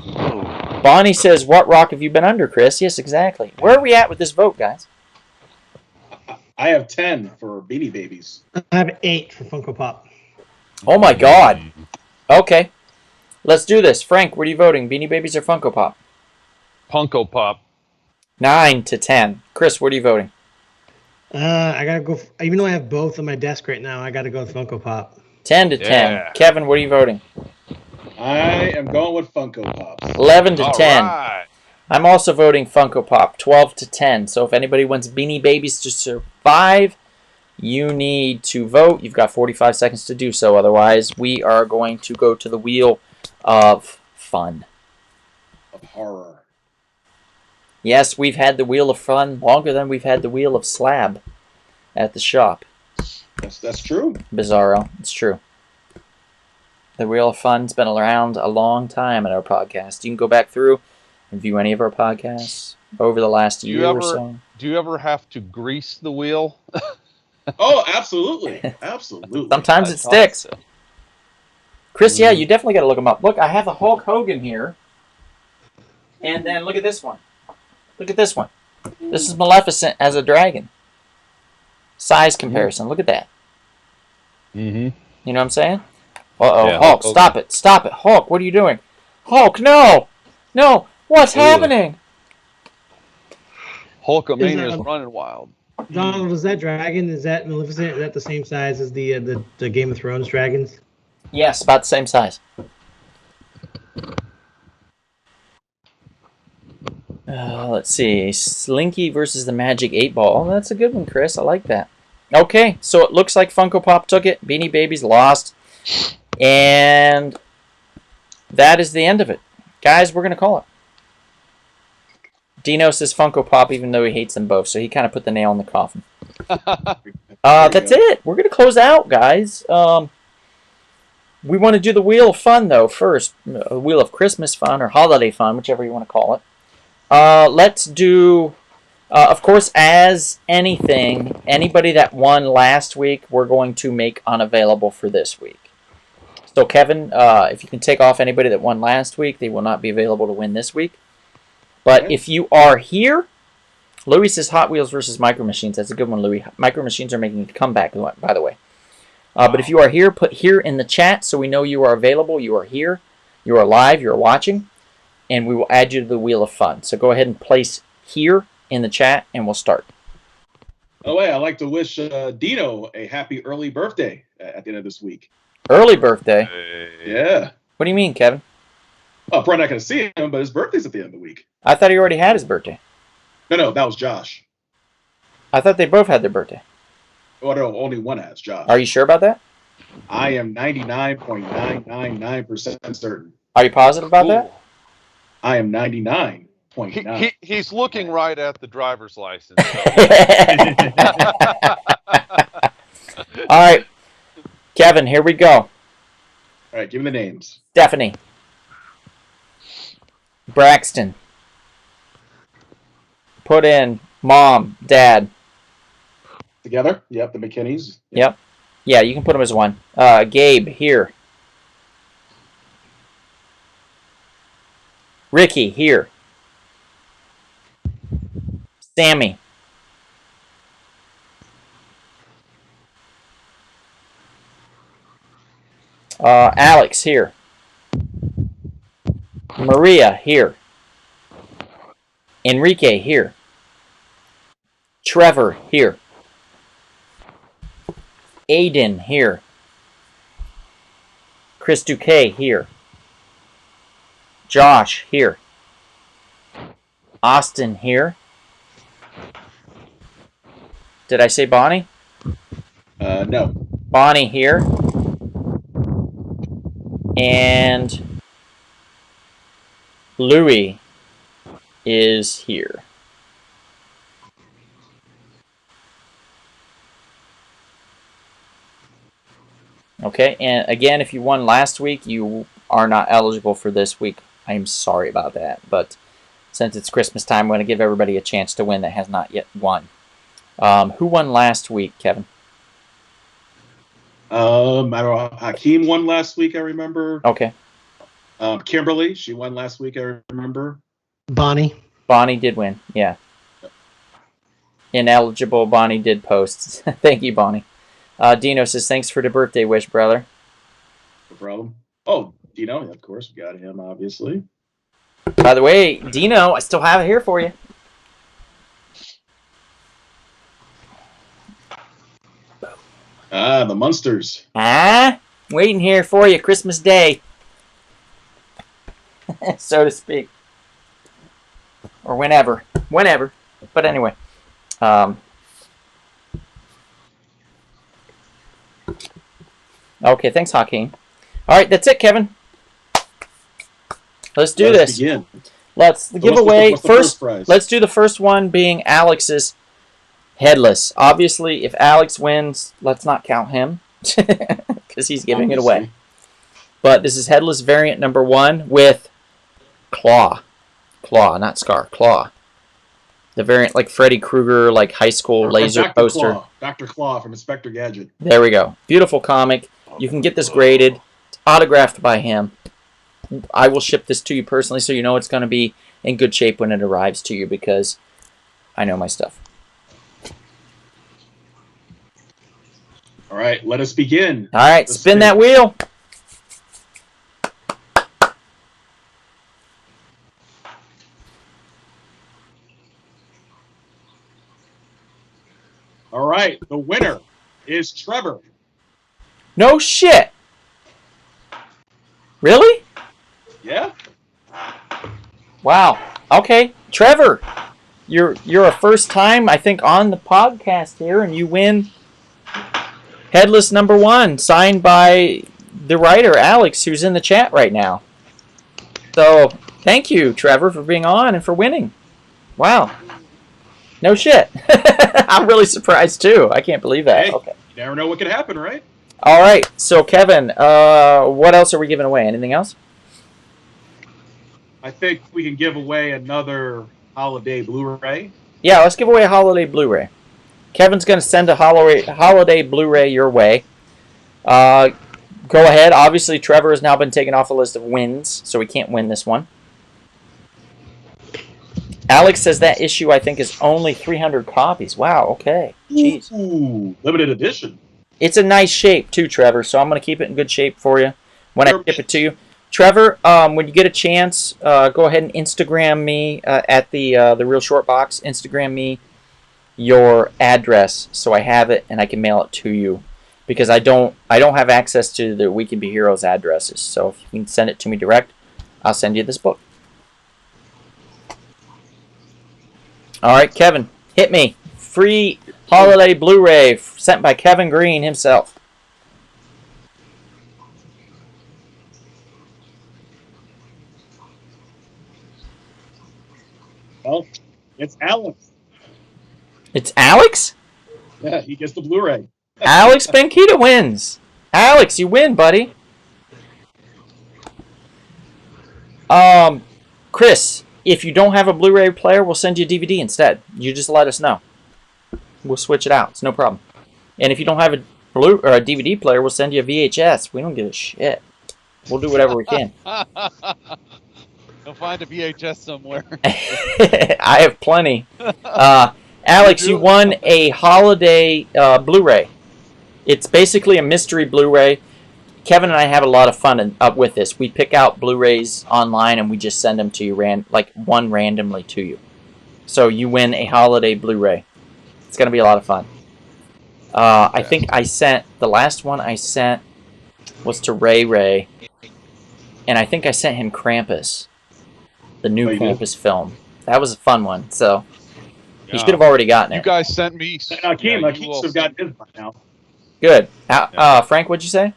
Bonnie says, what rock have you been under, Chris? Yes, exactly. Where are we at with this vote, guys? I have 10 for Beanie Babies. I have 8 for Funko Pop. Oh my God. Okay. Let's do this. Frank, what are you voting? Beanie Babies or Funko Pop? Funko Pop. 9 to 10. Chris, what are you voting? I gotta go. Even though I have both on my desk right now, I gotta go with Funko Pop. 10 to 10. Yeah. Kevin, what are you voting? I am going with Funko Pops. 11 to All 10. right. I'm also voting Funko Pop. 12 to 10. So if anybody wants Beanie Babies to survive, you need to vote. You've got 45 seconds to do so. Otherwise, we are going to go to the Wheel of Fun. Of horror. Yes, we've had the Wheel of Fun longer than we've had the Wheel of Slab at the shop. That's true. Bizarro. It's true. The Wheel of Fun's been around a long time in our podcast. You can go back through and view any of our podcasts over the last year or so. Do you ever have to grease the wheel? Oh, absolutely. Absolutely. Sometimes it sticks. Chris, yeah, you definitely got to look them up. Look, I have a Hulk Hogan here. And then look at this one. Look at this one. This is Maleficent as a dragon. Size comparison. Look at that. Mm-hmm. You know what I'm saying? Uh-oh. Yeah, Hulk, Hulk stop it. Stop it. Hulk, what are you doing? Hulk, no! No! What's happening? Hulkamania is running wild. Donald, is that dragon? Is that Maleficent? Is that the same size as the Game of Thrones dragons? Yes, about the same size. Let's see. Slinky versus the Magic 8 Ball. That's a good one, Chris. I like that. Okay, so it looks like Funko Pop took it. Beanie Babies lost. And that is the end of it. Guys, we're going to call it. Dino says Funko Pop, even though he hates them both. So he kind of put the nail in the coffin. That's it. We're going to close out, guys. We want to do the Wheel of Fun, though, first. Wheel of Christmas Fun or Holiday Fun, whichever you want to call it. Let's do, of course, as anything, anybody that won last week, we're going to make unavailable for this week. So, Kevin, if you can take off anybody that won last week, they will not be available to win this week. But if you are here, Louis says Hot Wheels versus Micro Machines. That's a good one, Louis. Micro Machines are making a comeback, by the way. But if you are here, put here in the chat so we know you are available. You are here. You are live. You are watching. And we will add you to the Wheel of Fun. So go ahead and place here in the chat, and we'll start. By the way, I'd like to wish Dino a happy early birthday at the end of this week. Early birthday? Yeah. What do you mean, Kevin? Well, I'm probably not going to see him, but his birthday's at the end of the week. I thought he already had his birthday. No, that was Josh. I thought they both had their birthday. Oh, no, only one has, Josh. Are you sure about that? I am 99.999% certain. Are you positive about that? I am 99.9. He's looking right at the driver's license. All right. Kevin, here we go. All right, give me the names. Stephanie. Braxton. Put in Mom, Dad. Together? Yep, the McKinneys. Yep. Yeah, you can put them as one. Gabe, here. Ricky, here. Sammy. Alex, here. Maria, here. Enrique, here. Trevor, here. Aiden, here. Chris Duque, here. Josh, here. Austin, here. Did I say Bonnie? No. Bonnie, here. And Louie is here. Okay, and again, if you won last week, you are not eligible for this week. I'm sorry about that, but since it's Christmas time, I'm going to give everybody a chance to win that has not yet won. Who won last week, Kevin? I don't know. Hakeem won last week, I remember. Okay. Kimberly, she won last week, I remember. Bonnie. Bonnie did win, yeah. Ineligible, Bonnie did post. Thank you, Bonnie. Dino says, thanks for the birthday wish, brother. No problem. Oh, Dino, of course, we got him, obviously. By the way, Dino, I still have it here for you. The Munsters. Waiting here for you, Christmas Day. So to speak. Or whenever. Whenever. But anyway. Okay, thanks, Hakeem. Alright, that's it, Kevin. Let's do this. Begin. Let's give away what's the first prize? let's do the first one being Alex's headless. Obviously, if Alex wins, let's not count him because he's giving it away. But this is headless variant number 1 with claw. Claw, not scar. Claw. The variant like Freddy Krueger, like high school laser Dr. poster. Claw. Dr. Claw from Inspector Gadget. There we go. Beautiful comic. You can get this graded. It's autographed by him. I will ship this to you personally so you know it's going to be in good shape when it arrives to you because I know my stuff. All right, let us begin. All right, spin that wheel. All right, the winner is Trevor. No shit. Really? Yeah. Wow. Okay, Trevor, you're a first time I think on the podcast here, and you win headless number 1, signed by the writer Alex, who's in the chat right now. So thank you, Trevor, for being on and for winning. Wow. No shit. I'm really surprised too. I can't believe that. Hey, okay. You never know what could happen, right? All right. So Kevin, what else are we giving away? Anything else? I think we can give away another holiday Blu-ray. Yeah, let's give away a holiday Blu-ray. Kevin's going to send a holiday Blu-ray your way. Go ahead. Obviously, Trevor has now been taken off the list of wins, so he can't win this one. Alex says that issue, I think, is only 300 copies. Wow, okay. Jeez. Ooh, limited edition. It's a nice shape, too, Trevor, so I'm going to keep it in good shape for you when I ship it to you. Trevor, when you get a chance, go ahead and Instagram me at the Real Short Box. Instagram me your address so I have it and I can mail it to you because I don't have access to the We Can Be Heroes addresses. So if you can send it to me direct, I'll send you this book. All right, Kevin, hit me. Free holiday Blu-ray sent by Kevin Green himself. Well, it's Alex. It's Alex? Yeah, he gets the Blu-ray. Alex Benquita wins. Alex, you win, buddy. Chris, if you don't have a Blu-ray player, we'll send you a DVD instead. You just let us know. We'll switch it out. It's no problem. And if you don't have a DVD player, we'll send you a VHS. We don't give a shit. We'll do whatever we can. You'll find a VHS somewhere. I have plenty. Alex, you won a holiday Blu-ray. It's basically a mystery Blu-ray. Kevin and I have a lot of fun with this. We pick out Blu-rays online and we just send them to you, one randomly to you. So you win a holiday Blu-ray. It's going to be a lot of fun. I think the last one I sent was to Ray, and I think I sent him Krampus, the new Krampus film. That was a fun one, so he should have already gotten it. You guys sent me. Akeem have gotten his by now. Good. Frank, what'd you say?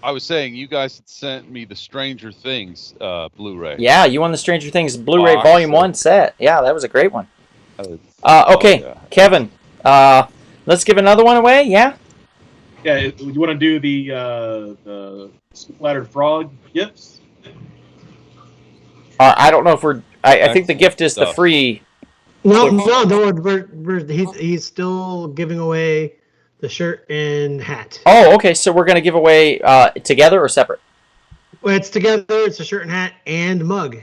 I was saying you guys sent me the Stranger Things Blu-ray. Yeah, you won the Stranger Things Blu-ray Volume 1 set. Yeah, that was a great one. Okay, Kevin, let's give another one away, yeah? Yeah, you want to do the splattered frog gifts? I don't know if we're... I think the gift is the free... No, he's still giving away the shirt and hat. Oh, okay, so we're going to give away together or separate? Well, it's together. It's a shirt and hat and mug.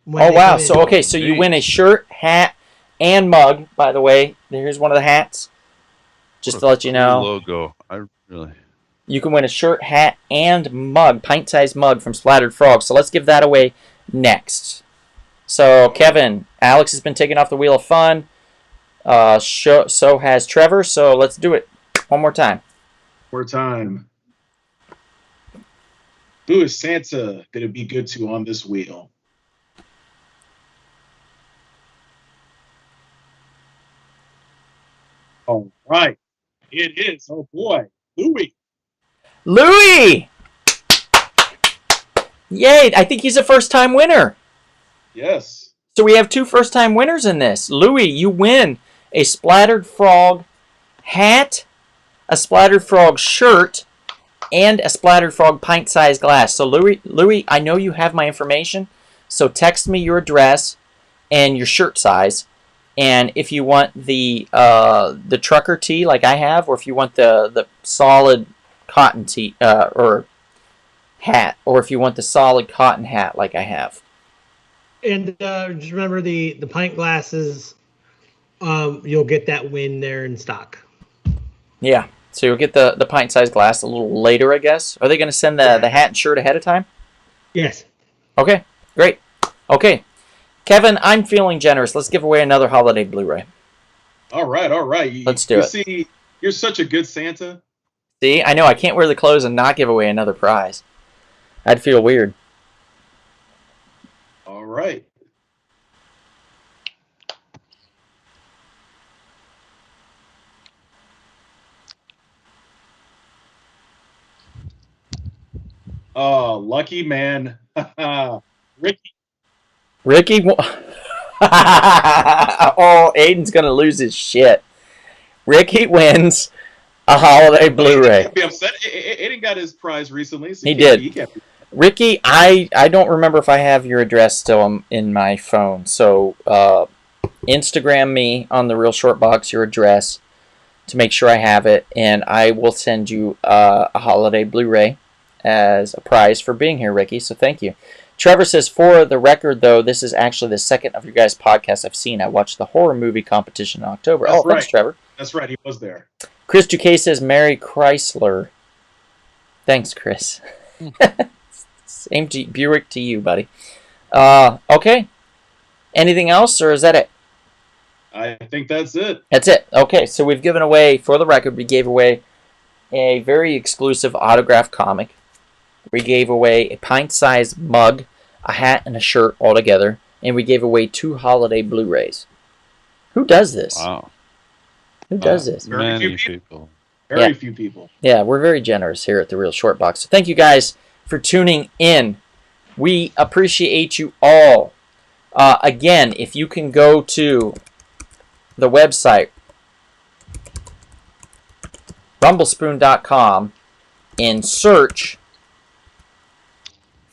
Oh, wow. So you win a shirt, hat, and mug, by the way. Here's one of the hats. Just to let you know. Logo. You can win a shirt, hat, and mug, pint-sized mug from Splattered Frog. So let's give that away next. So, Kevin, Alex has been taken off the wheel of fun. So has Trevor. So let's do it one more time. Who is Santa going to be good to on this wheel? All right. It is, oh boy, Louie. Yay, I think he's a first-time winner. Yes. So we have 2 first-time winners in this. Louie, you win a Splattered Frog hat, a Splattered Frog shirt, and a Splattered Frog pint-sized glass. So Louie, I know you have my information, so text me your address and your shirt size. And if you want the trucker tee like I have, or if you want the solid cotton tee or hat, or if you want the solid cotton hat like I have. And just remember the pint glasses. You'll get that win there in stock. Yeah, so you'll get the pint-sized glass a little later, I guess. Are they going to send the hat and shirt ahead of time? Yes. Okay, great. Okay. Kevin, I'm feeling generous. Let's give away another holiday Blu-ray. All right. Let's do it. See, you're such a good Santa. See, I know I can't wear the clothes and not give away another prize. I'd feel weird. All right. Oh, lucky man. Ricky? Oh, Aiden's going to lose his shit. Ricky wins a holiday Blu-ray. Be upset. Aiden got his prize recently. So he did. Ricky, I don't remember if I have your address still in my phone. So Instagram me on the Real Short Box your address to make sure I have it. And I will send you a holiday Blu-ray as a prize for being here, Ricky. So thank you. Trevor says, for the record, though, this is actually the second of your guys' podcasts I've seen. I watched the horror movie competition in October. That's right. Thanks, Trevor. That's right. He was there. Chris Duquet says, Merry Chrysler. Thanks, Chris. Same to Buick to you, buddy. Okay. Anything else, or is that it? I think that's it. That's it. Okay, so we've given away, for the record, we gave away a very exclusive autographed comic. We gave away a pint-sized mug, a hat, and a shirt all together. And we gave away 2 holiday Blu-rays. Who does this? Wow. Who does this? Many people. Very few people. Yeah, we're very generous here at the Real Short Box. So thank you guys for tuning in. We appreciate you all. Again, if you can go to the website, rumblespoon.com, and search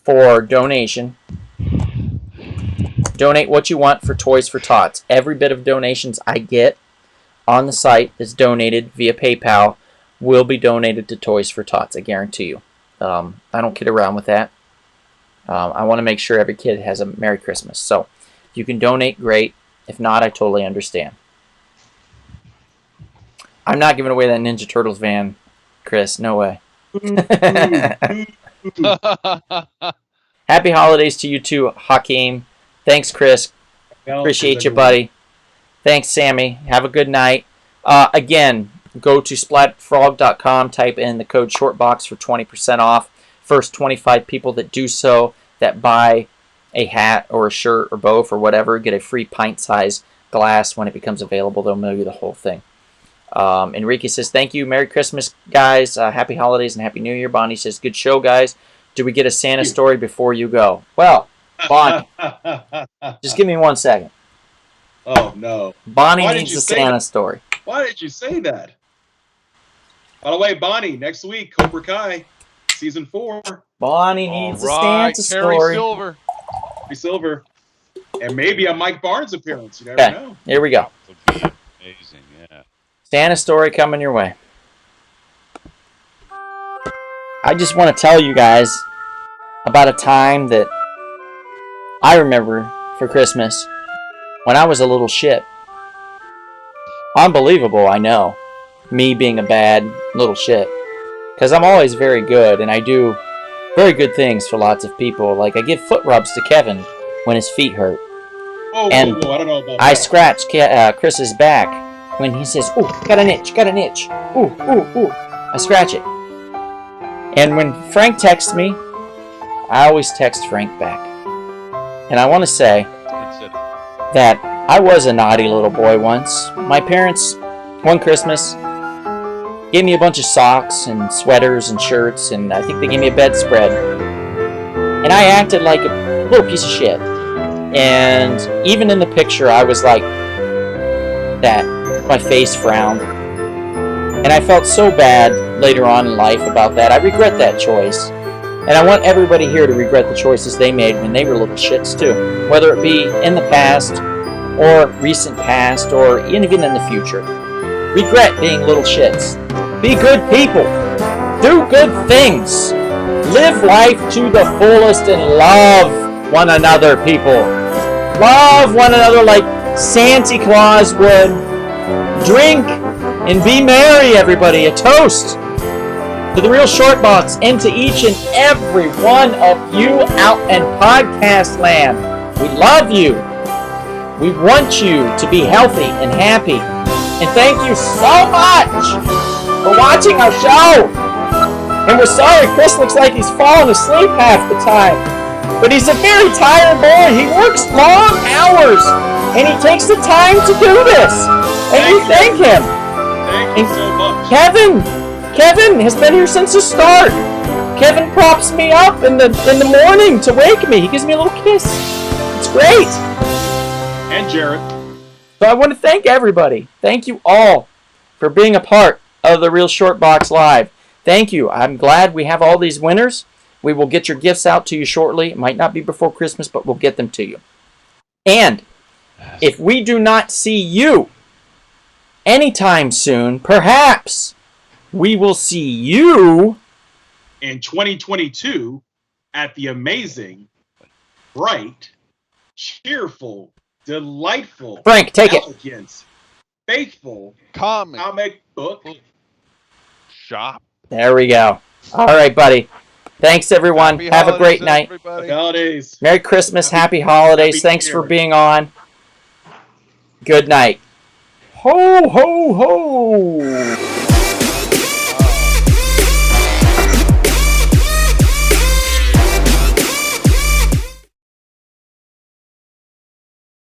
for donation, Donate what you want for Toys for Tots. Every bit of donations I get on the site is donated via PayPal, will be donated to Toys for Tots, I guarantee you. I don't kid around with that. I want to make sure every kid has a Merry Christmas. So, if you can donate, great. If not, I totally understand. I'm not giving away that Ninja Turtles van, Chris. No way. Happy holidays to you too, Hakeem. Thanks, Chris. Appreciate you, buddy. Thanks, Sammy. Have a good night. Again, go to splatfrog.com, type in the code SHORTBOX for 20% off. First 25 people that do so, that buy a hat or a shirt or both or whatever, get a free pint-sized glass when it becomes available. They'll mail you the whole thing. Enrique says, thank you. Merry Christmas, guys. Happy holidays and Happy New Year. Bonnie says, good show, guys. Do we get a Santa story before you go? Well, Bonnie, just give me 1 second. Oh, no. Bonnie needs a Santa story. Why did you say that? By the way, Bonnie, next week, Cobra Kai, season 4. Bonnie needs a Santa story. Silver. Terry Silver. And maybe a Mike Barnes appearance. You never know. Here we go. That would be amazing, yeah. Santa story coming your way. I just want to tell you guys about a time that I remember for Christmas when I was a little shit. Unbelievable, I know. Me being a bad little shit. Because I'm always very good, and I do very good things for lots of people. Like, I give foot rubs to Kevin when his feet hurt. Whoa, And I don't know about I that. scratch Chris's back when he says, ooh, got an itch, got an itch. Ooh, ooh, ooh. I scratch it. And when Frank texts me, I always text Frank back. And I want to say that I was a naughty little boy once. My parents, one Christmas, gave me a bunch of socks and sweaters and shirts, and I think they gave me a bedspread. And I acted like a little piece of shit. And even in the picture, I was like that. My face frowned. And I felt so bad later on in life about that. I regret that choice. And I want everybody here to regret the choices they made when they were little shits too. Whether it be in the past, or recent past, or even in the future. Regret being little shits. Be good people. Do good things. Live life to the fullest and love one another, people. Love one another like Santa Claus would. Drink and be merry, everybody. A toast to the Real Short Box and to each and every one of you out in podcast land. We love you. We want you to be healthy and happy. And thank you so much for watching our show. And we're sorry Chris looks like he's falling asleep half the time. But he's a very tired boy. He works long hours. And he takes the time to do this. And we thank him. Thank you so much. Kevin has been here since the start. Kevin props me up in the morning to wake me. He gives me a little kiss. It's great. And Jared. So I want to thank everybody. Thank you all for being a part of the Real Short Box Live. Thank you. I'm glad we have all these winners. We will get your gifts out to you shortly. It might not be before Christmas, but we'll get them to you. And if we do not see you anytime soon, perhaps we will see you in 2022 at the amazing, bright, cheerful, delightful, Frank, take it. elegant, faithful Comic book shop. There we go. All right, buddy. Thanks, everyone. Happy Have a great holidays, night. everybody. holidays. Merry Christmas. Happy holidays. Happy Thanks New for Year. being on. Good night. Ho, ho, ho.